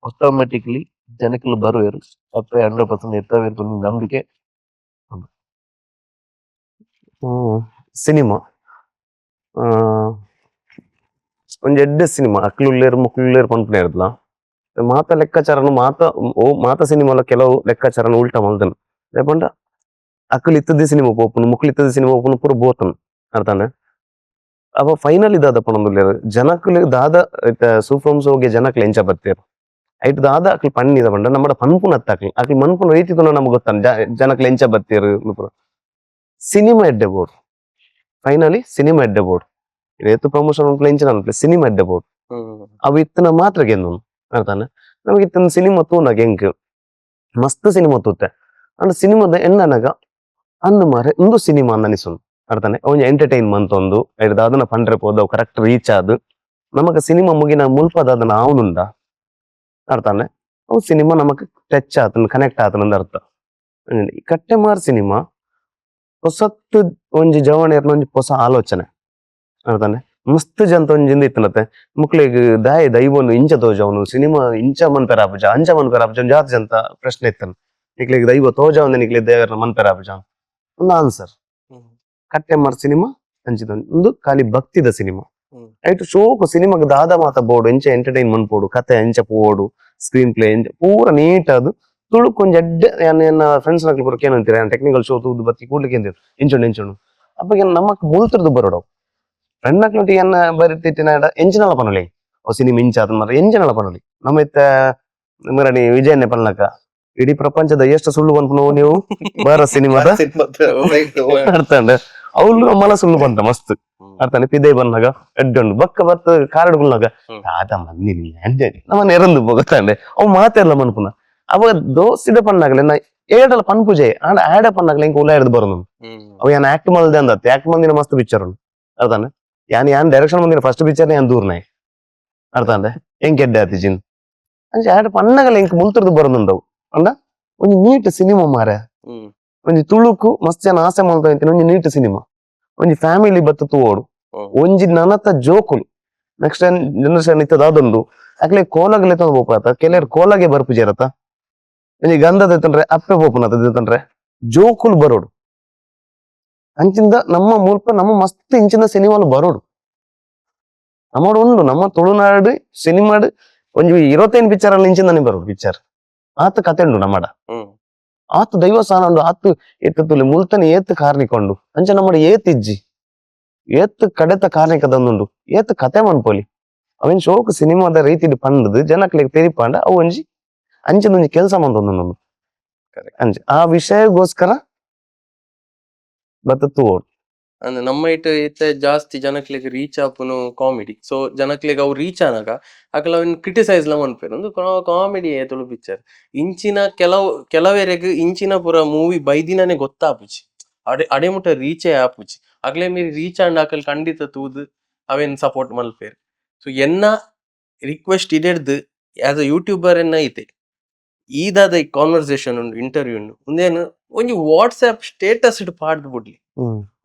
ಆಟೋಮೆಟಿಕ್ಲಿ ಜನಕ್ಕಲು ಬರುವೆರು ಅಪ್ಪೆ 100% ಎತ್ತವೇರು ನಂಬಿಕೆ ಸಿನಿಮಾ ಒಂಜಿ ಎಡ್ಡೆ ಸಿನಿಮಾ ಅಕ್ಲುಲ್ಲೇರು ಮುಕ್ಲುಲ್ಲೇರು ಪನ್ಪುನೆ ಇರಲ್ಲ ಮಾತ ಲೆಕ್ಕಾಚಾರನು ಮಾತ ಸಿನಿಮಾಲ ಕೆಲವು ಲೆಕ್ಕಾಚಾರನು ಉಲ್ಟಾ ಮಲ್ದನು ಲೇಪಂಡ ಅಕ್ಕಲು ಇತ್ತದೇ ಸಿನಿಮಾ ಪೋಪುನು ಮುಕ್ಲು ಇತ್ತದ ಸಿನಿಮಾ ಪೋಪುನು ಪೂರ ಬೋತನು ಅರ್ಥಾನೆ ಅವ ಫೈನಲ್ ಇದಾದ ಪಣೊಂದುಲ್ಲೇರು ಜನಕ್ಲು ದಾದ ಸೂಫ್ರಮ್ಸ್ ಹೋಗಿ ಜನಕ್ಲು ಎಂಚ ಬರ್ತೇರು ಐಟ್ ದಾದ ಅಕ್ಲು ಪಣ್ಣಿದ ಪಂಡ ನಮ್ಮಡ ಪನ್ಪುನ ಅತ್ತಾಕ್ಲಿ ಅಕ್ಲು ಮನ್ಪುನ ರೀತಿದು ನಮ್ಗೆ ಗೊತ್ತಾನ ಜನಕ್ಲು ಎಂಚ ಬರ್ತೇರು ಸಿನಿಮಾ ಎಡ್ಡೆ ಬೋರ್ಡ್ ಫೈನಲಿ ಸಿನಿಮಾ ಎಡ್ಡೆ ಬೋರ್ಡ್ ರೇತು ಪ್ರಮೋಷನ್ ಎಂಚಿನ ಸಿನಿಮಾ ಎಡ್ಡೆ ಬೋರ್ಡ್ ಅವು ಇತ್ತನ ಮಾತ್ರ ಗೆಂದು ಅರ್ಥಾನೆ ನಮಗೆ ಇತ್ತನ ಸಿನಿಮಾ ತೂನಾಗ ಎಂಕ್ ಮಸ್ತ್ ಸಿನಿಮಾ ತೂತೆ ಅಂಡ್ ಸಿನಿಮಾದ ಎನ್ನನಾಗ ಅಂದು ಮಾರೆ ಒಂದು ಸಿನಿಮಾ ಅಂದ ಅನಿಸುನು ಅರ್ಥಾನೆ ಒಂಜಿ ಎಂಟರ್ಟೈನ್ಮೆಂಟ್ ಒಂದು ಅದನ್ನ ಪಂಡ್ರೆ ಪೋದ ಕರೆಕ್ಟ್ ರೀಚ್ ಆದ್ ನಮಗ ಸಿನಿಮಾ ಮುಗಿನ ಮುಲ್ಪದ ಅದನ್ನ ಅವನುಂಡ ಅರ್ಥಾನೆ ಅವು ಸಿನಿಮಾ ನಮಕ್ ಟಚ್ ಆತನ ಕನೆಕ್ಟ್ ಆತನಂದ ಅರ್ಥ ಈ ಕಟ್ಟೆಮಾರ್ ಸಿನಿಮಾ ಹೊಸತ್ತು ಒಂಜಿ ಜವಣೆರ್ನ ಒಂಜಿ ಹೊಸ ಆಲೋಚನೆ ಅರ್ಥಾನೆ ಮಸ್ತ್ ಜಂತ ಒಂಜಿಂದ ಇತ್ತನತ್ತೆ ಮುಕ್ಳಿಗೆ ದೈವನು ಇಂಚ ತೋಜವನು ಸಿನಿಮಾ ಇಂಚ ಮನ್ಪೆರ ಆಪುಜ ಅಂಚ ಮನ್ಪೆರ ಆಪುಜ ಜಾತ್ ಜಂತ ಪ್ರಶ್ನೆ ಇತ್ತನು ನಿಕ್ಲಿಗೆ ದೈವ ತೋಜ ಒಂದೆ ನಿಕ್ಲಿಗೆ ದೇವರನ್ನ ಮನ್ಪೆರ ಆಪುಜ ಒಂದು ಆನ್ಸರ್ ಕಟ್ಟೆಮಾರ್ ಸಿನಿಮಾ ಅಂಚಿದ ಒಂದು ಖಾಲಿ ಭಕ್ತಿದ ಸಿನಿಮಾ ಹ್ಮ್. ಐಟು ಶೋಕು ಸಿನಿಮಾಗ ದಾದ ಮಾತ ಬೋಡು ಎಂಚ ಎಂಟರ್ಟೈನ್ಮೆಂಟ್ ಪೋಡು ಕತೆ ಎಂಚ ಪೋಡು ಸ್ಕ್ರೀನ್ ಪ್ಲೇ ಎಂಚ ಪೂರ ನೀಟ್ ಅದು ತುಳು ಕೊಂಚ ಎನ್ನ ಫ್ರೆಂಡ್ಸ್ ನಕ್ಲು ಪೂರ ಕೇನಂತೀರ ಟೆಕ್ನಿಕಲ್ ಶೋ ತೂದು ಬತ್ತಿ ಕೂಡ್ಲಿಕ್ಕೆ ಎಂತೀರ ಎಂಚುಂಡು ಅಪ್ಪ ನಮಕ್ ಮುಲ್ತಿರ್ದು ಬರೋಡು ಫ್ರೆಂಡ್ ನಕ್ಲೊಟ್ಟಿಗೆ ಎನ್ನ ಬರಿತಿಟ್ಟಿನ ಎಂಚಿನಲ್ಲ ಪನೊಲಿ ಓ ಸಿನಿಮಾ ಇಂಚ ಅದ್ ಮಾರ ಎಂಚಿನಲ್ಲ ಪನೊಲಿ ನಮ್ಮ ಇತ್ತ ಮರಣಿ ವಿಜಯನ್ನೇ ಪನ್ನಕ ಇಡೀ ಪ್ರಪಂಚದ ಎಷ್ಟು ಸುಳ್ಳು ಬಂತು ನೀವು ಬಾರ ಸಿನಿಮಾದ ಅರ್ಥಂಡ ಅವ್ಲು ಮನ ಸುಳ್ಳು ಬಂತ ಮಸ್ತ್ ಅರ್ಥಾನೆ ಪಿದೆ ಬಂದಾಗ ಎಡ್ಡೊಂಡು ಬಕ್ಕ ಬತ್ತ ಕಾರಡ್ಗುಲ್ನಾಗ ಆದ ಮಂದಿ ನಮ್ಮನ್ನ ಎರಲು ಗೊತ್ತಂಡೆ ಅವ್ ಮಾತೆಲ್ಲ ಮನ್ಪುನ ಅವಾಗ ದೋಸಿದ ಪನ್ನಾಗಲೆ ನಾ ಏಡಲ ಪನ್ಪುಜೆ ಆಡ ಆಡ ಪನ್ನಾಗಲೆ ಇಂಕ ಉಲ ಹಿಡ್ದು ಬರೋದು ಅವ್ ಯಾನ್ ಆಕ್ಟ್ ಮಲ್ದೆ ಅಂದತ್ತೆ ಆಕ್ಟ್ ಮಂದಿನ ಮಸ್ತ್ ಪಿಕ್ಚರ್ ಉಂಡು ಅರ್ಥಾನೆ ಯಾನ್ ಡೈರೆಕ್ಷನ್ ಮಂದಿನ ಫಸ್ಟ್ ಪಿಕ್ಚರ್ ಯಾನ್ ದೂರ್ನಾಯ್ ಅರ್ಥಾಂಡೆ ಹೆಂಗ್ ಎಡ್ಡೆ ಆತಿ ಜಿನ್ ಅಂಚೆ ಆಡ ಪನ್ನಾಗಲೆ ಇಂಕ ಮುಲ್ತಿರ್ದು ಬರೋದುಂಡವು ಅಂಡ ಒಂದು ನೀಟ್ ಸಿನಿಮಾ ಮಾರ ಒಂಜಿ ತುಳುಕು ಮಸ್ತ್ ಜನ ಆಸೆ ಮಾಡ್ತಾ ಇದ್ದೀನಿ ಒಂಜಿ ನೀಟ್ ಸಿನಿಮಾ ಒಂಜಿ ಫ್ಯಾಮಿಲಿ ಬತ್ತ ತೂವೋಡು ಒಂಜಿ ನನತ ಜೋಕುಲು ನೆಕ್ಸ್ಟ್ ಜನರೇಷನ್ ಇತ್ತದ ಅದೊಂದು ಅಕ್ಲೆ ಕೋಲಾಗಲೆ ತಂದು ಬೋಪಾತ ಕೆಲವರು ಕೋಲಾಗೆ ಬರ್ಪುಜೇರತ ಒಂಜಿ ಗಂಧದ ತಂದ್ರೆ ಅಪ್ಪೆ ಬೋಪುನತ ತಂದ್ರೆ ಜೋಕುಲು ಬರೋಡು ಅಂಚಿಂದ ನಮ್ಮ ಮುಲ್ಪ ನಮ್ಮ ಮಸ್ತ್ ಇಂಚಿನ ಸಿನಿಮಾಲು ಬರೋಡು ನಮ್ಮಡು ಉಂಡು ನಮ್ಮ ತುಳುನಾಡು ಸಿನಿಮಾಡು ಒಂಜಿ 25 ಪಿಕ್ಚರ್ ಅಲ್ಲಿ ಇಂಚಿಂದಾನೆ ಬರೋಡು ಪಿಕ್ಚರ್ ಆತ ಕತೆ ಉಂಡು ನಮ್ಮಡ ಆತ ದೈವ ಸ್ಥಾನ ಉಂಡು ಆತು ಎತ್ತುಲಿ ಮುಲ್ತನಿ ಏತ್ ಕಾರ್ನಿಕೊಂಡು ಅಂಚ ನಮ್ಮಡ ಏತಿಜ್ಜಿ ಏತ್ ಕಡೆತ ಕಾರ್ನಿಕದಂದುಂಡು ಏತ್ ಕತೆ ಮನ್ಪೊಲಿ ಅವನ್ ಶೋಕ್ ಸಿನಿಮಾದ ರೀತಿ ಪಂಡದು ಜನಕ್ಲೆಗ್ ತೆರಿಪಾಂಡ ಅವು ಒಂಜಿ ಅಂಚದೊಂಜಿ ಕೆಲಸ ಮಂದೊಂದು ಅಂಚೆ ಆ ವಿಷಯಗೋಸ್ಕರ ಬತ್ತತ್ತು ಓಡು ಅಂದ್ರೆ ನಮ್ಮ ಇಟ್ಟು ಇತ್ತೆ ಜಾಸ್ತಿ ಜನಕ್ಲೆಗ್ ರೀಚ್ ಆಪುನು ಕಾಮಿಡಿ ಸೊ ಜನಕ್ಲೆಗ್ ಅವು ರೀಚ್ ಆನಾಗ ಅಕಲ ಅವನ್ ಕ್ರಿಟಿಸೈಸ್ ಲ ಮನ್ಪೇರು ಒಂದು ಕಾಮಿಡಿ ತುಳು ಪಿಕ್ಚರ್ ಇಂಚಿನ ಕೆಲವೇರೆಗ್ ಇಂಚಿನ ಪೂರ ಮೂವಿ ಬೈದಿನನೆ ಗೊತ್ತಾಪುಜಿ ಅಡೆ ಮುಟ್ಟ ರೀಚೇ ಆಪುಜಿ ಅಕ್ಲೆ ಮೀರಿ ರೀಚ್ ಆಂಡ್ ಅಕಲ್ ಖಂಡಿತ ತೂದು ಅವೇನ್ ಸಪೋರ್ಟ್ ಮಲ್ಪೇರು ಸೊ ಎನ್ನ ರಿಕ್ವೆಸ್ಟ್ ಇಡೆಡ್ದು ಆಸ್ ಅ ಯೂಟ್ಯೂಬರ್ ಎನ್ನ ಐತೆ ಈದಾದ ಕಾನ್ವರ್ಸೇಷನ್ ಉಂಡು ಇಂಟರ್ವ್ಯೂ ಉಂಡು ಒಂದೇನು ಒಂಜಿ ವಾಟ್ಸ್ಆಪ್ ಸ್ಟೇಟಸ್ ಇಟ್ಟು ಪಾಡ್ದು ಬಿಡ್ಲಿ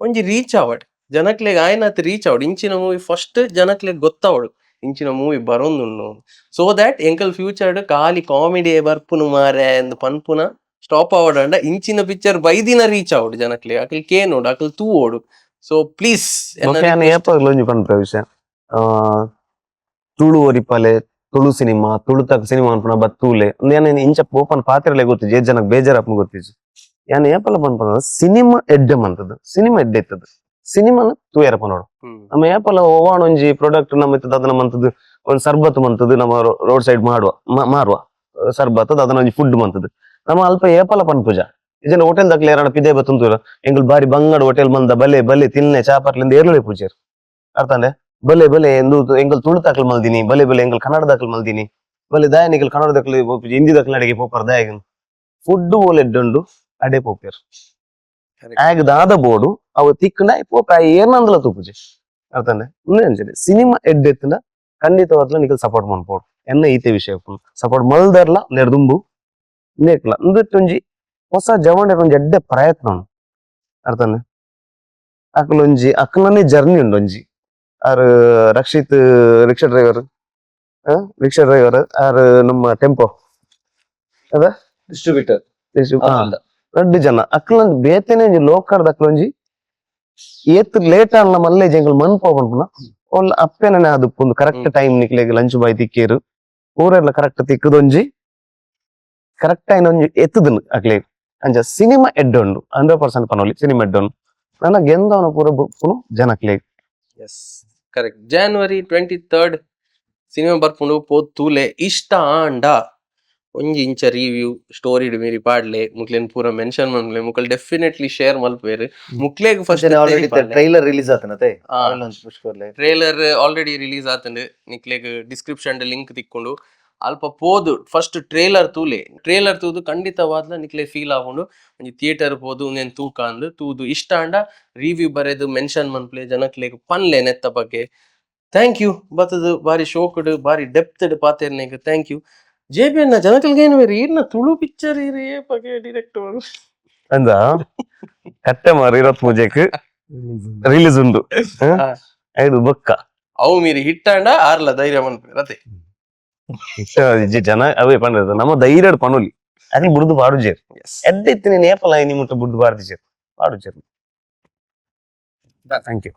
ಒಂಜಿ ರೀಚ್ ಆವಡ್ ಜನಕ್ಲೆಗ್ ಆಯ್ನತ್ ರೀಚ್ ಆವಡ್ ಇಂಚಿನ ಮೂವಿ ಫಸ್ಟ್ ಜನಕ್ಲೆಗ್ ಗೊತ್ತಾವಡು ಇಂಚಿನ ಮೂವಿ ಬರೋಂದುಂಡು ಸೊ ದ್ಯಾಟ್ ಎಂಕಲ್ ಫ್ಯೂಚರ್ಡ್ ಖಾಲಿ ಕಾಮಿಡಿ ಬರ್ಪುನು ಮಾರೆ ಎಂದು ಪನ್ಪುನ ಸ್ಟಾಪ್ ಆವಡ್ ಅಂಡ ಇಂಚಿನ ಪಿಕ್ಚರ್ ಬೈದಿನ ರೀಚ್ ಆವಡು ಜನಕ್ಲೆಗ್ ಅಕಲ್ ಕೇನೋಡು ಅಕಲ್ ತೂ ಓಡು ಸೊ ಪ್ಲೀಸ್ ಒಂಜಿ ಪನ್ಪ ವಿಷಯ ತುಳು ಒರಿಪಲೆ ತುಳು ಸಿನಿಮಾ ತುಳು ತಕ್ಕ ಸಿನಿಮಾ ಅನ್ಪುನ ಬತ್ತೂಲೆ ನಾನು ಇಂಚ ಓಪನ್ ಪಾತ್ರಲೆ ಗೊತ್ತಿಜಿ ಜನಕ್ ಬೇಜಾರಪ್ಪ ಗೊತ್ತಿಜಿ ಯಾನ್ ಏಪಲ ಪನ್ಪನ ಸಿನಿಮಾ ಎಡ್ಡೆ ಮಂತದ್ದು ಸಿನಿಮಾ ಎಡ್ಡೆ ಇತ್ತದು ಸಿನಿಮಾನ ತೂಯರ ಪನೋಡು ನಮ್ಮ ಏಪಲ ಓವಾಣ ಒಂಜಿ ಪ್ರಾಡಕ್ಟ್ ನಮ್ಮ ಇತ್ತದ ಅದನ್ನ ಮಂತದ್ದು ಒಂದ್ ಸರ್ಬತ್ ಮಂತದ್ದು ನಮ್ಮ ರೋಡ್ ಸೈಡ್ ಮಾರುವ ಸರ್ಬತ್ ಅದನ್ನ ಒಂಜಿ ಫುಡ್ ಮಂತದ್ದು ನಮ್ಮ ಅಲ್ಪ ಏಪಲ ಪನ್ಪುಜ ಇದನ್ನ ಹೋಟೆಲ್ ದಕ್ಲೆ ಎರಡು ಪಿದೆ ಬತ್ತುಂತೂರ ಎಂಗಳು ಬಾರಿ ಬಂಗಡ ಹೋಟೆಲ್ ಮಂದ ಬಲೆ ಬಲೆ ತಿನ್ನೆ ಚಾಪರ್ಲಿಂದ ಏರ್ಲೇ ಪೂಜಾರ್ ಅರ್ಥಂಡೆ ಬಲೆ ಬಲೆ ಎಂದು ಎಂಗಲ್ ತುಳು ದಾಖಲು ಮಲ್ದಿನಿ ಬಲೆ ಬಲೆ ಎಂಗಲ್ ಕನ್ನಡ ದಾಖಲು ಮಲ್ದಿನಿ ಬಲೆ ದಾಯನಿಗಲ್ ಕನ್ನಡ ದಾಖಲು ಹಿಂದಿ ದಾಖಲು ಅಡಿಗೆ ಪೋಪಾರ ದಾಯಗನ್ ಫುಡ್ ಓಲ್ ಎಡ್ಡುಂಡು ಅಡೆ ಪೋಪೇರ್ ಆಗ ದಾದ ಬೋಡು ಅವು ತಿಕ್ಕಂಡ ಪೋಪ ಏನಂದಲ ತೂಪುಜಿ ಅರ್ಥಂಡೆ ಮುಂದೆ ಅಂಚನೆ ಸಿನಿಮಾ ಎಡ್ಡೆತ್ತಿನ ಖಂಡಿತವಾದ್ಲ ನಿಗಲ್ ಸಪೋರ್ಟ್ ಮಾಡ್ಬೋಡು ಎನ್ನ ಈತೆ ವಿಷಯ ಸಪೋರ್ಟ್ ಮಲ್ದರ್ಲ ನೆರ್ದುಂಬು ನೇಕ್ಲ ಒಂಜಿ ಹೊಸ ಜವಣೆ ಒಂಜಿ ಎಡ್ಡೆ ಪ್ರಯತ್ನ ಅರ್ಥಂಡೆ ಅಕ್ಲೊಂಜಿ ಅಕ್ಲನೇ ಜರ್ನಿ ಉಂಡು ಒಂಜಿ ಆರ್ ರಕ್ಷಿತ್ ರಿಕ್ಷಾ ಡ್ರೈವರ್ ಆರ್ ನಮ್ಮ ಟೆಂಪೋ ಅದ ಡಿಸ್ಟ್ರಿಬ್ಯೂಟರ್ ರಡ್ಡು ಜನ ಅಕ್ಲೊಂಜಿ ಬೇತೆನೆ ಒಂಜಿ ಲೋಕರ್ದ ಅಕ್ಲೊಂಜಿ ಏತ್ ಲೇಟ್ ಆನ್ಲ ಮಲ್ಲೆ ಜಂಗಲ್ ಮನ್ಪೋ ಪನ್ಪುನ ಒಲ್ಲ ಅಪ್ಪೆನೇ ಅದು ಒಂದು ಕರೆಕ್ಟ್ ಟೈಮ್ ನಿಕ್ಲೆಗ್ ಲಂಚ್ ಬಾಯ್ ತಿಕ್ಕೇರು ಊರೆಲ್ಲ ಕರೆಕ್ಟ್ ತಿಕ್ಕದೊಂಜಿ ಕರೆಕ್ಟ್ ಆಯ್ನ ಒಂಜಿ ಎತ್ತದನ್ ಅಕ್ಲೆ ಅಂಚ ಸಿನಿಮಾ ಎಡ್ಡುಂಡು 100% ಪನೊಲಿ ಸಿನಿಮಾ ಎಡ್ಡುಂಡು ನನ್ನ ಗೆಂದವನ ಪೂರ ಬುಪ್ಪುನು ಜನಕ್ಲೆ yes correct January 23rd cinema ಬರ್ಪುಂಡು ಪೋದ್ ತೂಲೆ ಇಷ್ಟ ಆಂಡ ಒಂಜಿ ಇಂಚ ರಿವ್ಯೂ ಸ್ಟೋರಿ ಮೀರಿ ಪಾಡ್ಲೆ ಮುಕ್ಲೆನ್ ಪೂರ ಮೆನ್ಷನ್ ಮನ್ಲೆ ಮುಕ್ಕಲ್ ಡೆಫಿನೆಟ್ಲಿ ಶೇರ್ ಮಲ್ಪೇರು ಮುಕ್ಲೆಗ್ ಫಸ್ಟ್ ಟ್ರೈಲರ್ ರಿಲೀಸ್ ಆತನತೆ ಟ್ರೇಲರ್ ಆಲ್ರೆಡಿ ರಿಲೀಸ್ ಆತಂಡು ನಿಕ್ಲೆಗ್ ಡಿಸ್ಕ್ರಿಪ್ಷನ್ ಲಿಂಕ್ ತಿಕ್ಕೊಂಡು ಅಲ್ಪ ಪೋದು ಫಸ್ಟ್ ಟ್ರೇಲರ್ ತೂದು ಖಂಡಿತವಾದ್ಲ ನಿಕ್ಲೆ ಫೀಲ್ ಆಗೊಂಡು ಒಂಜಿ ಥಿಯೇಟರ್ ಪೋದು ನೇನ್ ತೂಕ ಅಂದು ತೂದು ಇಷ್ಟ ಅಂಡ ರಿವ್ಯೂ ಬರೆದು ಮೆನ್ಷನ್ ಮನ್ಪ್ಲೆ ಜನಕ್ಲೆಗ್ ಪನ್ಲೆ ನೆತ್ತ ಬಗ್ಗೆ ಥ್ಯಾಂಕ್ ಯು ಬತ್ತದು ಬಾರಿ ಶೋಕಡ್ ಬಾರಿ ಡೆಪ್ತ್ ಪಾತೇರ್ನೆಗ್ ಥ್ಯಾಂಕ್ ಯು JP ಅಣ್ಣ ಜನಕ್ಲೆಗ್ ಏನು ಬೇರೆ ಈರ್ನ ತುಳು ಪಿಕ್ಚರ್ ಇರೇ ಬಗ್ಗೆ ಡೈರೆಕ್ಟರ್ ಅಂದ ಕಟ್ಟೆ ಮಾರು 25 ರಿಲೀಸ್ ಉಂಡು ಐದು ಬೊಕ್ಕ ಅವು ಮೀರಿ ಹಿಟ್ಟಾಂಡ ಆರ್ಲ ಧೈರ್ಯ ಮನ್ಪೇರ್ ಅದೇ ಜನ ಅವೇ ಪಂಡ ನಮ್ಮ ಧೈರ್ಯ ಪನುಲಿ ಅದೇ ಬುಡ್ದು ಬಾಡುಜೇರ್ ಎಡ್ಡೆ ಇತ್ತಿನ ನೇಪಲ ಮುಟ್ಟ ಬುಡ್ದು ಬಾಡ್ದಿಜೇರ್ ಬಾಡುಜೇರ್ ಥ್ಯಾಂಕ್ ಯು.